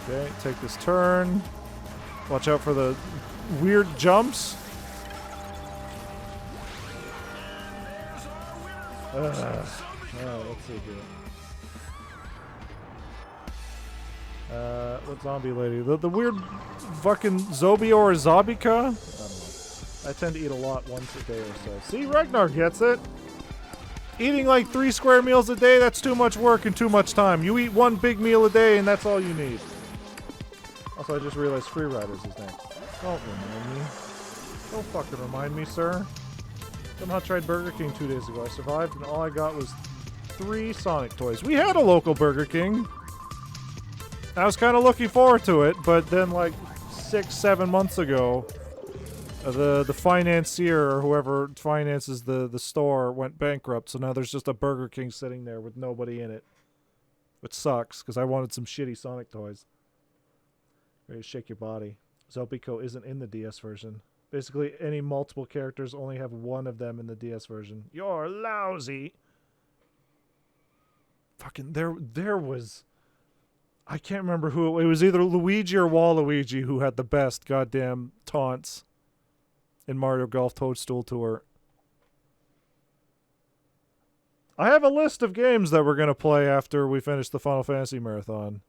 Okay, take this turn. Watch out for the weird jumps. Let's see here. What zombie lady? The weird fucking Zobio or Zobika? I don't know. I tend to eat a lot once a day or so. See, Ragnar gets it. Eating like 3 square meals a day, that's too much work and too much time. You eat 1 big meal a day and that's all you need. Also, I just realized Free Riders is next. Don't remind me. Don't fucking remind me, sir. Somehow tried Burger King 2 days ago. I survived and all I got was 3 Sonic toys. We had a local Burger King. I was kind of looking forward to it, but then like 6-7 months ago, the financier or whoever finances the store went bankrupt, so now there's just a Burger King sitting there with nobody in it. Which sucks, because I wanted some shitty Sonic toys. Ready to shake your body. Zopiko isn't in the DS version. Basically, any multiple characters only have one of them in the DS version. You're lousy! Fucking there was. I can't remember who it was. Either Luigi or Waluigi who had the best goddamn taunts in Mario Golf Toadstool Tour. I have a list of games that we're gonna play after we finish the Final Fantasy marathon.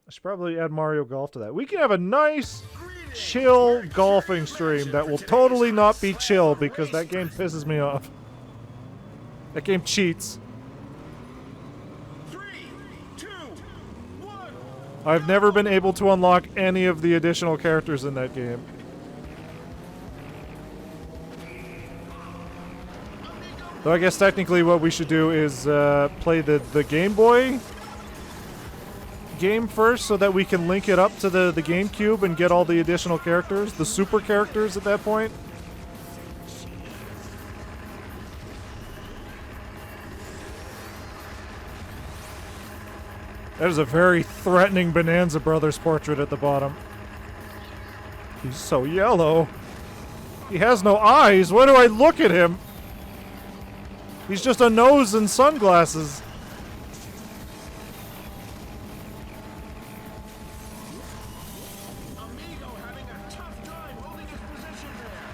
I should probably add Mario Golf to that. We can have a nice, chill golfing stream that will totally not be chill because that game pisses me off. That game cheats. 3, 2, 1. I've never been able to unlock any of the additional characters in that game. Though I guess technically what we should do is play the Game Boy game first so that we can link it up to the GameCube and get all the additional characters, the super characters at that point. That is a very threatening Bonanza Brothers portrait at the bottom. He's so yellow. He has no eyes. Why do I look at him? He's just a nose and sunglasses. Amigo having a tough time holding his position there.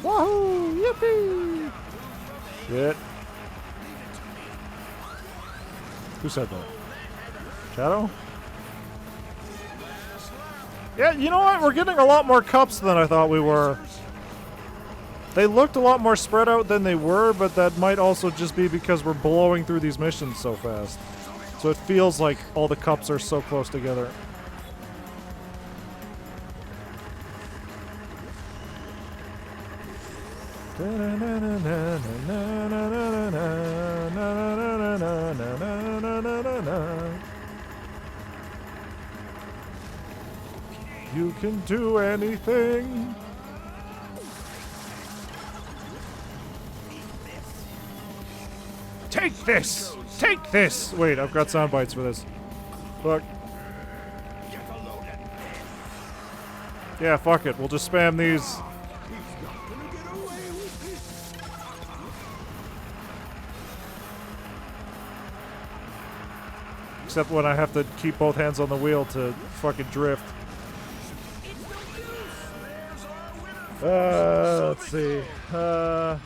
Wahoo! Yippee! Shit. Who said that? Shadow? Yeah, you know what? We're getting a lot more cups than I thought we were. They looked a lot more spread out than they were, but that might also just be because we're blowing through these missions so fast. So it feels like all the cups are so close together. You can do anything. Take this! Take this! Wait, I've got sound bites for this. Look. Yeah, fuck it. We'll just spam these. Except when I have to keep both hands on the wheel to fucking drift. Let's see. If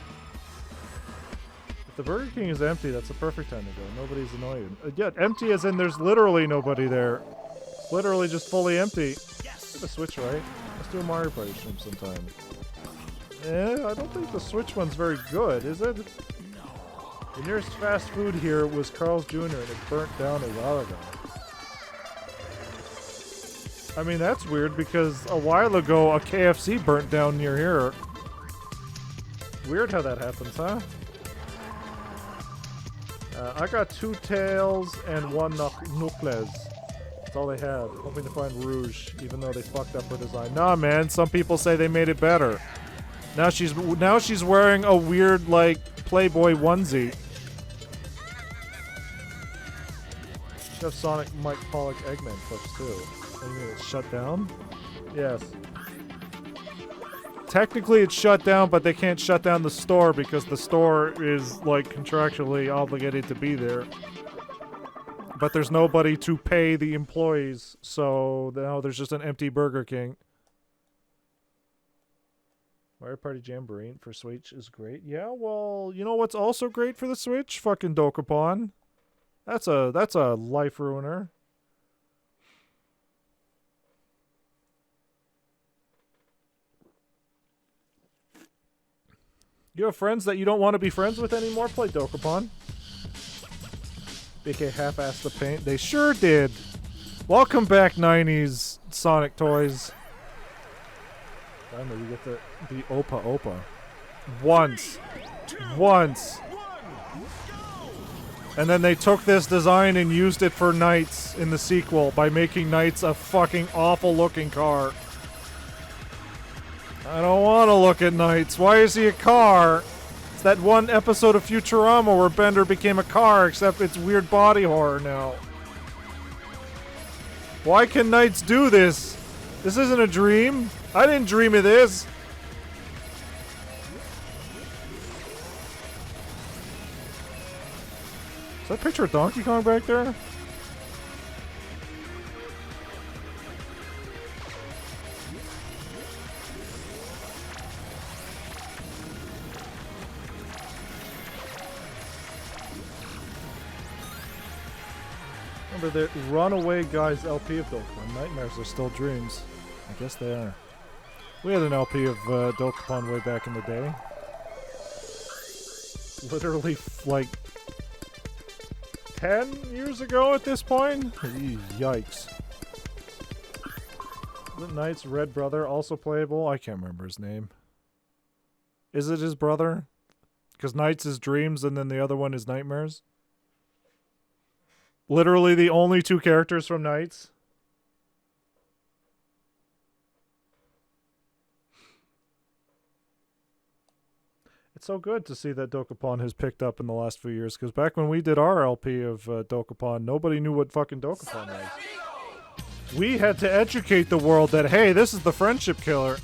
the Burger King is empty, that's a perfect time to go. Nobody's annoyed. Yeah, empty as in there's literally nobody there. Literally just fully empty. The Switch, right? Let's do a Mario Party stream sometime. I don't think the Switch one's very good, is it? The nearest fast food here was Carl's Jr. and it burnt down a while ago. I mean, that's weird because a while ago a KFC burnt down near here. Weird how that happens, huh? I got 2 tails and 1 knuckles. That's all they had. Hoping to find Rouge, even though they fucked up her design. Nah, man. Some people say they made it better. Now she's wearing a weird, like, Playboy onesie. Should have Sonic, Mike Pollock, Eggman clips too. What do you mean, it's shut down? Yes. Technically it's shut down, but they can't shut down the store because the store is, like, contractually obligated to be there. But there's nobody to pay the employees, so now there's just an empty Burger King. Mario Party Jamboree for Switch is great. Yeah, well, you know what's also great for the Switch? Fucking Dokapon. That's a life ruiner. You have friends that you don't want to be friends with anymore? Play Dokapon. BK half-assed the paint. They sure did. Welcome back, 90s Sonic toys. Finally, we get the Opa Opa. Once. And then they took this design and used it for Knights in the sequel by making Knights a fucking awful looking car. I don't want to look at Knights. Why is he a car? It's that one episode of Futurama where Bender became a car, except it's weird body horror now. Why can Knights do this? This isn't a dream. I didn't dream of this. that a picture of Donkey Kong back there? Remember the Runaway Guys LP of Dokapon. Nightmares are still dreams. I guess they are. We had an LP of Dokapon way back in the day. Literally, like, 10 years ago at this point? Yikes. The Knight's Red Brother also playable? I can't remember his name. Is it his brother? Because Knight's is dreams and then the other one is nightmares? Literally the only two characters from Knights. It's so good to see that Dokapon has picked up in the last few years, because back when we did our LP of Dokapon, nobody knew what fucking Dokapon was. We had to educate the world that, hey, this is the friendship killer.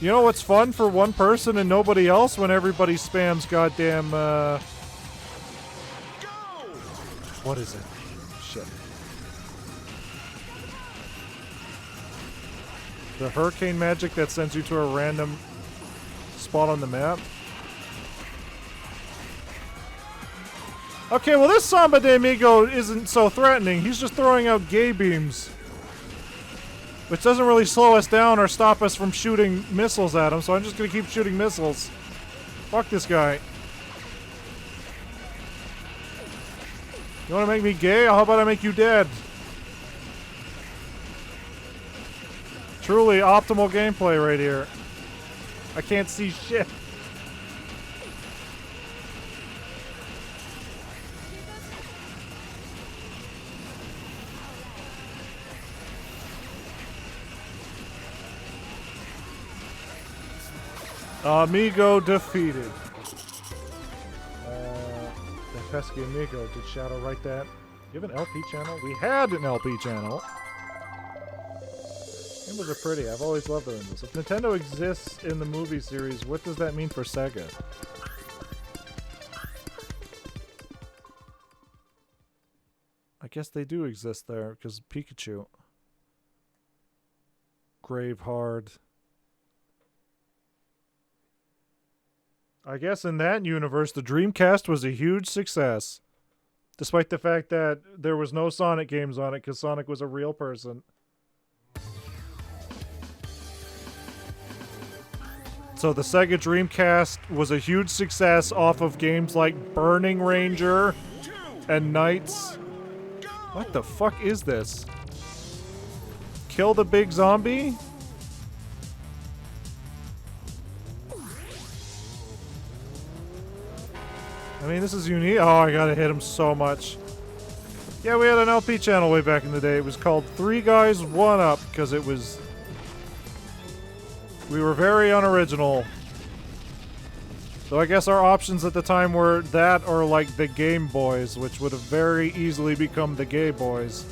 You know what's fun for one person and nobody else? When everybody spams goddamn, What is it? Shit. The hurricane magic that sends you to a random spot on the map. Okay, well this Samba de Amigo isn't so threatening. He's just throwing out gay beams. Which doesn't really slow us down or stop us from shooting missiles at him, so I'm just gonna keep shooting missiles. Fuck this guy. You wanna make me gay? How about I make you dead? Truly optimal gameplay right here. I can't see shit. Amigo defeated. The pesky Amigo. Did Shadow write that? You have an LP channel? We had an LP channel. Rainbows are pretty. I've always loved the rainbows. If Nintendo exists in the movie series, what does that mean for Sega? I guess they do exist there, because Pikachu. Gravehard. I guess in that universe, the Dreamcast was a huge success. Despite the fact that there was no Sonic games on it, because Sonic was a real person. So the Sega Dreamcast was a huge success off of games like Burning Ranger and Knights. What the fuck is this? Kill the big zombie? I mean, this is unique. Oh, I gotta hit him so much. Yeah, we had an LP channel way back in the day. It was called 3 Guys 1 Up, because it was... We were very unoriginal. So I guess our options at the time were that or like the Game Boys, which would have very easily become the Gay Boys.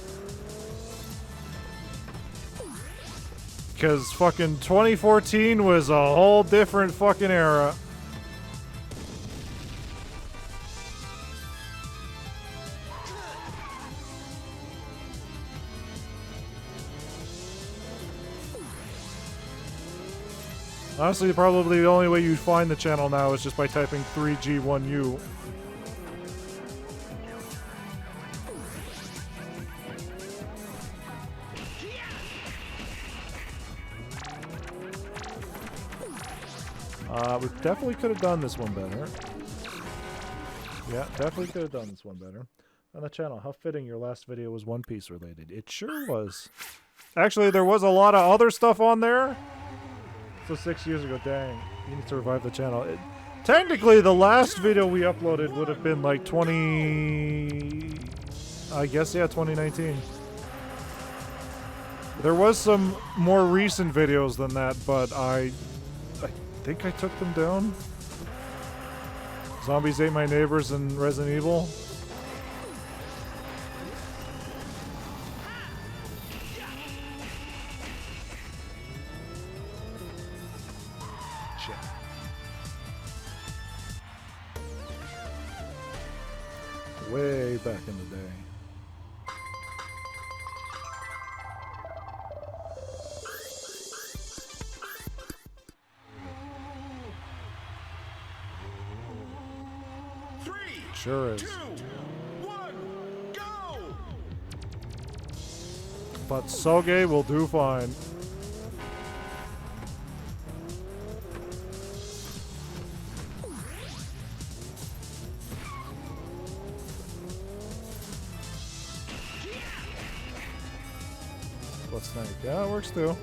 Because fucking 2014 was a whole different fucking era. Honestly, probably the only way you'd find the channel now is just by typing 3G1U. We definitely could have done this one better. Yeah, definitely could have done this one better. On the channel, how fitting your last video was One Piece related. It sure was. Actually, there was a lot of other stuff on there. So 6 years ago, dang. You need to revive the channel. Technically, the last video we uploaded would have been like 2019. There was some more recent videos than that, but I think I took them down. Zombies Ate My Neighbors and Resident Evil. way back in the day. Sure is. 2, 1, go! But Soge will do fine. What's Snake? Yeah, it works too.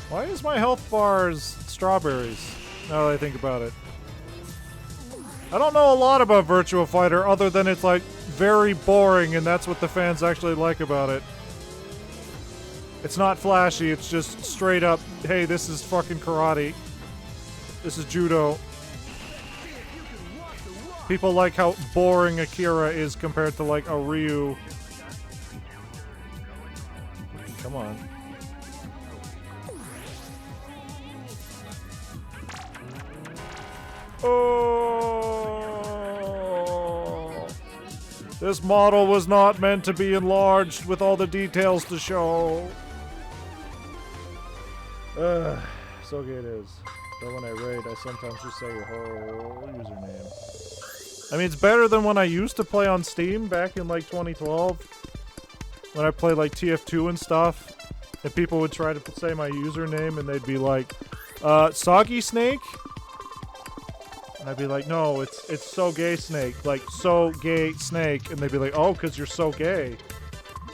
Why is my health bars strawberries? Now that I think about it. I don't know a lot about Virtua Fighter other than it's like very boring and that's what the fans actually like about it. It's not flashy, it's just straight up, hey, this is fucking karate. This is judo. People like how boring Akira is compared to like a Ryu. Come on. Oh, this model was not meant to be enlarged with all the details to show. So good it is. But when I raid, I sometimes just say your whole username. I mean, it's better than when I used to play on Steam back in like 2012. When I played like TF2 and stuff. And people would try to say my username and they'd be like, Soggy Snake? And I'd be like, no, it's so gay snake. Like, so gay snake. And they'd be like, oh, because you're so gay.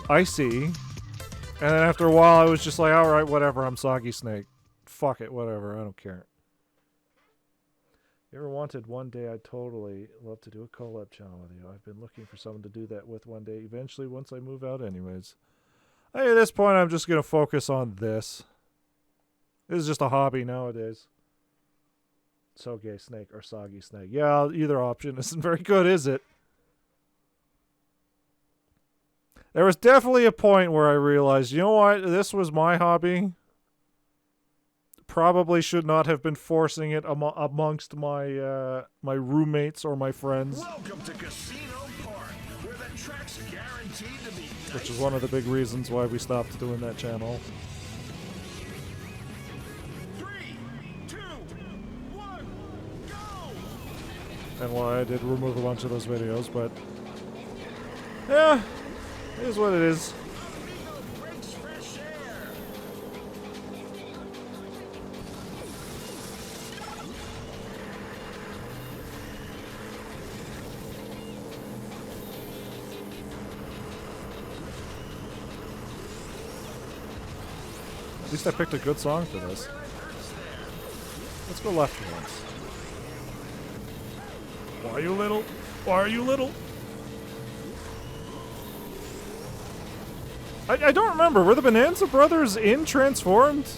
I see. And then after a while, I was just like, alright, whatever, I'm Soggy Snake. Fuck it, whatever, I don't care. You ever wanted one day, I'd totally love to do a collab channel with you. I've been looking for someone to do that with one day, eventually, once I move out anyways. Hey, at this point, I'm just going to focus on this. This is just a hobby nowadays. So gay snake or soggy snake. Yeah, either option isn't very good, is it? There was definitely a point where I realized, you know what? This was my hobby. Probably should not have been forcing it amongst my my roommates or my friends. Welcome to Casino Park, where the track's guaranteed to be dicey. Which is one of the big reasons why we stopped doing that channel. 3, 2, 1, go! And why I did remove a bunch of those videos, but yeah, it is what it is. Amigo breaks fresh air. At least I picked a good song for this. Let's go left once. Why are you little? Why are you little? I don't remember. Were the Bonanza Brothers in Transformed?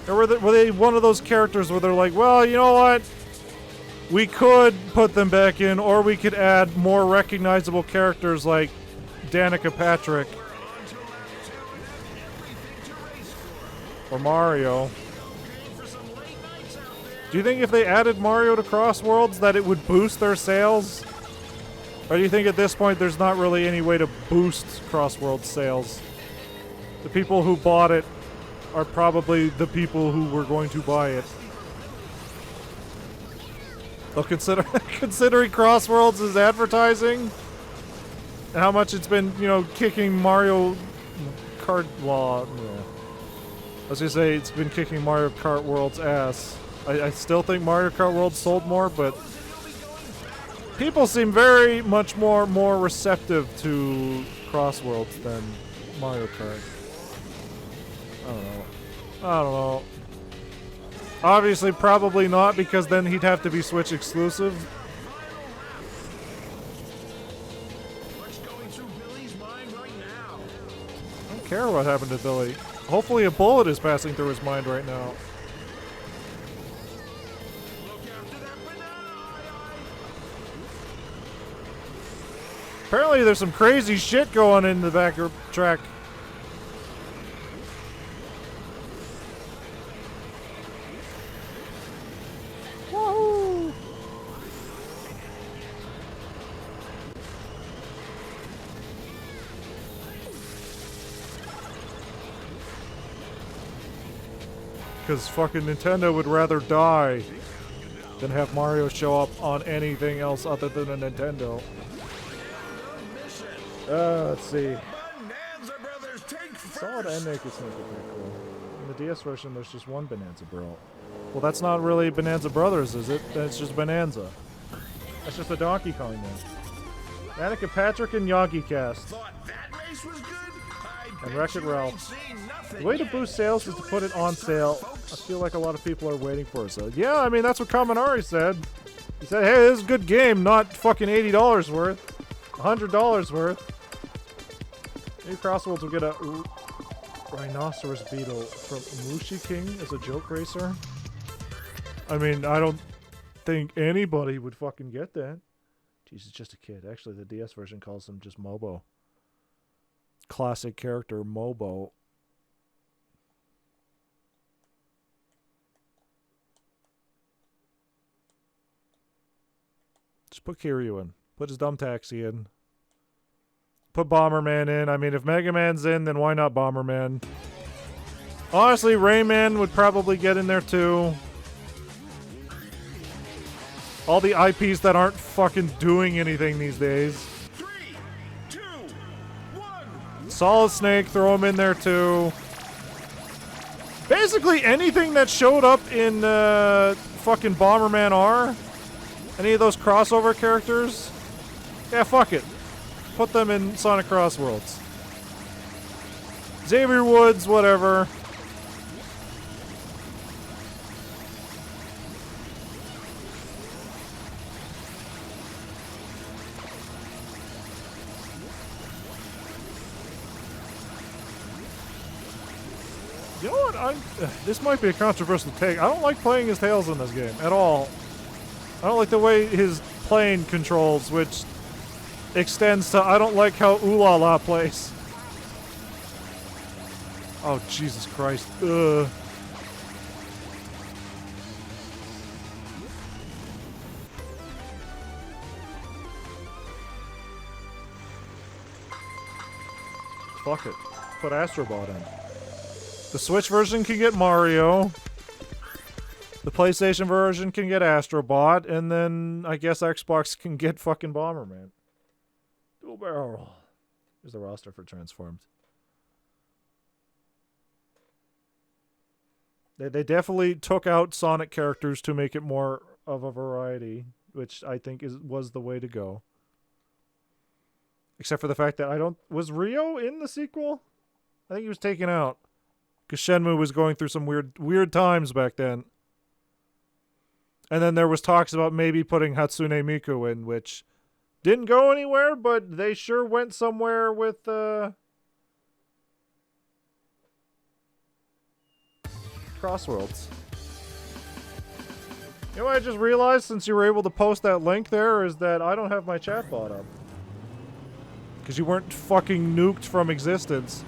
Or were they one of those characters where they're like, well, you know what? We could put them back in, or we could add more recognizable characters like Danica Patrick. Or Mario. Do you think if they added Mario to Cross Worlds that it would boost their sales? Or do you think at this point there's not really any way to boost Cross Worlds sales? The people who bought it are probably the people who were going to buy it. Well, considering Cross Worlds is advertising and how much it's been, you know, kicking Mario Kart. Well, yeah. I was gonna say it's been kicking Mario Kart World's ass. I still think Mario Kart World sold more, but people seem very much more receptive to Cross Worlds than Mario Kart. I don't know. Obviously, probably not, because then he'd have to be Switch exclusive. What's going through Billy's mind right now? I don't care what happened to Billy. Hopefully a bullet is passing through his mind right now. Look after that banana, Apparently there's some crazy shit going in the back of the track. Woohoo! Because fucking Nintendo would rather die than have Mario show up on anything else other than a Nintendo. Let's see. Solid ending is pretty cool. In the DS version, there's just one Bonanza Bro. Well, that's not really Bonanza Brothers, is it? That's just Bonanza. That's just a Donkey Kong one. Danica Patrick and Yagi cast. And Wreck-It Ralph. The way to boost sales is to put it on sale. I feel like a lot of people are waiting for it. So yeah, I mean, that's what Kaminari said. He said, hey, this is a good game, not fucking $80 worth. $100 worth. Maybe Crossworlds will get a rhinoceros beetle from Mushi King as a joke racer. I mean, I don't think anybody would fucking get that. Jeez, it's just a kid. Actually, the DS version calls him just Mobo. Classic character, Mobo. Just put Kiryu in. Put his dumb taxi in. Put Bomberman in. I mean, if Mega Man's in, then why not Bomberman? Honestly, Rayman would probably get in there too. All the IPs that aren't fucking doing anything these days. 3, 2, 1. Solid Snake, throw him in there too. Basically anything that showed up in fucking Bomberman R. Any of those crossover characters. Yeah, fuck it. Put them in Sonic Crossworlds. Xavier Woods, whatever. You know what? This might be a controversial take. I don't like playing as Tails in this game at all. I don't like the way his plane controls, which extends to I don't like how Ooh La plays. Oh, Jesus Christ. Ugh. Fuck it. Put Astrobot in. The Switch version can get Mario. The PlayStation version can get Astrobot. And then I guess Xbox can get fucking Bomberman. Dual barrel. Here's the roster for Transformed. They definitely took out Sonic characters to make it more of a variety, which I think was the way to go. Except for the fact that was Ryo in the sequel? I think he was taken out. Because Shenmue was going through some weird times back then. And then there was talks about maybe putting Hatsune Miku in, which didn't go anywhere, but they sure went somewhere with Crossworlds. You know what I just realized since you were able to post that link there is that I don't have my chatbot up. Because you weren't fucking nuked from existence.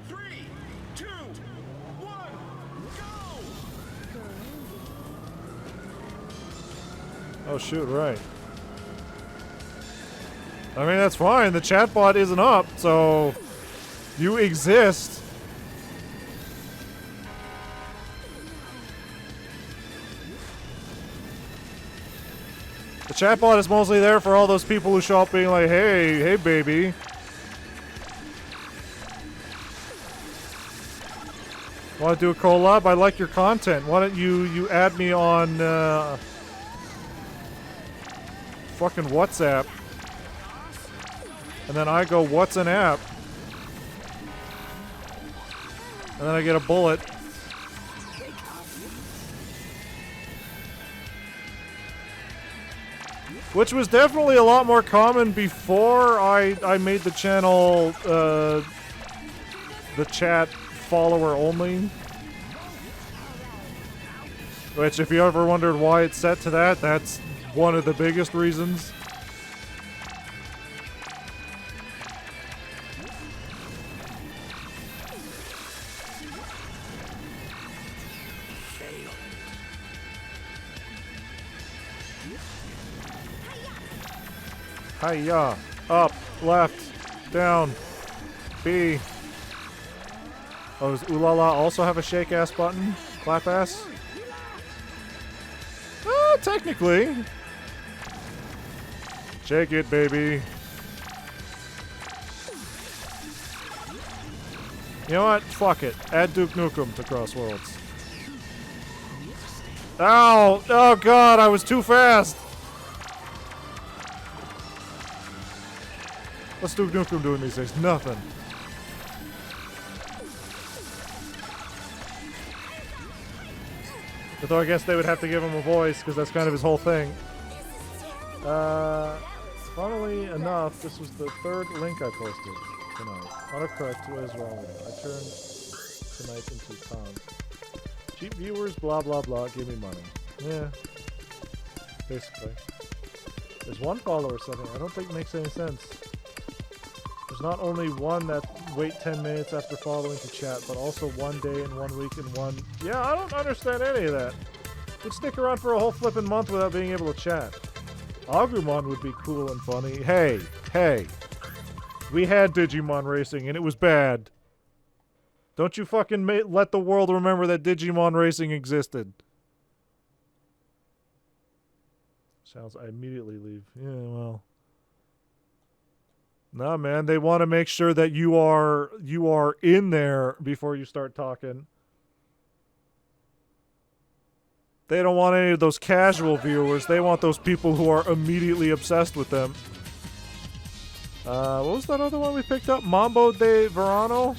3, 2, 1, go! Oh shoot, right. I mean, that's fine. The chatbot isn't up, so you exist. The chatbot is mostly there for all those people who show up being like, hey baby. Want to do a collab? I like your content. Why don't you add me on fucking WhatsApp? And then I go, what's an app? And then I get a bullet. Which was definitely a lot more common before I made the channel the chat follower only. Which, if you ever wondered why it's set to that, that's one of the biggest reasons. Hiya. Up. Left. Down. B. Oh, does Ooh La La also have a shake ass button? Clap ass? Technically. Shake it, baby. You know what? Fuck it. Add Duke Nukem to Crossworlds. Ow! Oh god, I was too fast! What's Duke Nukem doing these days? Nothing. Although I guess they would have to give him a voice, because that's kind of his whole thing. Funnily enough, this was the third link I posted tonight. Autocorrect, what is wrong with it? I turned tonight into pounds. Cheap viewers, blah blah blah, give me money. Yeah. Basically. There's one follower setting I don't think makes any sense. There's not only one that wait 10 minutes after following to chat, but also 1 day and 1 week and one... Yeah, I don't understand any of that. You'd stick around for a whole flippin' month without being able to chat. Agumon would be cool and funny. Hey, hey. We had Digimon Racing and it was bad. Don't you fucking let the world remember that Digimon Racing existed. Sounds I immediately leave. Yeah, well... Nah, man, they want to make sure that you are in there before you start talking. They don't want any of those casual viewers. They want those people who are immediately obsessed with them. What was that other one we picked up? Mambo de Verano?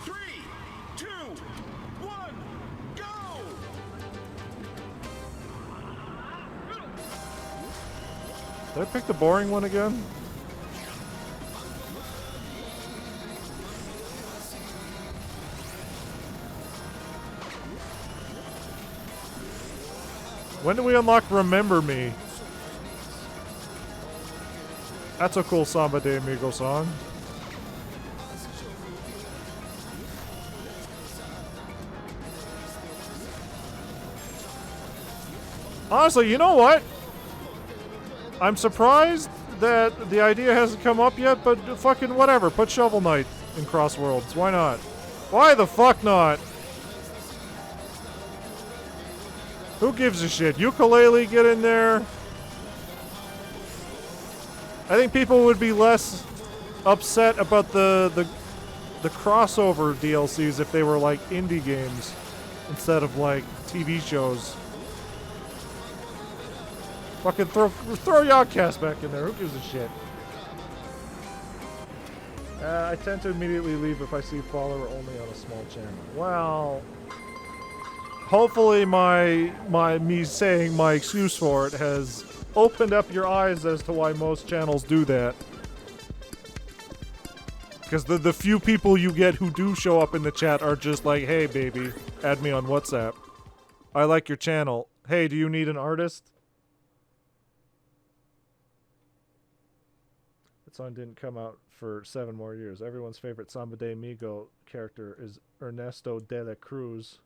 3, 2, 1, go! Did I pick the boring one again? When do we unlock Remember Me? That's a cool Samba de Amigo song. Honestly, you know what? I'm surprised that the idea hasn't come up yet, but fucking whatever. Put Shovel Knight in Crossworlds. Why not? Why the fuck not? Who gives a shit? Ukulele, get in there. I think people would be less upset about the crossover DLCs if they were like indie games instead of like TV shows. Fucking throw Yogcast back in there. Who gives a shit? I tend to immediately leave if I see follower only on a small channel. Well, hopefully me saying my excuse for it has opened up your eyes as to why most channels do that. Because the few people you get who do show up in the chat are just like, hey baby, add me on WhatsApp. I like your channel. Hey, do you need an artist? That song didn't come out for 7 more years. Everyone's favorite Samba de Amigo character is Ernesto de la Cruz.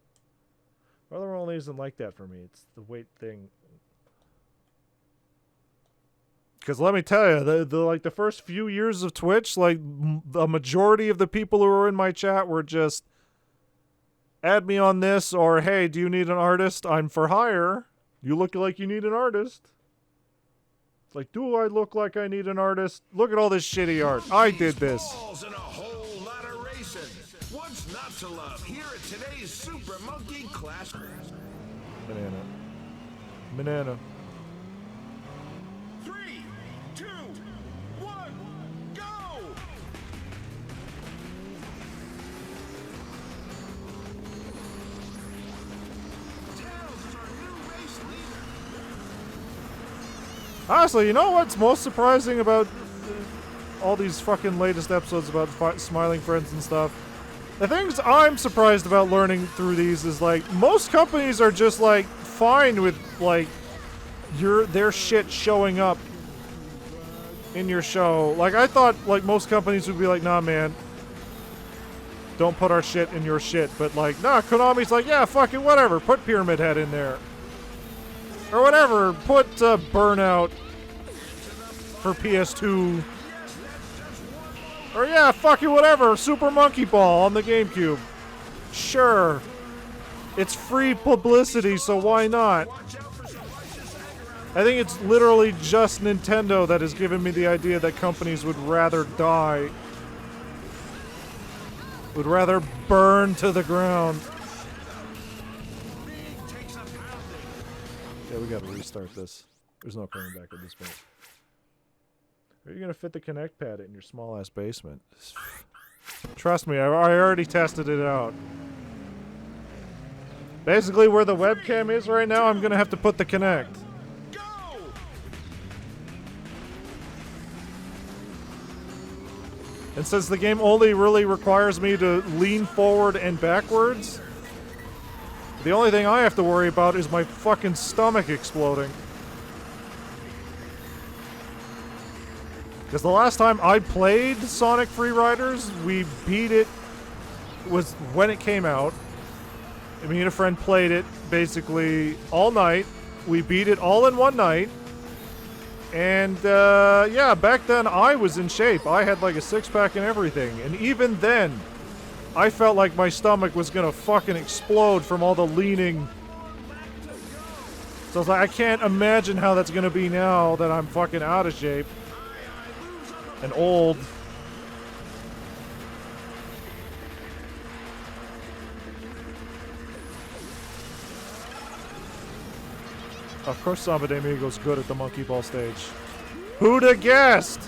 Brother only isn't like that for me. It's the weight thing. Because let me tell you, the first few years of Twitch, like the majority of the people who were in my chat were just add me on this, or hey, do you need an artist? I'm for hire. You look like you need an artist. It's like, do I look like I need an artist? Look at all this shitty art. I did this. And a whole lot of racing. What's not to love here at today's Super Monkey Class? Banana. Banana. 3, 2, 1, go! Tails is our new race leader. Honestly, you know what's most surprising about all these fucking latest episodes about Smiling Friends and stuff? The things I'm surprised about learning through these is, like, most companies are just, like, fine with, like, their shit showing up in your show. Like, I thought, like, most companies would be like, nah, man, don't put our shit in your shit. But, like, nah, Konami's like, yeah, fucking whatever, put Pyramid Head in there. Or whatever. Put Burnout for PS2. Or yeah, fuck it, whatever. Super Monkey Ball on the GameCube. Sure. It's free publicity, so why not? I think it's literally just Nintendo that has given me the idea that companies would rather die. Would rather burn to the ground. Yeah, we gotta restart this. There's no coming back at this point. Are you gonna fit the Kinect pad in your small-ass basement? Trust me, I already tested it out. Basically, where the webcam is right now, I'm gonna have to put the Kinect. And since the game only really requires me to lean forward and backwards, the only thing I have to worry about is my fucking stomach exploding. Because the last time I played Sonic Free Riders, we beat it, was when it came out. Me and a friend played it basically all night. We beat it all in one night. And, yeah, back then I was in shape. I had like a six-pack and everything. And even then, I felt like my stomach was gonna fucking explode from all the leaning. So I was like, I can't imagine how that's gonna be now that I'm fucking out of shape. And old. Of course Samba de Amigo's good at the monkey ball stage. Who'd have guessed?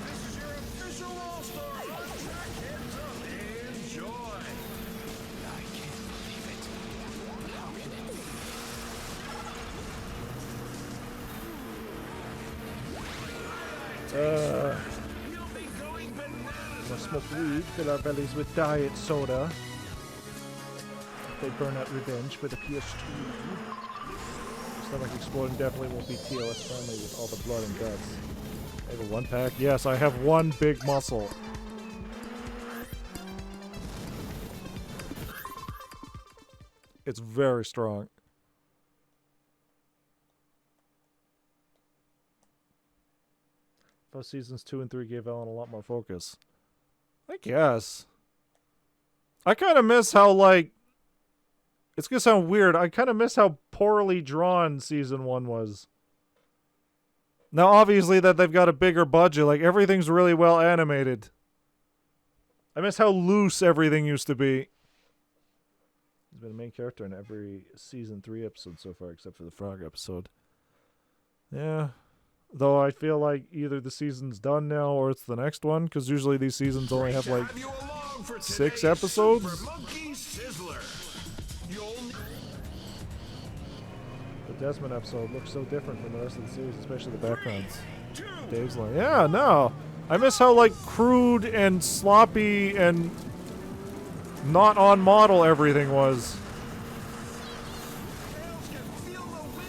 We'll smoke weed, fill our bellies with diet soda. They burn out revenge for the PS2. Stomach exploding definitely won't be TOS friendly with all the blood and guts. I have a one pack? Yes, I have one big muscle. It's very strong. Those seasons 2 and 3 gave Ellen a lot more focus. I guess. I kind of miss how, like... It's gonna sound weird. I kind of miss how poorly drawn season 1 was. Now, obviously, that they've got a bigger budget. Like, everything's really well animated. I miss how loose everything used to be. He's been a main character in every season 3 episode so far, except for the frog episode. Yeah. Though I feel like either the season's done now or it's the next one, because usually these seasons only have like 6 episodes. The Desmond episode looks so different from the rest of the series, especially the backgrounds. Dave's like, yeah, no. I miss how like crude and sloppy and not on model everything was.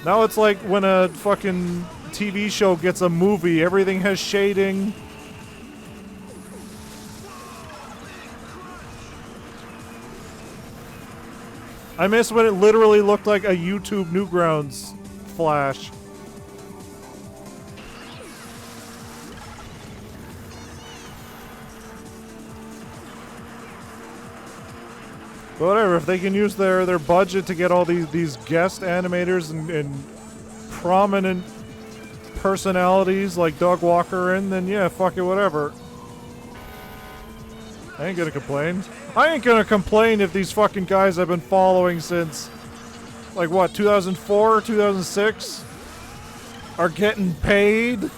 Now it's like when a fucking TV show gets a movie, everything has shading. I miss when it literally looked like a YouTube Newgrounds flash. But whatever, if they can use their budget to get all these guest animators and prominent personalities like Doug Walker in, then yeah, fuck it, whatever. I ain't gonna complain. I ain't gonna complain if these fucking guys I've been following since, like what, 2004, 2006, are getting paid?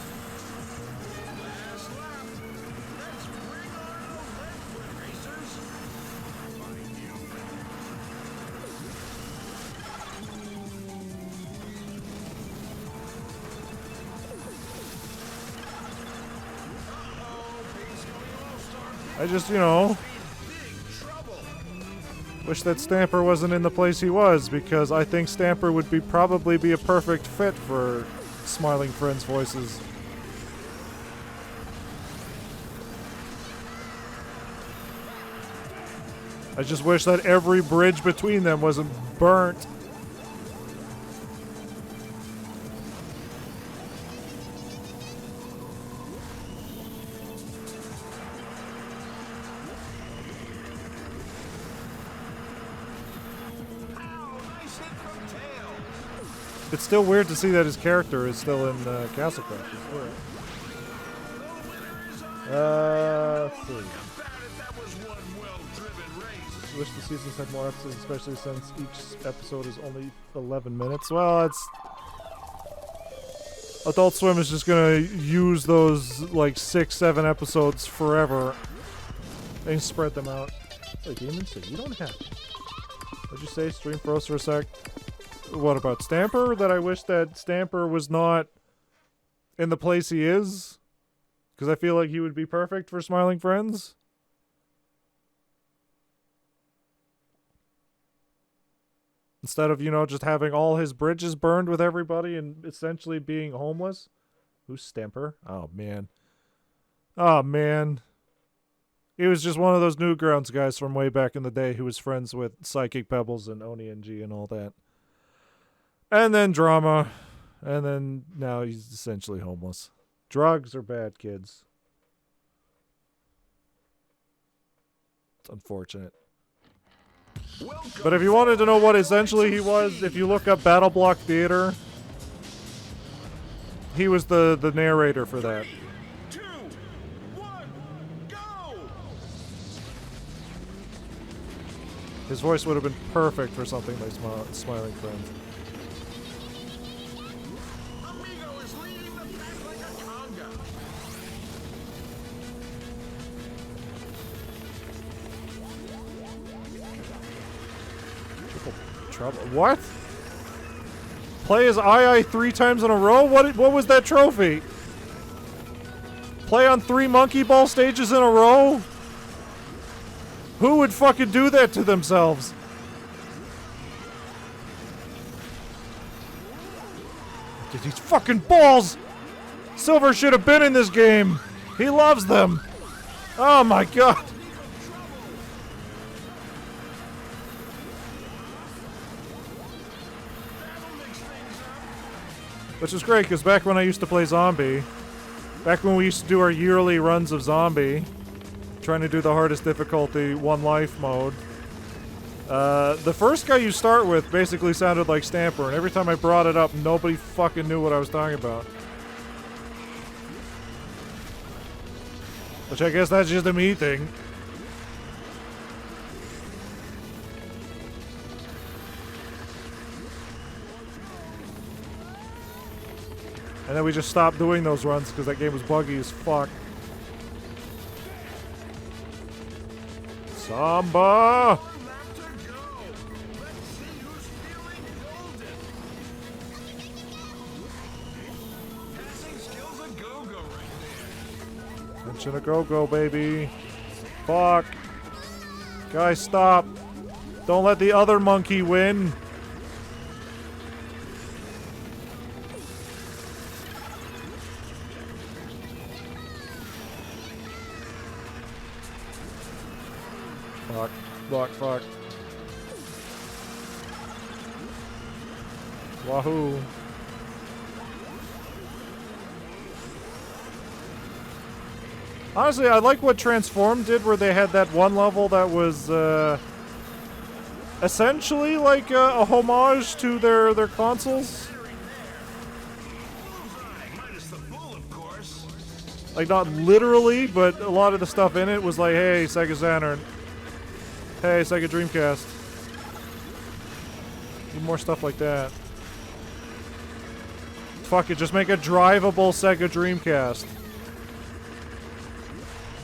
I just, you know, wish that Stamper wasn't in the place he was, because I think Stamper would probably be a perfect fit for Smiling Friends voices. I just wish that every bridge between them wasn't burnt. It's still weird to see that his character is still in Castle Crashers. Let's see. I wish the seasons had more episodes, especially since each episode is only 11 minutes. Well, it's... Adult Swim is just gonna use those, like, 6-7 episodes forever and spread them out. Hey, Demon City, you don't have to. What'd you say? Stream froze for a sec? What about Stamper? That I wish that Stamper was not in the place he is? Because I feel like he would be perfect for Smiling Friends? Instead of, you know, just having all his bridges burned with everybody and essentially being homeless. Who's Stamper? Oh, man. Oh, man. He was just one of those Newgrounds guys from way back in the day who was friends with Psychic Pebbles and Oni NG and all that. And then drama. And then now he's essentially homeless. Drugs are bad, kids. It's unfortunate. But if you wanted to know what essentially he was, if you look up Battle Block Theater, he was the narrator for that. 3, 2, 1, go! His voice would have been perfect for something like Smiling Friends. Amigo is leading the pack like a conga. Trouble. What? Play as II 3 times in a row? What was that trophy? Play on 3 Monkey Ball stages in a row? Who would fucking do that to themselves? Dude, these fucking balls! Silver should have been in this game. He loves them. Oh my god. Which is great, because back when I used to play Zombie, back when we used to do our yearly runs of Zombie, trying to do the hardest difficulty, 1 life mode, the first guy you start with basically sounded like Stamper, and every time I brought it up, nobody fucking knew what I was talking about. Which I guess that's just a me thing. And then we just stopped doing those runs because that game was buggy as fuck. Samba! Mention a go-go, baby. Fuck. Guys, stop. Don't let the other monkey win. Fuck. Fuck, fuck. Wahoo. Honestly, I like what Transform did, where they had that one level that was essentially like a homage to their consoles. Like, not literally, but a lot of the stuff in it was like, hey, Sega Saturn. Hey, Sega Dreamcast. Need more stuff like that. Fuck it, just make a drivable Sega Dreamcast.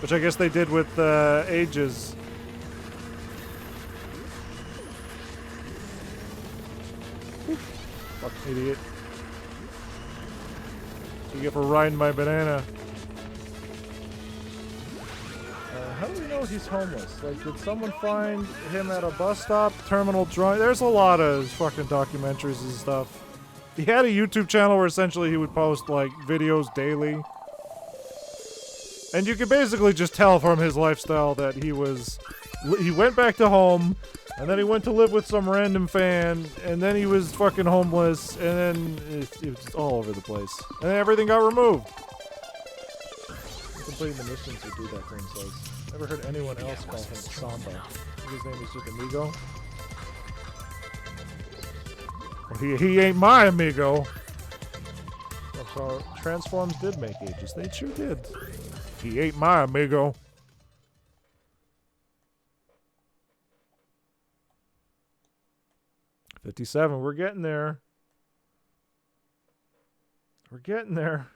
Which I guess they did with Ages. Fuck, idiot. So you get for riding my banana. How do we know he's homeless? Like, did someone find him at a bus stop? Terminal drawing? There's a lot of fucking documentaries and stuff. He had a YouTube channel where essentially he would post, like, videos daily. And you could basically just tell from his lifestyle that he went back to home, and then he went to live with some random fan, and then he was fucking homeless, and then it was all over the place. And then everything got removed. Completing the missions to do that, Green says. Never heard anyone else call him Samba. His name is just Amigo. He ain't my amigo. So Transforms did make ages. They sure did. He ain't my amigo. $57. We're getting there. We're getting there.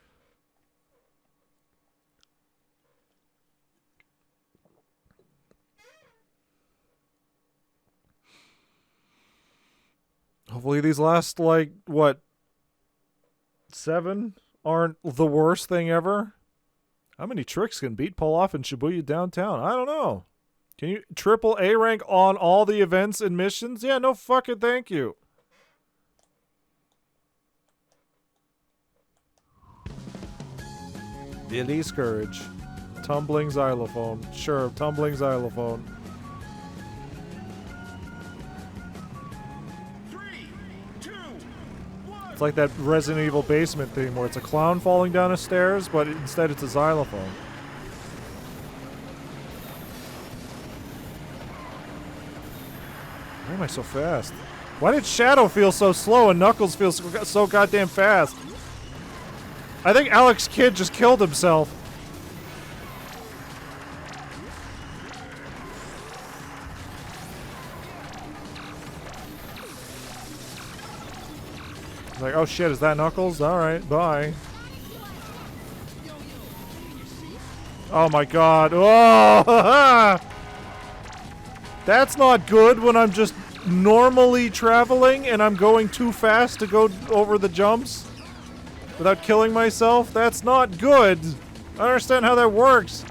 Hopefully these last, like, what, 7 aren't the worst thing ever. How many tricks can Beat pull off in Shibuya downtown? I don't know. Can you triple A rank on all the events and missions? Yeah, no fucking thank you. Billy Scourge. Tumbling xylophone. Sure, tumbling xylophone. 3, 2, 1. It's like that Resident Evil basement theme where it's a clown falling down the stairs, but instead it's a xylophone. Why am I so fast? Why did Shadow feel so slow and Knuckles feel so goddamn fast? I think Alex Kidd just killed himself. It's like, oh shit, is that Knuckles? Alright, bye. Oh my god. Oh! That's not good when I'm just normally traveling and I'm going too fast to go over the jumps without killing myself. That's not good. I don't understand how that works.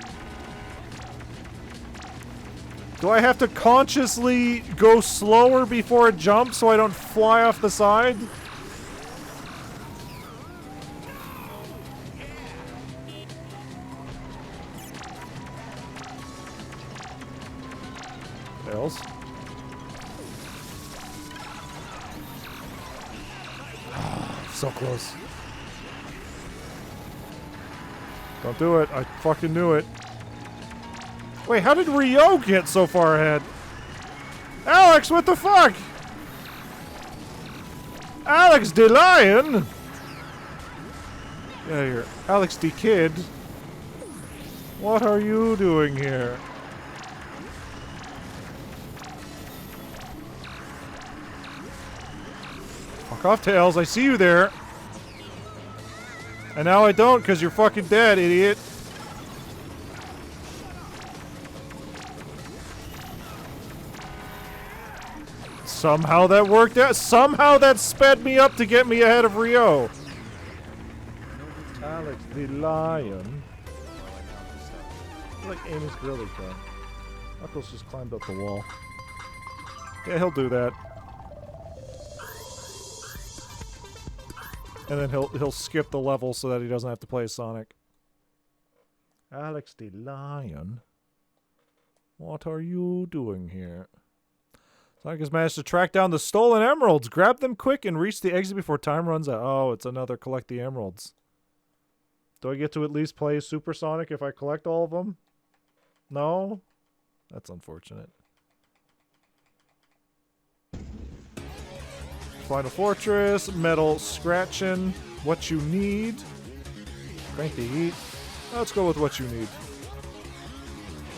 Do I have to consciously go slower before a jump so I don't fly off the side? Else. So close. Don't do it. I fucking knew it. Wait, how did Ryo get so far ahead? Alex, what the fuck? Alex the Lion? Yeah, here. Alex the Kid. What are you doing here? Fuck off, Tails. I see you there. And now I don't because you're fucking dead, idiot. Somehow that worked out. Somehow that sped me up to get me ahead of Ryo. Alex the Lion. Like Amy's Gorilla Cat. Knuckles just climbed up the wall. Yeah, he'll do that. And then he'll skip the level so that he doesn't have to play Sonic. Alex the Lion. What are you doing here? Sonic has managed to track down the stolen emeralds. Grab them quick and reach the exit before time runs out. Oh, it's another collect the emeralds. Do I get to at least play Super Sonic if I collect all of them? No? That's unfortunate. Final Fortress, Metal Scratchin', what you need. Crank the heat. Let's go with what you need.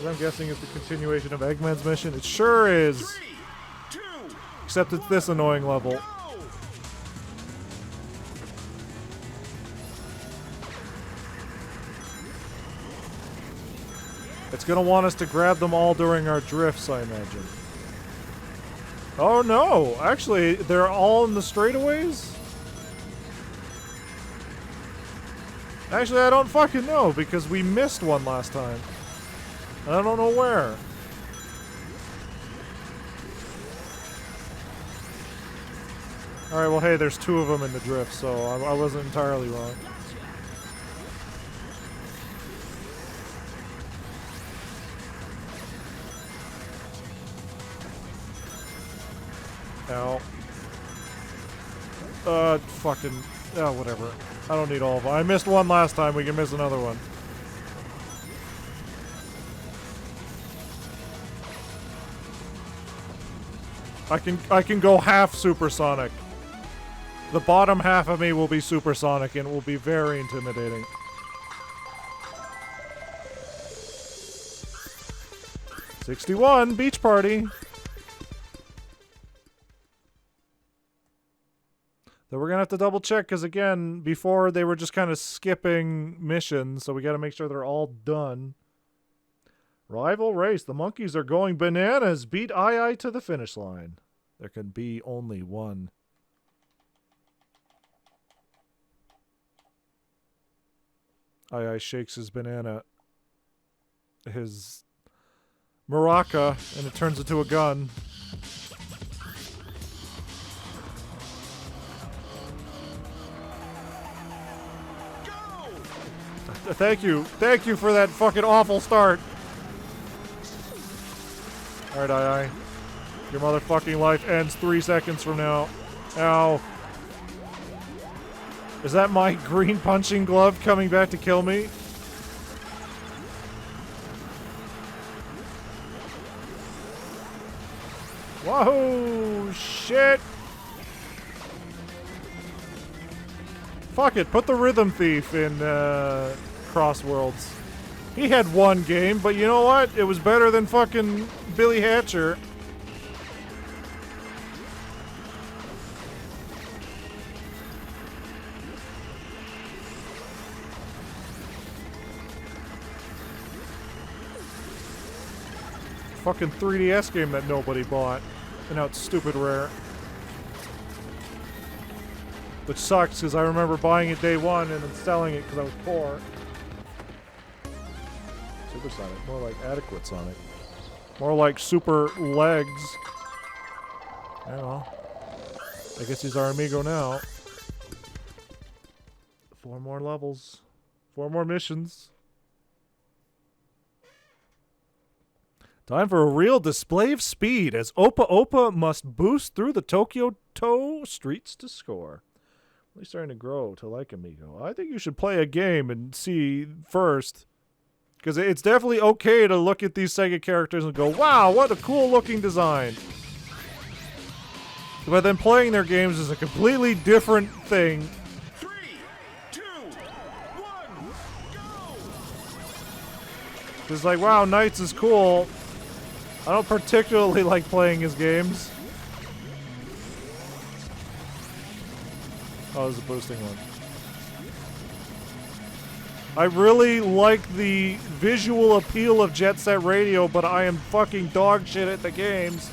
I'm guessing it's the continuation of Eggman's mission. It sure is. 3, 2, Except it's this annoying level. go. It's gonna want us to grab them all during our drifts, I imagine. Oh no! Actually, they're all in the straightaways? Actually, I don't fucking know, because we missed one last time. And I don't know where. Alright, well hey, there's 2 of them in the drift, so I wasn't entirely wrong. Ow. Fucking... Oh, whatever. I don't need all of them. I missed one last time, we can miss another one. I can go half Super Sonic. The bottom half of me will be supersonic and it will be very intimidating. '61 Beach Party. So we're gonna have to double check because again, before they were just kind of skipping missions, so we got to make sure they're all done. Rival race. The monkeys are going bananas. Beat Ai to the finish line. There can be only one. Ai shakes his banana, his maraca, and it turns into a gun. Thank you for that fucking awful start. Alright, Ai. Your motherfucking life ends 3 seconds from now. Ow. Is that my green punching glove coming back to kill me? Whoa, shit. Fuck it, put the Rhythm Thief in Crossworlds. He had one game, but you know what? It was better than fucking Billy Hatcher. Fucking 3DS game that nobody bought. And now it's stupid rare. Which sucks, because I remember buying it day one and then selling it because I was poor. Super Sonic. More like adequate Sonic. More like super legs. I don't know. I guess he's our amigo now. 4 more levels. 4 more missions. Time for a real display of speed as Opa Opa must boost through the Tokyo streets to score. Really starting to grow to like Amigo. I think you should play a game and see first. Because it's definitely okay to look at these Sega characters and go, wow, what a cool looking design. But then playing their games is a completely different thing. 3, 2, 1, go! It's like, wow, Knights is cool. I don't particularly like playing his games. Oh, there's a boosting one. I really like the visual appeal of Jet Set Radio, but I am fucking dog shit at the games.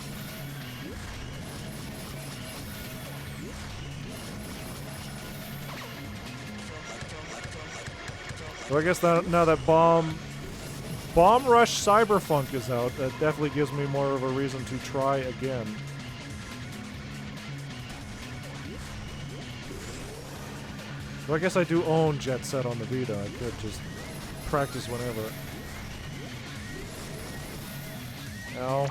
So I guess that now that Bomb Rush Cyberfunk is out, that definitely gives me more of a reason to try again. So I guess I do own Jet Set on the Vita. I could just practice whenever. Ow.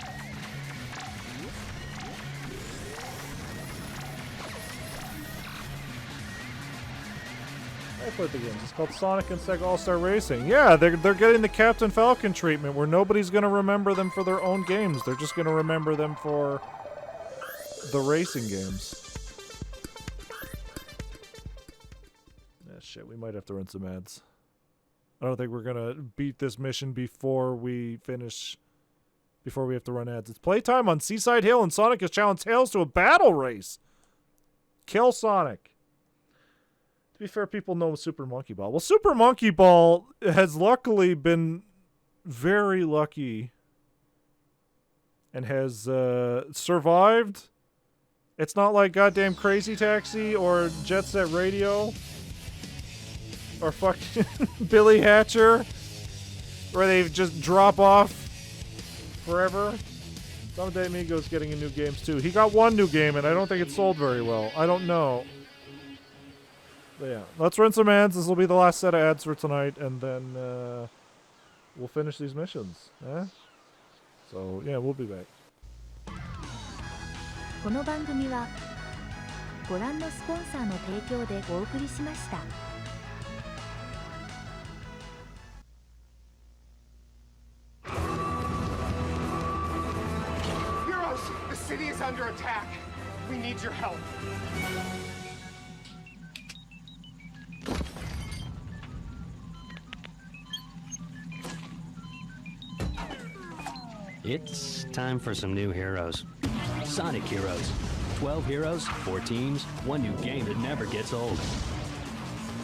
I played the games. It's called Sonic and Sega All-Star Racing. Yeah, they're getting the Captain Falcon treatment where nobody's going to remember them for their own games. They're just going to remember them for the racing games. Shit, we might have to run some ads. I don't think we're gonna beat this mission before we finish. Before we have to run ads. It's playtime on Seaside Hill, and Sonic has challenged Tails to a battle race. Kill Sonic. To be fair, people know Super Monkey Ball. Well, Super Monkey Ball has luckily been very lucky and has survived. It's not like goddamn Crazy Taxi or Jet Set Radio. Or fucking Billy Hatcher, where they just drop off forever. Someday Amigo's getting a new games too. He got one new game, and I don't think it sold very well. I don't know. But yeah, let's run some ads. This will be the last set of ads for tonight, and then we'll finish these missions. Eh? So yeah, we'll be back. この番組はご覧のスポンサーの提供でお送りしました。The city is under attack. We need your help. It's time for some new heroes. Sonic Heroes. 12 heroes, 4 teams, one new game that never gets old.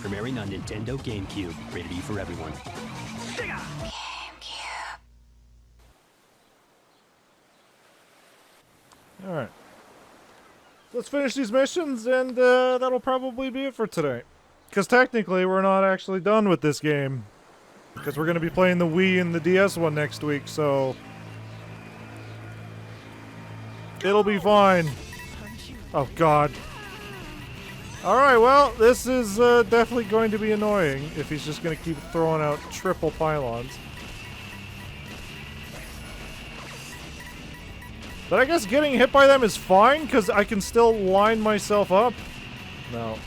Premiering on Nintendo GameCube. Rated E for everyone. Sega! Alright. Let's finish these missions, and that'll probably be it for today. Because technically, we're not actually done with this game. Because we're going to be playing the Wii and the DS one next week, so... it'll be fine. Oh, God. Alright, well, this is definitely going to be annoying if he's just going to keep throwing out triple pylons. But I guess getting hit by them is fine, because I can still line myself up. No.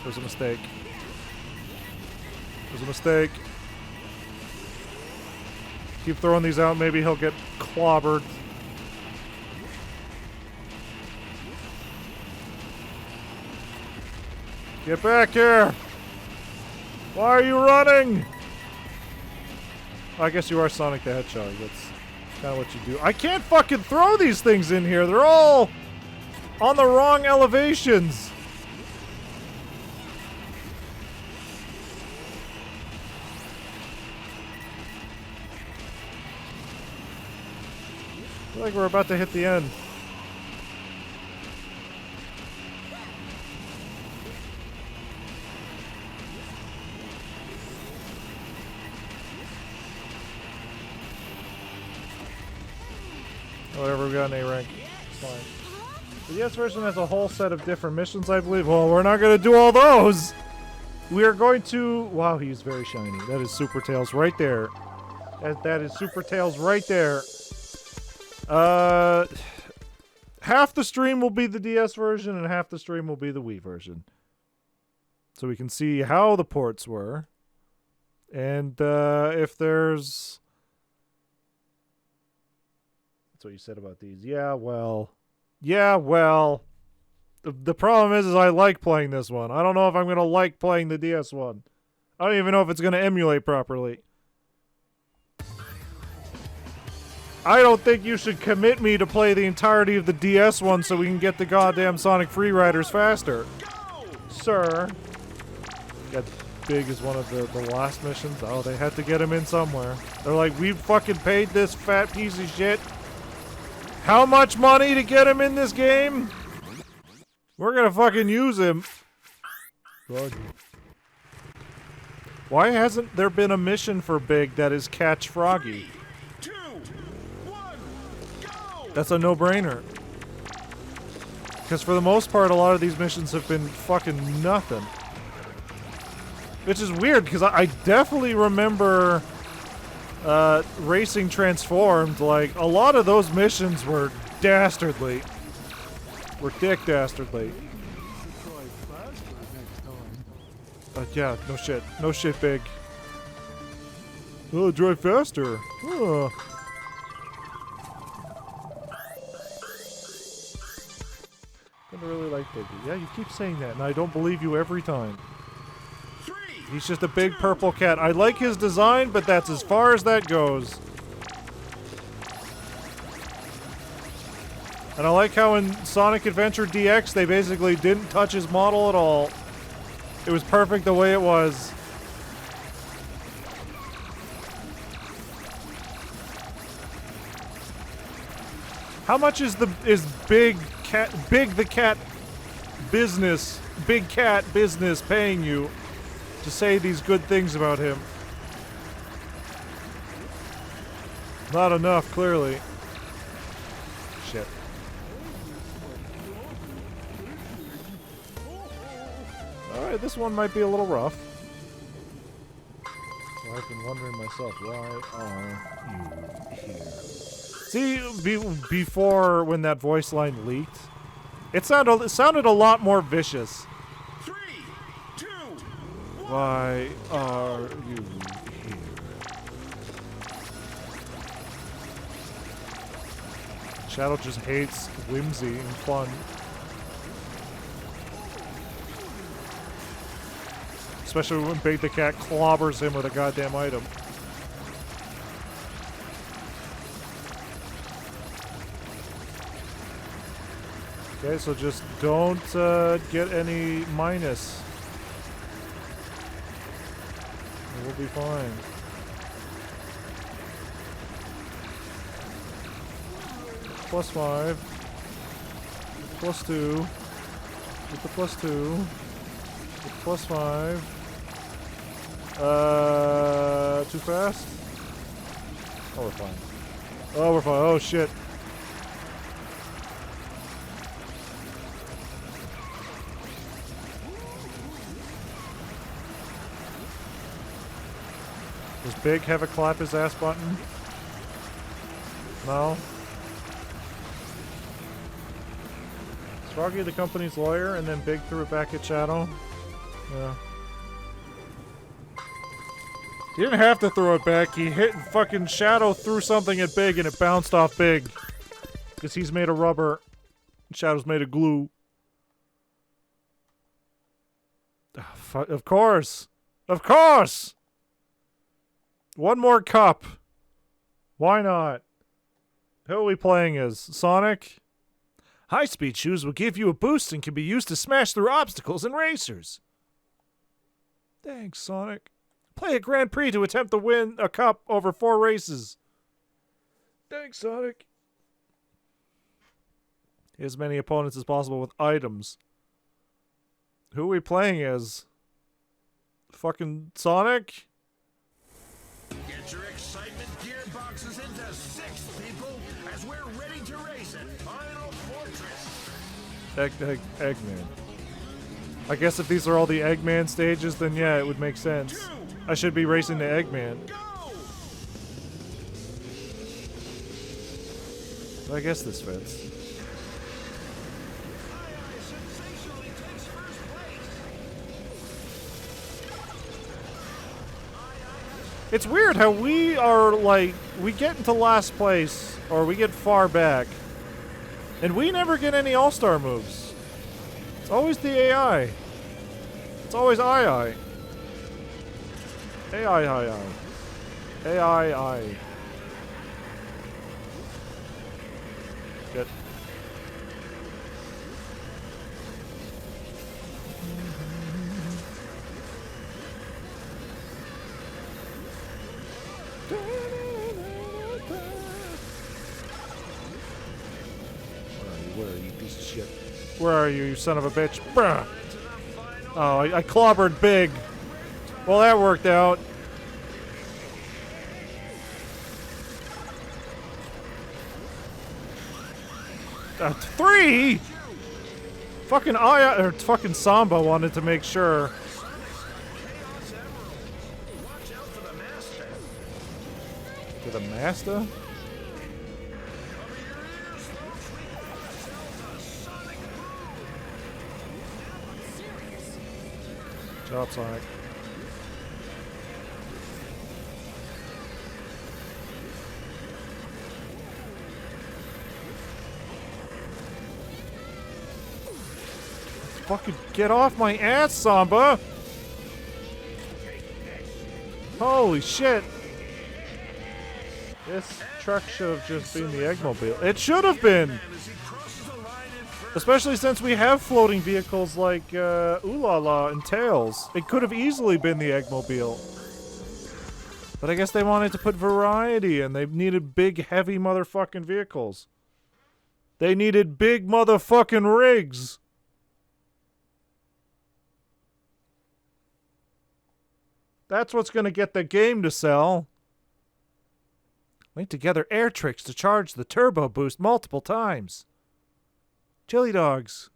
There's a mistake. There's a mistake. Keep throwing these out, maybe he'll get clobbered. Get back here! Why are you running? I guess you are Sonic the Hedgehog. That's kind of what you do. I can't fucking throw these things in here. They're all on the wrong elevations. I feel like we're about to hit the end. Whatever, we got an A rank. It's fine. The DS version has a whole set of different missions, I believe. Well, we're not going to do all those! We are going to... Wow, he's very shiny. That is Super Tails right there. That is Super Tails right there. Half the stream will be the DS version, and half the stream will be the Wii version. So we can see how the ports were. And, if there's... That's what you said about these. Yeah, well. Yeah, well. The problem is I like playing this one. I don't know if I'm going to like playing the DS one. I don't even know if it's going to emulate properly. I don't think you should commit me to play the entirety of the DS one so we can get the goddamn Sonic Free Riders faster. Sir. Get big as one of the last missions. Oh, they had to get him in somewhere. They're like, we fucking paid this fat piece of shit how much money to get him in this game? We're gonna fucking use him. Froggy. Why hasn't there been a mission for Big that is catch Froggy? 3, 2, 1, go! That's a no-brainer. Because for the most part, a lot of these missions have been fucking nothing. Which is weird, because I definitely remember... Racing Transformed, like, a lot of those missions were dastardly. Were dick dastardly. Yeah, no shit. No shit, Big. Oh, drive faster. Oh. I really like Biggie. Yeah, you keep saying that, and I don't believe you every time. He's just a big purple cat. I like his design, but that's as far as that goes. And I like how in Sonic Adventure DX, they basically didn't touch his model at all. It was perfect the way it was. How much is Big the Cat business paying you to say these good things about him? Not enough, clearly. Shit. Alright, this one might be a little rough. So I've been wondering myself, why are you here? See, before when that voice line leaked, it sounded a lot more vicious. 3, 2, 1. Why are you here? Shadow just hates whimsy and fun. Especially when Big the Cat clobbers him with a goddamn item. Okay, so just don't get any minus. We'll be fine. +5. +2. Get the +2. Get the +5. Too fast? Oh, we're fine. Oh, we're fine. Oh, shit. Does Big have a clap his ass button? No? Is Froggy the company's lawyer and then Big threw it back at Shadow? Yeah. He didn't have to throw it back. He hit fucking Shadow, threw something at Big, and it bounced off Big. Because he's made of rubber. Shadow's made of glue. Of course. Of course! One more cup. Why not? Who are we playing as? Sonic? High-speed shoes will give you a boost and can be used to smash through obstacles and racers. Thanks, Sonic. Play a Grand Prix to attempt to win a cup over 4 races. Thanks, Sonic. As many opponents as possible with items. Who are we playing as? Fucking Sonic? Get your excitement gearboxes into 6, people, as we're ready to race at Final Fortress. Eggman. I guess if these are all the Eggman stages, then yeah, it would make sense. I should be racing the Eggman. But I guess this fits. It's weird how we are, like, we get into last place, or we get far back, and we never get any all-star moves. It's always the AI. It's always AI. AI. AI. Good. Where are you, piece of shit? Where are you son of a bitch? Bruh. Oh, I clobbered Big. Well, that worked out. Three? Fucking fucking Samba wanted to make sure. To the master? Job, Sonic. Fucking get off my ass, Samba! Holy shit! This truck should have just been the Eggmobile. It should have been! Especially since we have floating vehicles like Ooh-La-La and Tails. It could have easily been the Eggmobile. But I guess they wanted to put variety and they needed big, heavy motherfucking vehicles. They needed big motherfucking rigs. That's what's going to get the game to sell. Link together air tricks to charge the turbo boost multiple times. Chili dogs.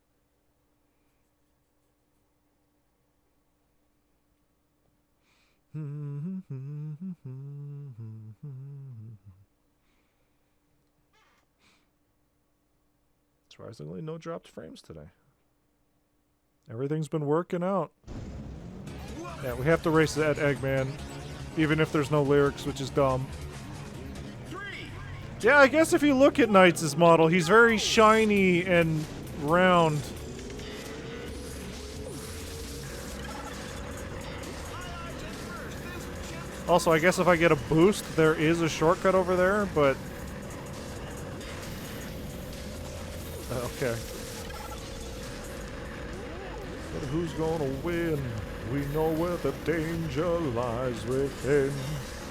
Surprisingly, no dropped frames today. Everything's been working out. Yeah, we have to race that Eggman, even if there's no lyrics, which is dumb. Yeah, I guess if you look at Knights' model, he's very shiny and round. Also, I guess if I get a boost, there is a shortcut over there, but... okay. But who's gonna win? We know where the danger lies within.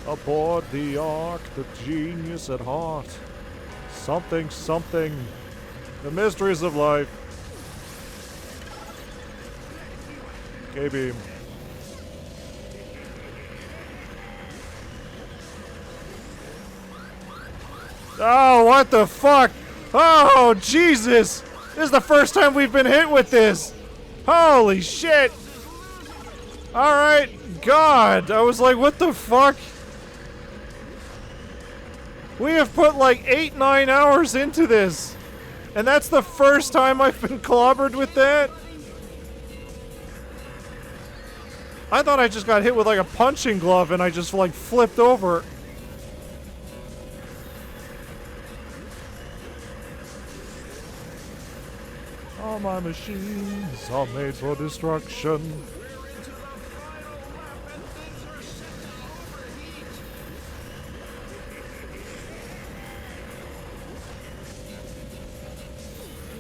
Aboard the Ark, the genius at heart. Something, something. The mysteries of life. K-beam. Oh, what the fuck? Oh, Jesus! This is the first time we've been hit with this! Holy shit! Alright, God! I was like, what the fuck? We have put like 8-9 hours into this! And that's the first time I've been clobbered with that? I thought I just got hit with like a punching glove and I just like flipped over. All my machines are made for destruction.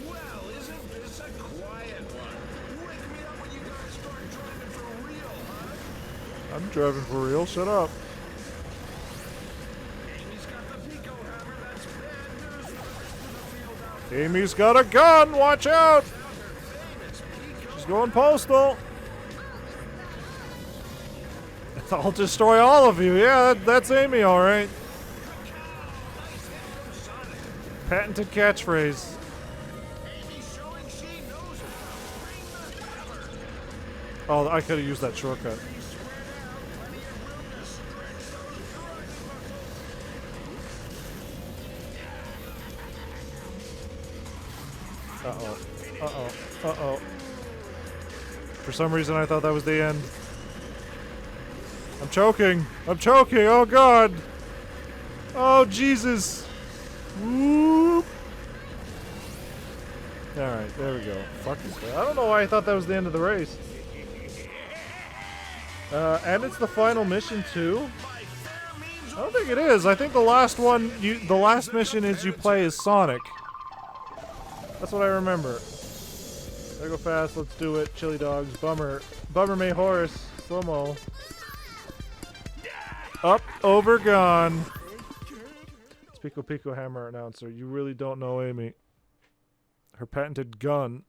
Well, isn't this a quiet one? Wake me up when you guys start driving for real, huh? I'm driving for real, shut up. Amy's got the Pico hammer, that's bad news for the rest of the field out there. Amy's got a gun, watch out! Famous Pico. She's going postal. I'll destroy all of you. Yeah, that's Amy, alright. Patented catchphrase. Amy's showing she knows it. Bring the hammer. Oh, I could have used that shortcut. Be spread out, plenty of room to stretch those drug muscles. Uh-oh. Uh-oh. Uh-oh. For some reason, I thought that was the end. I'm choking. I'm choking. Oh, God. Oh, Jesus. Whoop. Alright, there we go. Fuck this guy. I don't know why I thought that was the end of the race. And it's the final mission, too? I don't think it is. I think the last one, the last mission is you play as Sonic. That's what I remember. There go fast, let's do it. Chili dogs, bummer. Bummer may horse. Slow-mo. Up, over, gone. It's Pico Pico Hammer announcer. You really don't know Amy. Her patented gun.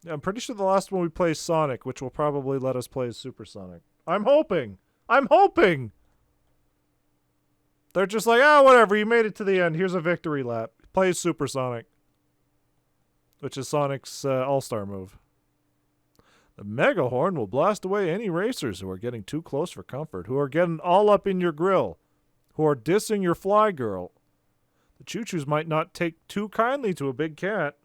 Yeah, I'm pretty sure the last one we play is Sonic, which will probably let us play as Super Sonic. I'm hoping! I'm hoping! They're just like, ah, whatever, you made it to the end. Here's a victory lap. Play as Super Sonic. Which is Sonic's all-star move. The Mega Horn will blast away any racers who are getting too close for comfort, who are getting all up in your grill, who are dissing your fly girl. The choo-choos might not take too kindly to a big cat.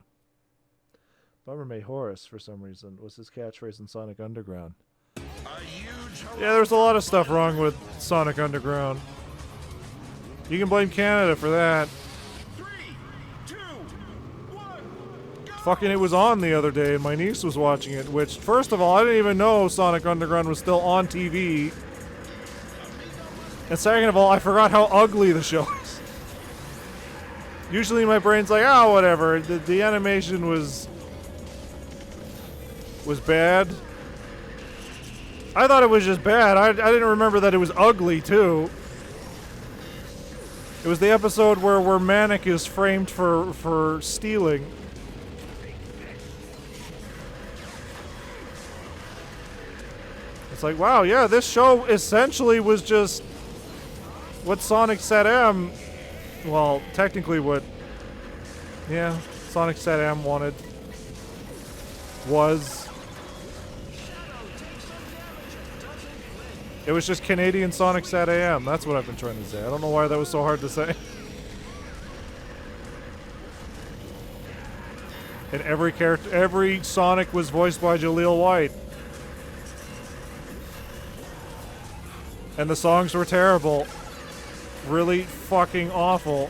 Bummer May Horace, for some reason, was his catchphrase in Sonic Underground. Yeah, there's a lot of stuff wrong with Sonic Underground. You can blame Canada for that. 3, 2, 1, go! Fucking it was on the other day and my niece was watching it, which, first of all, I didn't even know Sonic Underground was still on TV. And second of all, I forgot how ugly the show is. Usually my brain's like, oh, whatever. The animation was bad. I thought it was just bad. I didn't remember that it was ugly, too. It was the episode where Manic is framed for stealing. It's like, wow, yeah, this show essentially was just what Sonic SatM, well, technically what, yeah, Sonic SatM wanted, was. It was just Canadian Sonic SatAM. That's what I've been trying to say. I don't know why that was so hard to say. And every Sonic was voiced by Jaleel White. And the songs were terrible. Really fucking awful.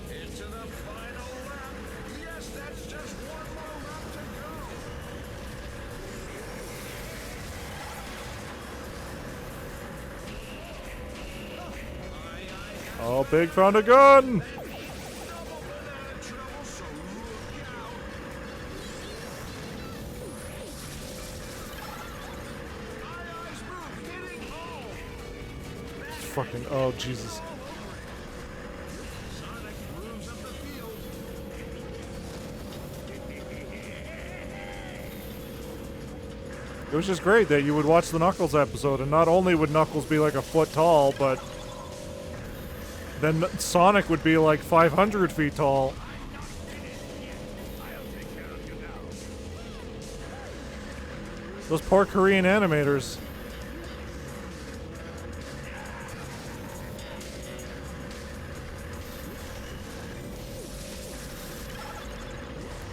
Into the final lap. Yes, that's just one more lap to go. Oh, Big found a gun! fucking... Oh, Jesus. It was just great that you would watch the Knuckles episode, and not only would Knuckles be like a foot tall, but then Sonic would be like 500 feet tall. Those poor Korean animators.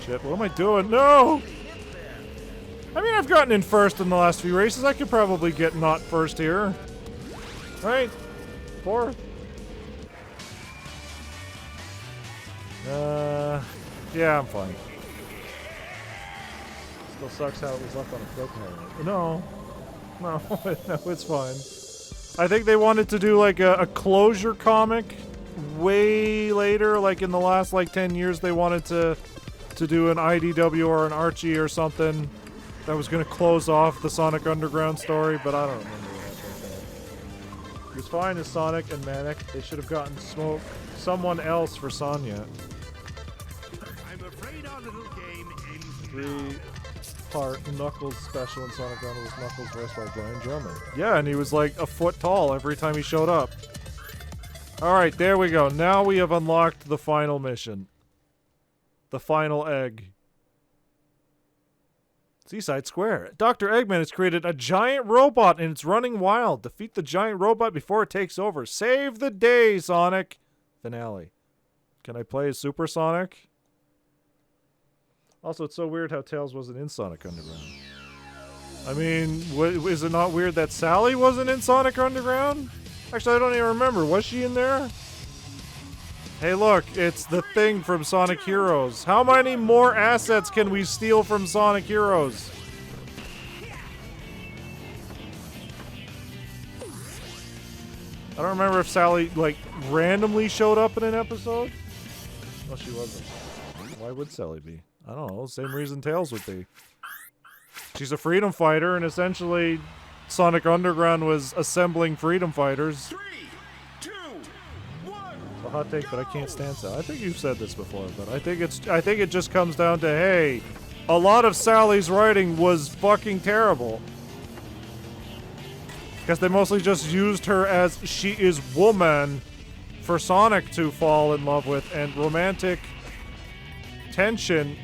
Shit, what am I doing? No! I mean, I've gotten in first in the last few races. I could probably get not first here. Right? Fourth. Yeah, I'm fine. Still sucks how it was left on a cliffhanger. No. No, no, it's fine. I think they wanted to do like a closure comic way later, like in the last like 10 years they wanted to do an IDW or an Archie or something that was going to close off the Sonic Underground story, but I don't remember that. He was fine as Sonic and Manic. They should have gotten someone else for Sonya. I'm afraid our little game ends now. 3-part Knuckles special in Sonic Run was Knuckles voiced by Brian Drummond. Yeah, and he was like a foot tall every time he showed up. Alright, there we go. Now we have unlocked the final mission. The final egg. Seaside Square. Dr. Eggman has created a giant robot and it's running wild. Defeat the giant robot before it takes over. Save the day, Sonic. Finale. Can I play as Super Sonic? Also, it's so weird how Tails wasn't in Sonic Underground. I mean, is it not weird that Sally wasn't in Sonic Underground? Actually, I don't even remember. Was she in there? Hey, look, it's the thing from Sonic Heroes. How many more assets can we steal from Sonic Heroes? I don't remember if Sally, like, randomly showed up in an episode. No, she wasn't. Why would Sally be? I don't know. Same reason Tails would be. She's a freedom fighter, and essentially Sonic Underground was assembling freedom fighters. 3, 2, 1. It's a hot take, but I can't stand Sally. I think you've said this before, but I think it just comes down to, hey, a lot of Sally's writing was fucking terrible. Because they mostly just used her as she is woman for Sonic to fall in love with, and romantic tension.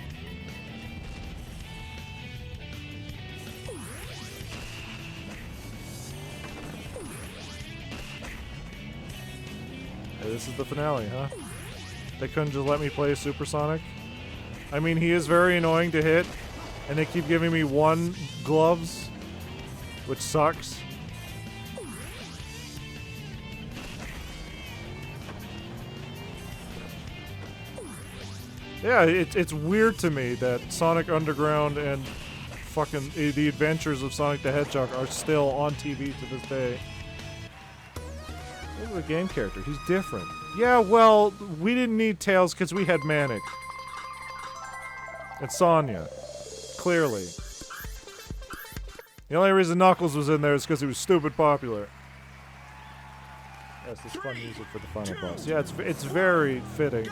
Hey, this is the finale, huh? They couldn't just let me play Super Sonic? I mean, he is very annoying to hit, and they keep giving me 1 gloves, which sucks. Yeah, it's weird to me that Sonic Underground and fucking The Adventures of Sonic the Hedgehog are still on TV to this day. Look at the game character. He's different. Yeah, well, we didn't need Tails because we had Manic. And Sonya. Clearly. The only reason Knuckles was in there is because he was stupid popular. Yes, this fun music for the final boss. Yeah, it's very fitting.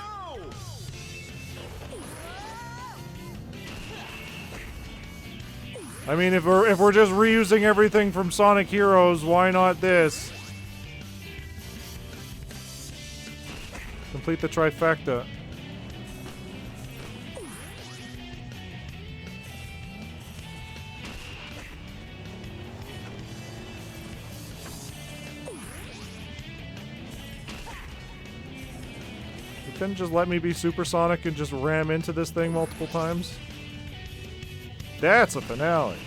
I mean, if we're just reusing everything from Sonic Heroes, why not this? Complete the trifecta. You couldn't just let me be Super Sonic and just ram into this thing multiple times? That's a finale.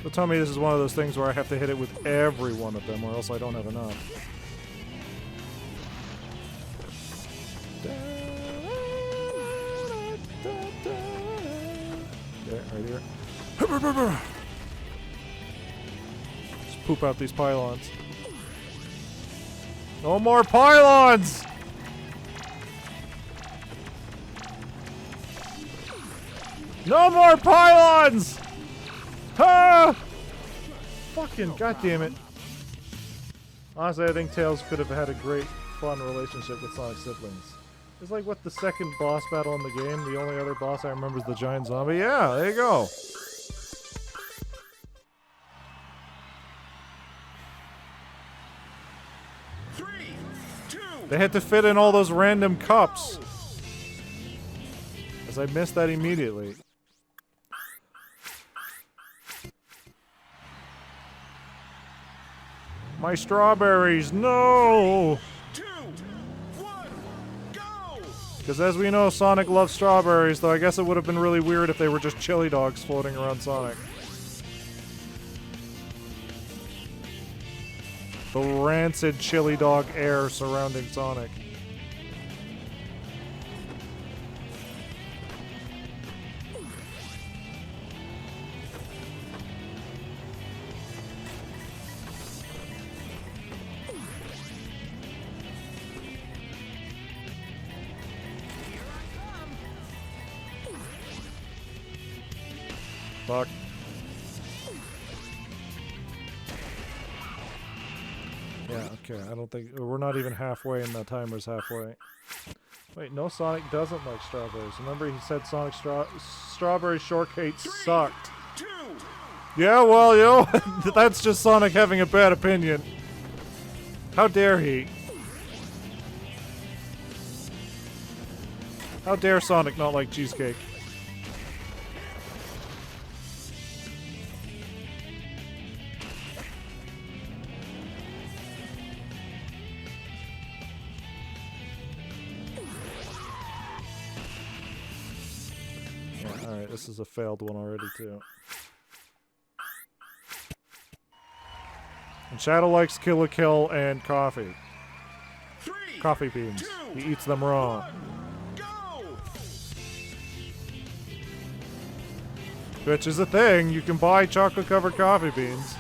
So tell me this is one of those things where I have to hit it with every one of them or else I don't have enough. Yeah, right here. Just poop out these pylons. No more pylons! No more pylons! Ah! Fucking goddamn it. Honestly, I think Tails could have had a great, fun relationship with Sonic's siblings. It's like, what, the second boss battle in the game? The only other boss I remember is the giant zombie? Yeah, there you go. They had to fit in all those random cups. As I missed that immediately. My strawberries, no! 2, 1, go! Because as we know, Sonic loves strawberries, though I guess it would have been really weird if they were just chili dogs floating around Sonic. The rancid chili dog air surrounding Sonic. Fuck. Yeah, okay, I don't think... We're not even halfway and the timer's halfway. Wait, no, Sonic doesn't like strawberries. Remember he said Sonic strawberry shortcake sucked. Yeah, well, you know, that's just Sonic having a bad opinion. How dare he? How dare Sonic not like cheesecake? Alright, this is a failed one already, too. And Shadow likes Kill la Kill and coffee. Coffee beans. He eats them raw. Which is a thing. You can buy chocolate-covered coffee beans.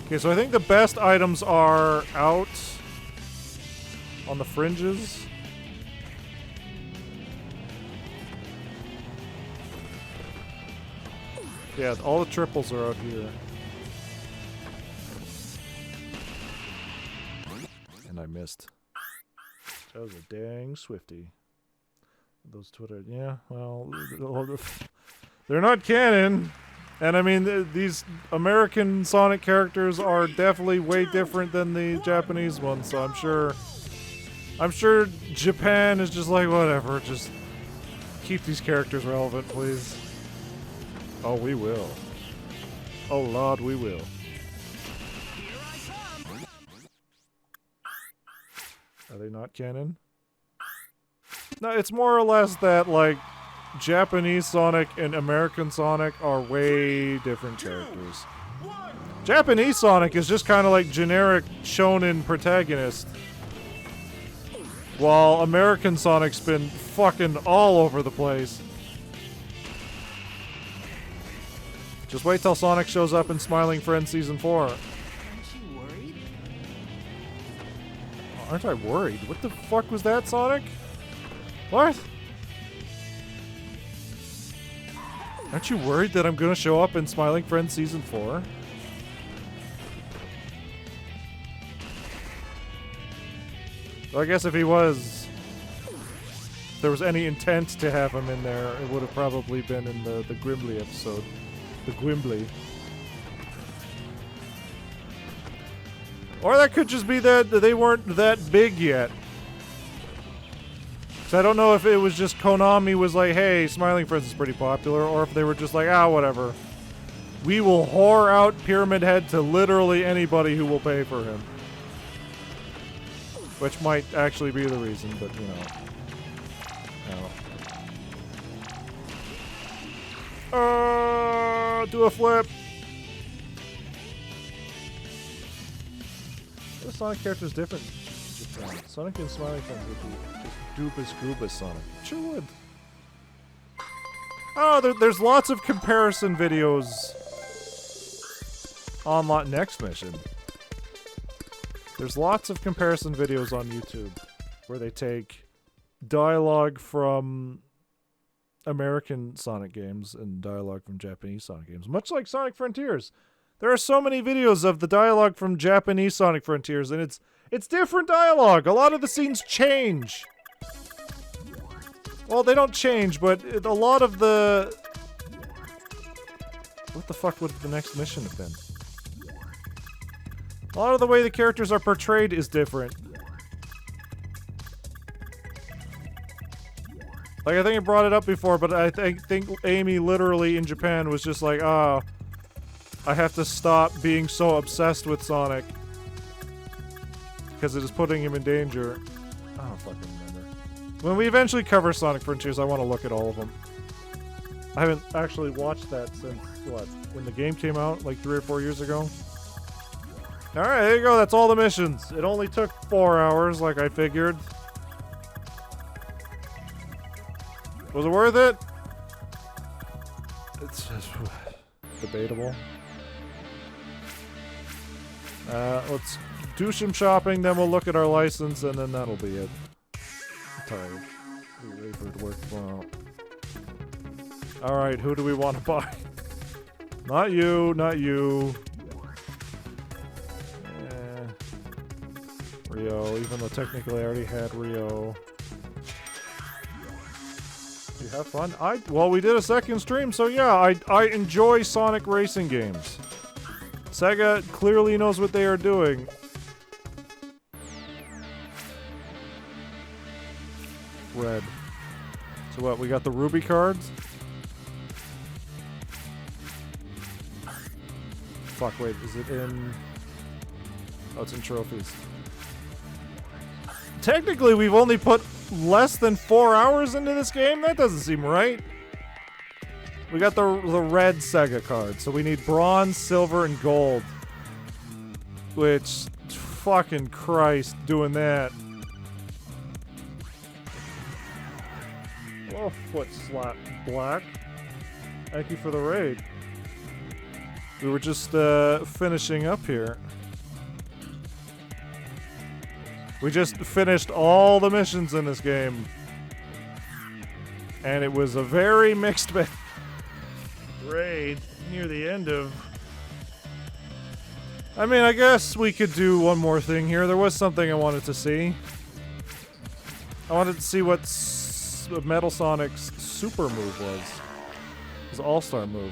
Okay, so I think the best items are out on the fringes. Yeah, all the triples are out here. And I missed. That was a dang Swifty. Those Twitter... Yeah, well... They're not canon! And I mean, these American Sonic characters are definitely way different than the Japanese ones, so I'm sure Japan is just like, whatever, just keep these characters relevant, please. Oh, we will. Oh, Lord, we will. Are they not canon? No, it's more or less that, like, Japanese Sonic and American Sonic are way different characters. Japanese Sonic is just kind of like generic shonen protagonist. While American Sonic's been fucking all over the place. Just wait till Sonic shows up in Smiling Friends Season 4. Aren't you worried? Aren't I worried? What the fuck was that, Sonic? What? Aren't you worried that I'm gonna show up in Smiling Friends Season 4? Well, I guess if he was... If there was any intent to have him in there, it would have probably been in the Grimly episode. The Gwimbly. Or that could just be that they weren't that big yet. So I don't know if it was just Konami was like, hey, Smiling Friends is pretty popular, or if they were just like, whatever. We will whore out Pyramid Head to literally anybody who will pay for him. Which might actually be the reason, but you know. Do a flip. The Sonic character is different. Sonic and Smiling Friends would be just doobus goobus Sonic. Sure would. Oh, there's lots of comparison videos on next mission. There's lots of comparison videos on YouTube where they take dialogue from American Sonic games and dialogue from Japanese Sonic games, much like Sonic Frontiers. There are so many videos of the dialogue from Japanese Sonic Frontiers, and it's different dialogue. A lot of the scenes change. Well, they don't change, but a lot of the... What the fuck would the next mission have been? A lot of the way the characters are portrayed is different. Like, I think I brought it up before, but I think Amy literally in Japan was just like, ah, I have to stop being so obsessed with Sonic. Because it is putting him in danger. I don't fucking remember. When we eventually cover Sonic Frontiers, I want to look at all of them. I haven't actually watched that since, what, when the game came out, like 3 or 4 years ago? Alright, there you go, that's all the missions. It only took 4 hours, like I figured. Was it worth it? It's just debatable. Let's do some shopping, then we'll look at our license, and then that'll be it. I'm tired. Be ready for it to work tomorrow. Alright, who do we want to buy? Not you, not you. Rio, even though technically I already had Rio. You have fun? Well, we did a second stream, so yeah, I enjoy Sonic racing games. Sega clearly knows what they are doing. Red. So what, we got the Ruby cards? Fuck, wait, is it in... Oh, it's in trophies. Technically, we've only put less than 4 hours into this game? That doesn't seem right. We got the red Sega card, so we need bronze, silver, and gold. Which, fucking Christ, doing that. Oh, foot slap black. Thank you for the raid. We were just finishing up here. We just finished all the missions in this game. And it was a very mixed bag. Raid near the end of... I mean, I guess we could do one more thing here. There was something I wanted to see. I wanted to see what Metal Sonic's super move was. His all-star move.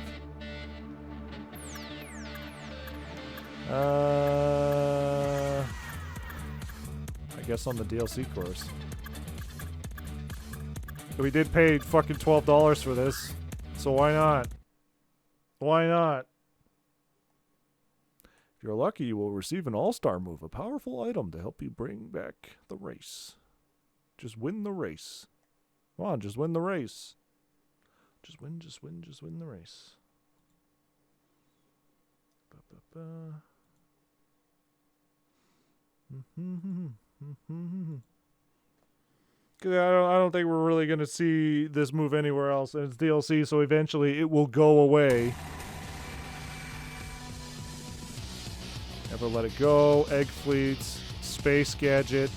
I guess on the DLC course. We did pay fucking $12 for this, so why not? Why not? If you're lucky, you will receive an all-star move, a powerful item to help you bring back the race. Just win the race. Come on, just win the race. Just win the race. Ba-ba-ba. Cause I don't think we're really gonna see this move anywhere else, and it's DLC, so eventually it will go away. Never let it go. Egg fleets, space gadget.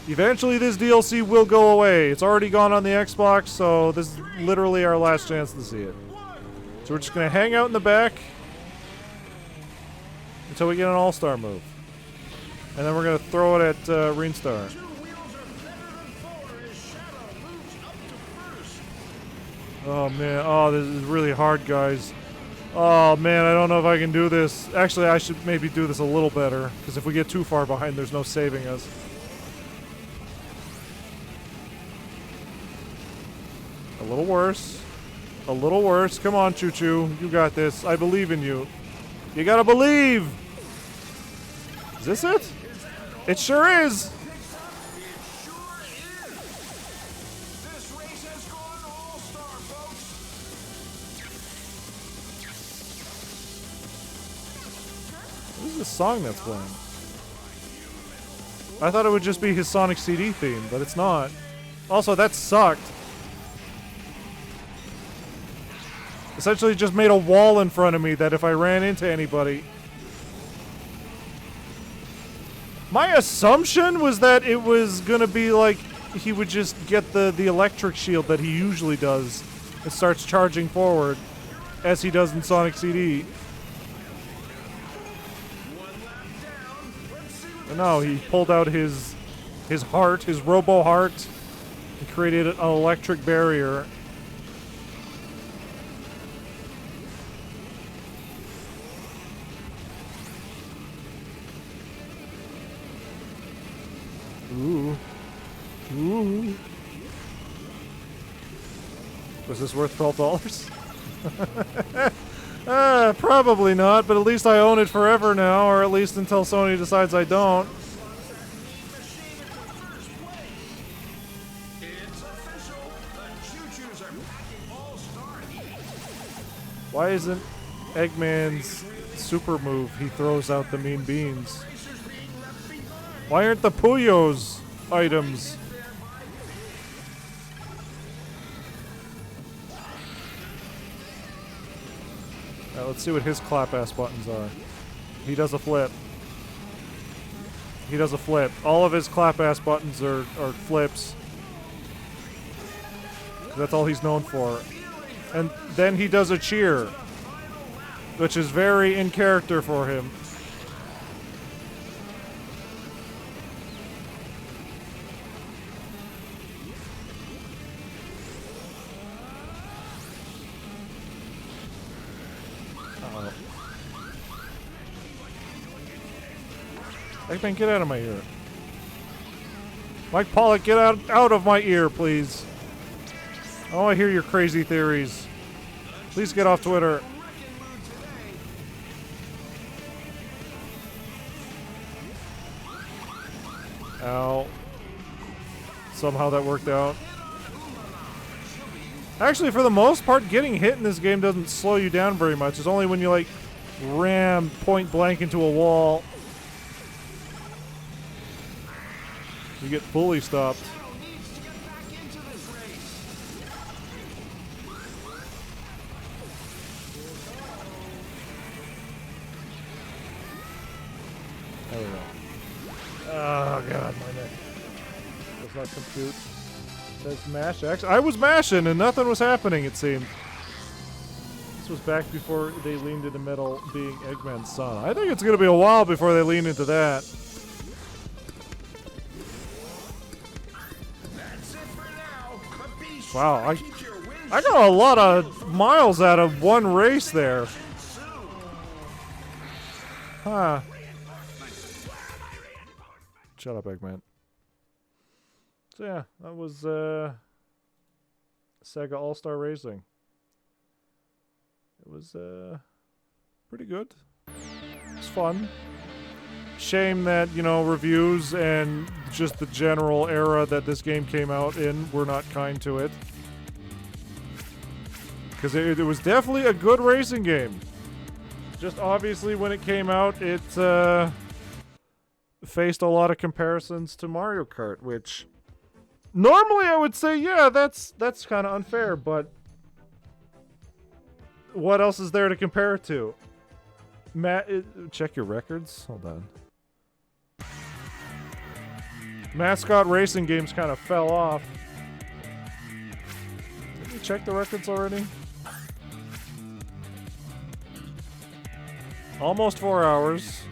Eventually this DLC will go away. It's already gone on the Xbox, so this is literally our last chance to see it. So we're just gonna hang out in the back until we get an all-star move. And then we're going to throw it at Reenstar. Oh, man. Oh, this is really hard, guys. Oh, man. I don't know if I can do this. Actually, I should maybe do this a little better. Because if we get too far behind, there's no saving us. A little worse. A little worse. Come on, Choo Choo. You got this. I believe in you. You gotta believe! Is this it? It sure is! This race has gone all-star, folks. What is this song that's playing? I thought it would just be his Sonic CD theme, but it's not. Also, that sucked. Essentially just made a wall in front of me that if I ran into anybody... My assumption was that it was gonna be like he would just get the electric shield that he usually does and starts charging forward as he does in Sonic CD. But no, he pulled out his heart, his robo heart, and created an electric barrier. Ooh. Ooh. Was this worth $12? Probably not, but at least I own it forever now, or at least until Sony decides I don't. Why isn't Eggman's super move he throws out the mean beans? Why aren't the Puyos items? Let's see what his clap-ass buttons are. He does a flip. He does a flip. All of his clap-ass buttons are flips. That's all he's known for. And then he does a cheer, which is very in character for him. Eggman, get out of my ear. Mike Pollock, get out of my ear, please. I want to hear your crazy theories. Please get off Twitter. Ow. Somehow that worked out. Actually, for the most part, getting hit in this game doesn't slow you down very much. It's only when you, like, ram point blank into a wall you get fully stopped. There we go. Oh god, my neck does not compute. Says mash X. I was mashing and nothing was happening, it seemed. This was back before they leaned into metal being Eggman's son. I think it's gonna be a while before they lean into that. Wow, I got a lot of miles out of one race there. Huh. Shut up, Eggman. So yeah, that was Sega All-Star Racing. It was pretty good. It was fun. Shame that, you know, reviews and just the general era that this game came out in were not kind to it. Because it was definitely a good racing game. Just obviously when it came out, it faced a lot of comparisons to Mario Kart, which normally I would say, yeah, that's kind of unfair, but what else is there to compare it to? Matt, check your records. Hold on. Mascot racing games kind of fell off. Did you check the records already? Almost 4 hours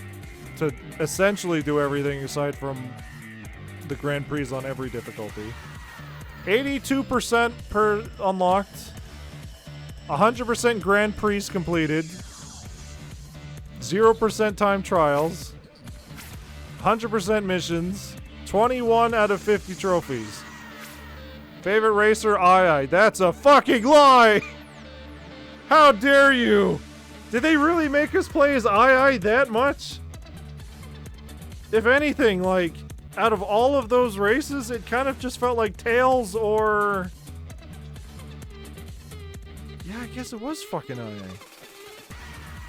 to essentially do everything aside from the Grand Prix on every difficulty. 82% per unlocked. 100% Grand Prix completed. 0% time trials. 100% missions. 21 out of 50 trophies. Favorite racer, I. That's a fucking lie! How dare you! Did they really make us play as I that much? If anything, like, out of all of those races, it kind of just felt like Tails or... Yeah, I guess it was fucking IA.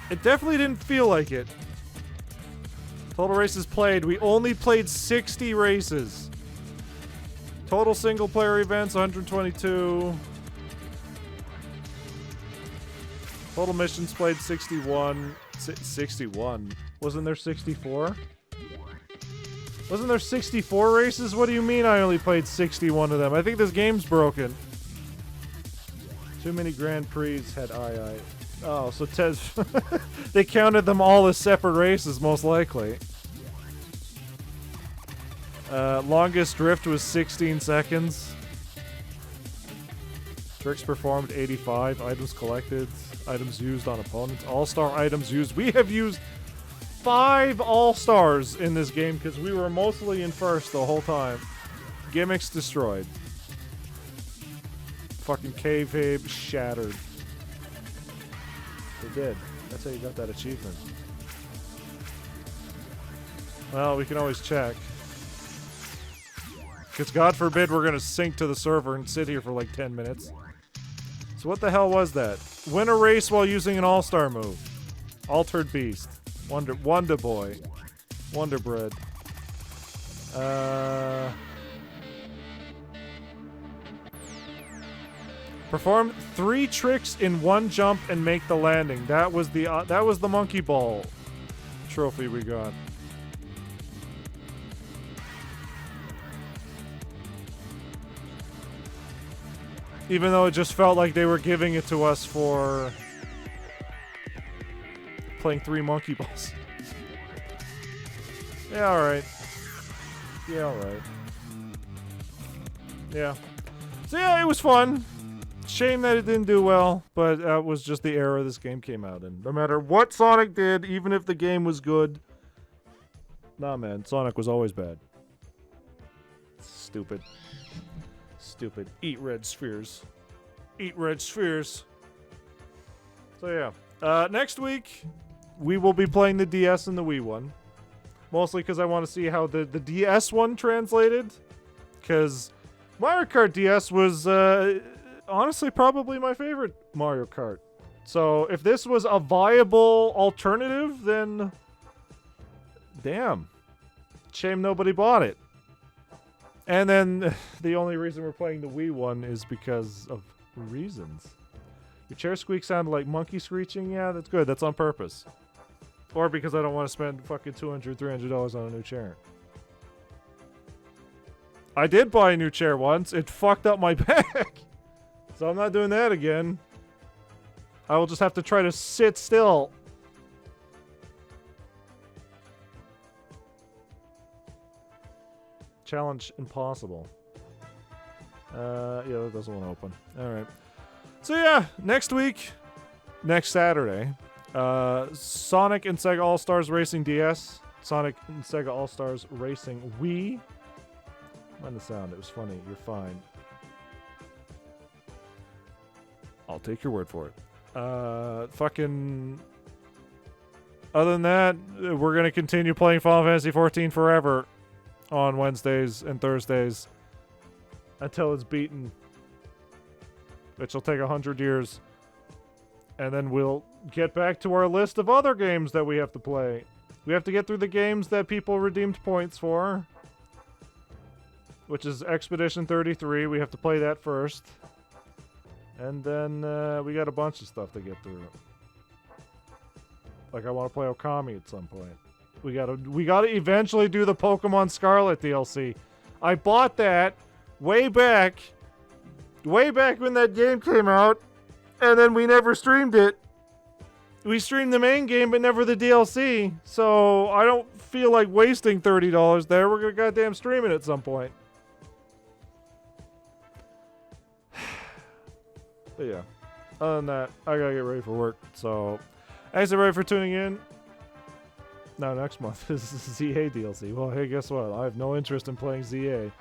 It definitely didn't feel like it. Total races played. We only played 60 races. Total single player events, 122. Total missions played, 61. 61? Wasn't there 64? Wasn't there 64 races? What do you mean I only played 61 of them? I think this game's broken. Too many Grand Prix had I. Oh, so they counted them all as separate races, most likely. Longest drift was 16 seconds. Tricks performed 85. Items collected. Items used on opponents. All-star items used. We have used 5 all-stars in this game because we were mostly in first the whole time. Gimmicks destroyed. Fucking cave habe shattered. They did. That's how you got that achievement. Well, we can always check. Because God forbid we're going to sync to the server and sit here for like 10 minutes. So what the hell was that? Win a race while using an all-star move. Altered Beast. Wonder Boy. Wonder Bread. Perform 3 tricks in 1 jump and make the landing. That was the monkey ball trophy we got. Even though it just felt like they were giving it to us for playing 3 monkey balls. Yeah, alright. Yeah, alright. Yeah. So yeah, it was fun. Shame that it didn't do well, but that was just the era this game came out in. No matter what Sonic did, even if the game was good. Nah, man, Sonic was always bad. Stupid. Stupid. Eat red spheres. Eat red spheres. So yeah. Next week, we will be playing the DS and the Wii one. Mostly because I want to see how the DS one translated. Because Mario Kart DS was, honestly, probably my favorite Mario Kart. So if this was a viable alternative, then damn. Shame nobody bought it. And then the only reason we're playing the Wii one is because of reasons. Your chair squeak sounded like monkey screeching. Yeah, that's good. That's on purpose. Or because I don't want to spend fucking $200, $300 on a new chair. I did buy a new chair once. It fucked up my back. So I'm not doing that again. I will just have to try to sit still. Challenge impossible. Yeah, that doesn't want to open. Alright. So yeah, next week, next Saturday, Sonic and Sega All-Stars Racing DS, Sonic and Sega All-Stars Racing Wii. Mind the sound, it was funny. You're fine. I'll take your word for it. Fucking... Other than that, we're going to continue playing Final Fantasy XIV forever on Wednesdays and Thursdays until it's beaten, which will take 100 years. And then we'll get back to our list of other games that we have to play. We have to get through the games that people redeemed points for, which is Expedition 33. We have to play that first. And then we got a bunch of stuff to get through. Like I want to play Okami at some point. We gotta eventually do the Pokemon Scarlet DLC. I bought that way back when that game came out, and then we never streamed it. We streamed the main game, but never the DLC. So I don't feel like wasting $30 there. We're gonna goddamn stream it at some point. But yeah, other than that, I gotta get ready for work. So thanks everybody for tuning in. Now next month is ZA DLC. Well, hey, guess what? I have no interest in playing ZA.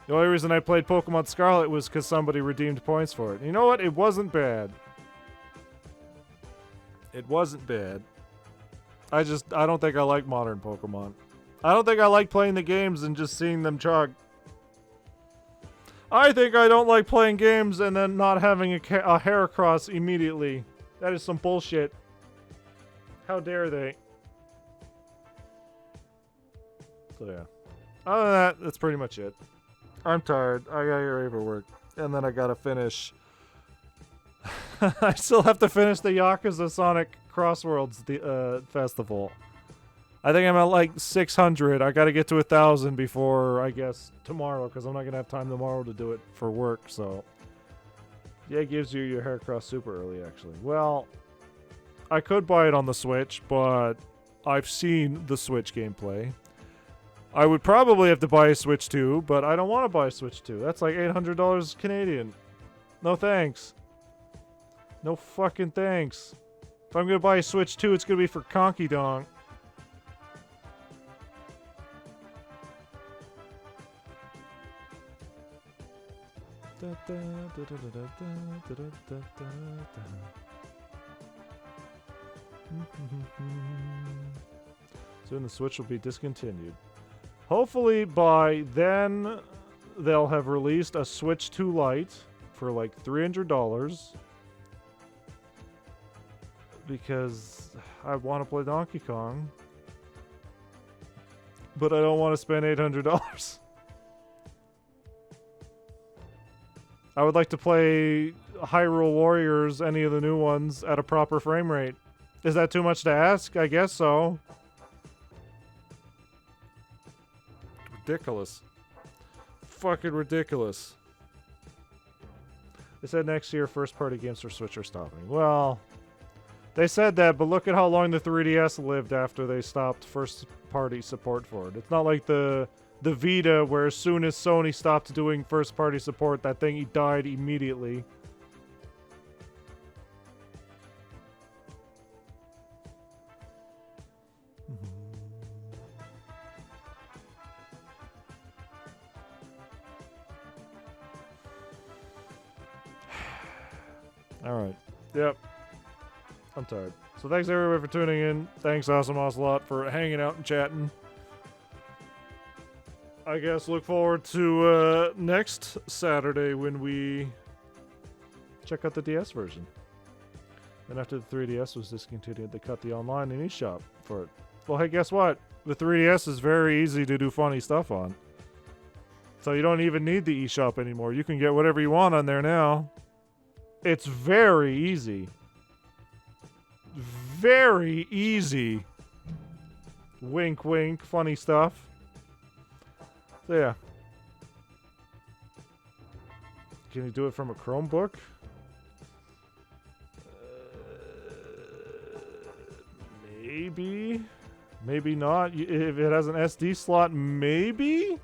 The only reason I played Pokemon Scarlet was because somebody redeemed points for it. And you know what? It wasn't bad. It wasn't bad. I don't think I like modern Pokemon. I don't think I like playing the games and just seeing them chug. I think I don't like playing games and then not having a Heracross immediately. That is some bullshit. How dare they? So yeah. Other than that, that's pretty much it. I'm tired. I gotta get ready for work. And then I gotta finish... I still have to finish the Yakuza Sonic Crossworlds festival. I think I'm at like 600. I got to get to 1,000 before, I guess, tomorrow, because I'm not going to have time tomorrow to do it for work, so. Yeah, it gives you your hair cross super early, actually. Well, I could buy it on the Switch, but I've seen the Switch gameplay. I would probably have to buy a Switch 2, but I don't want to buy a Switch 2. That's like $800 Canadian. No thanks. No fucking thanks. If I'm going to buy a Switch 2, it's going to be for Conky Donk. Soon the Switch will be discontinued. Hopefully by then they'll have released a Switch 2 Lite for like $300 because I want to play Donkey Kong, but I don't want to spend $800. I would like to play Hyrule Warriors, any of the new ones, at a proper frame rate. Is that too much to ask? I guess so. Ridiculous. Fucking ridiculous. They said next year first-party games for Switch are stopping. Well, they said that, but look at how long the 3DS lived after they stopped first-party support for it. It's not like the Vita, where as soon as Sony stopped doing first-party support, that thing died immediately. Alright. Yep. I'm tired. So thanks everybody for tuning in. Thanks Awesome Ocelot for hanging out and chatting. I guess look forward to next Saturday when we check out the DS version. And after the 3DS was discontinued, they cut the online and eShop for it. Well, hey, guess what? The 3DS is very easy to do funny stuff on. So you don't even need the eShop anymore. You can get whatever you want on there now. It's very easy. Very easy. Wink, wink. Funny stuff. So yeah. Can you do it from a Chromebook? Maybe. Maybe not. If it has an SD slot, maybe?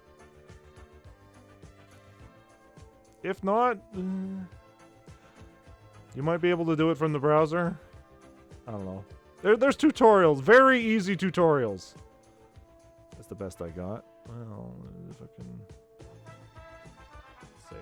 If not, you might be able to do it from the browser. I don't know. There's tutorials. Very easy tutorials. That's the best I got. Well, if I can... Let's see.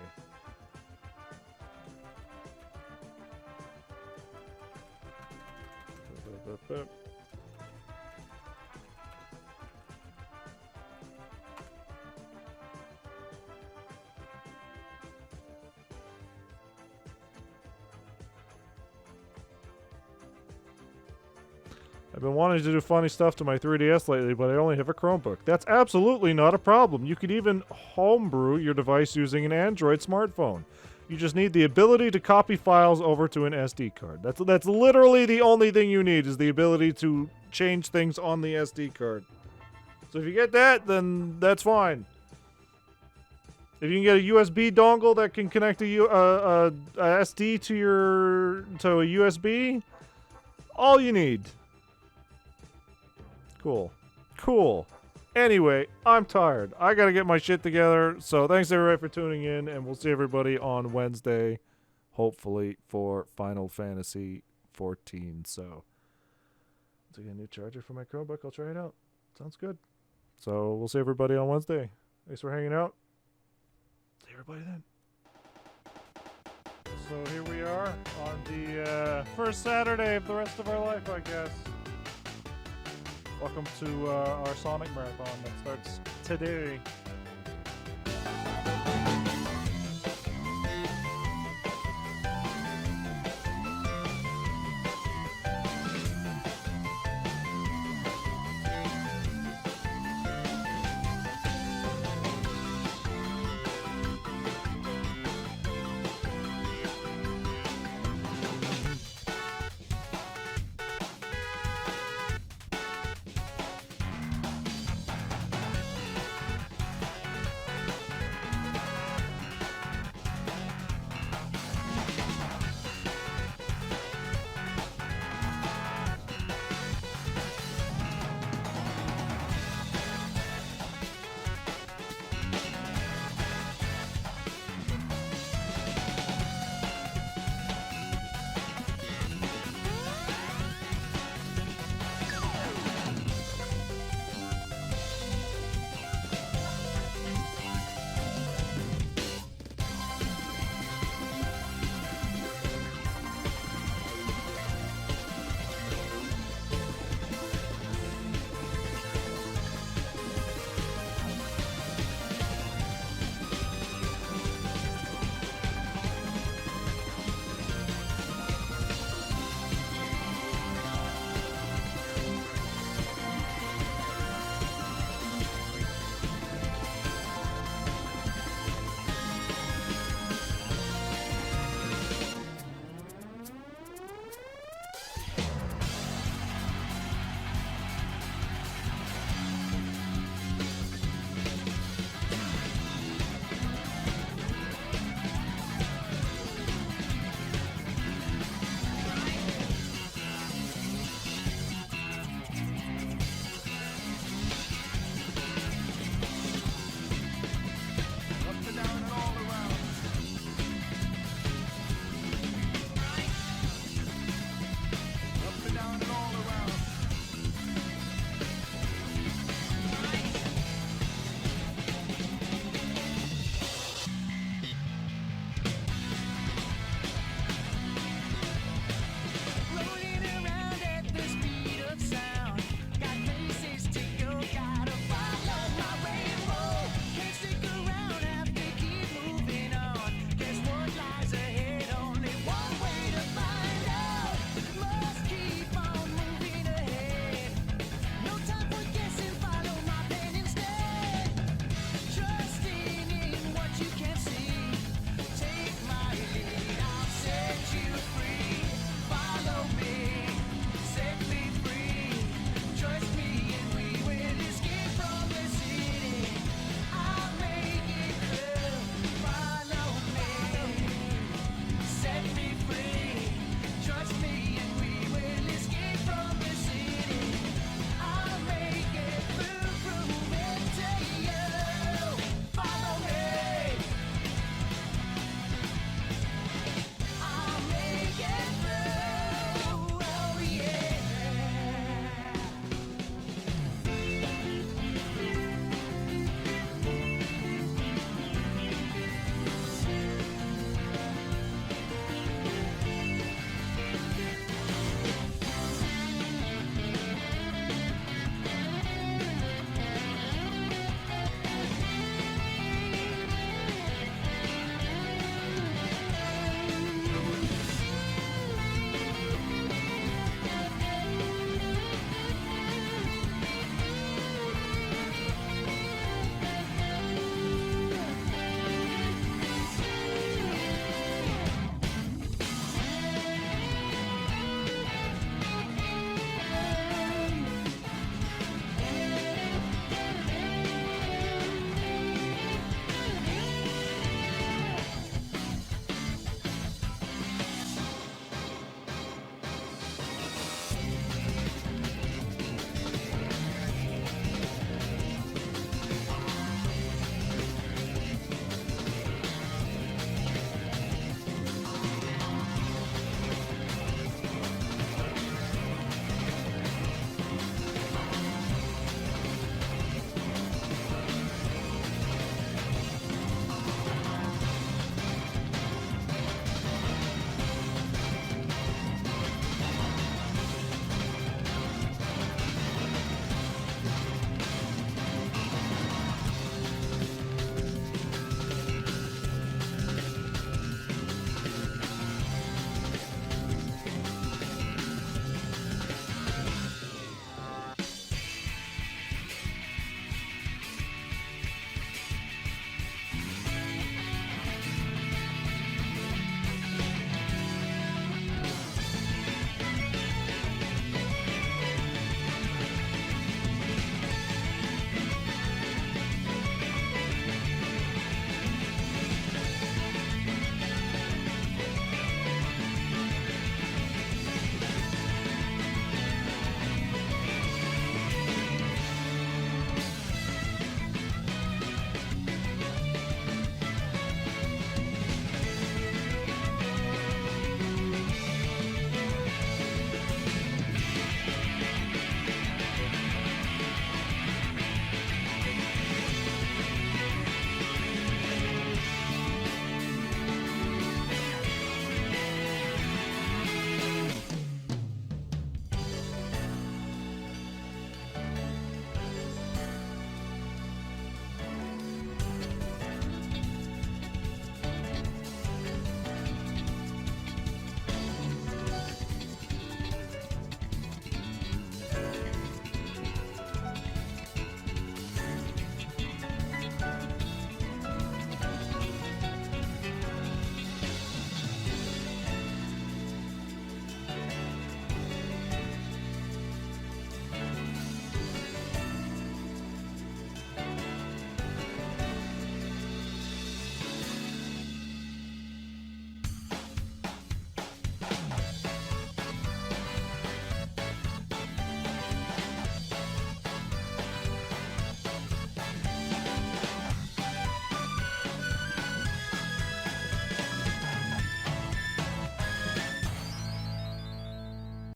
I've been wanting to do funny stuff to my 3DS lately, but I only have a Chromebook. That's absolutely not a problem. You could even homebrew your device using an Android smartphone. You just need the ability to copy files over to an SD card. That's literally the only thing you need, is the ability to change things on the SD card. So if you get that, then that's fine. If you can get a USB dongle that can connect a SD to a USB, all you need. Cool. Cool. Anyway, I'm tired. I gotta get my shit together. So thanks everybody for tuning in, and we'll see everybody on Wednesday, hopefully, for Final Fantasy 14. So, to get a new charger for my Chromebook, I'll try it out. Sounds good. So we'll see everybody on Wednesday. Thanks for hanging out. See everybody then. So here we are on the first Saturday of the rest of our life, I guess. Welcome to our Sonic Marathon that starts today.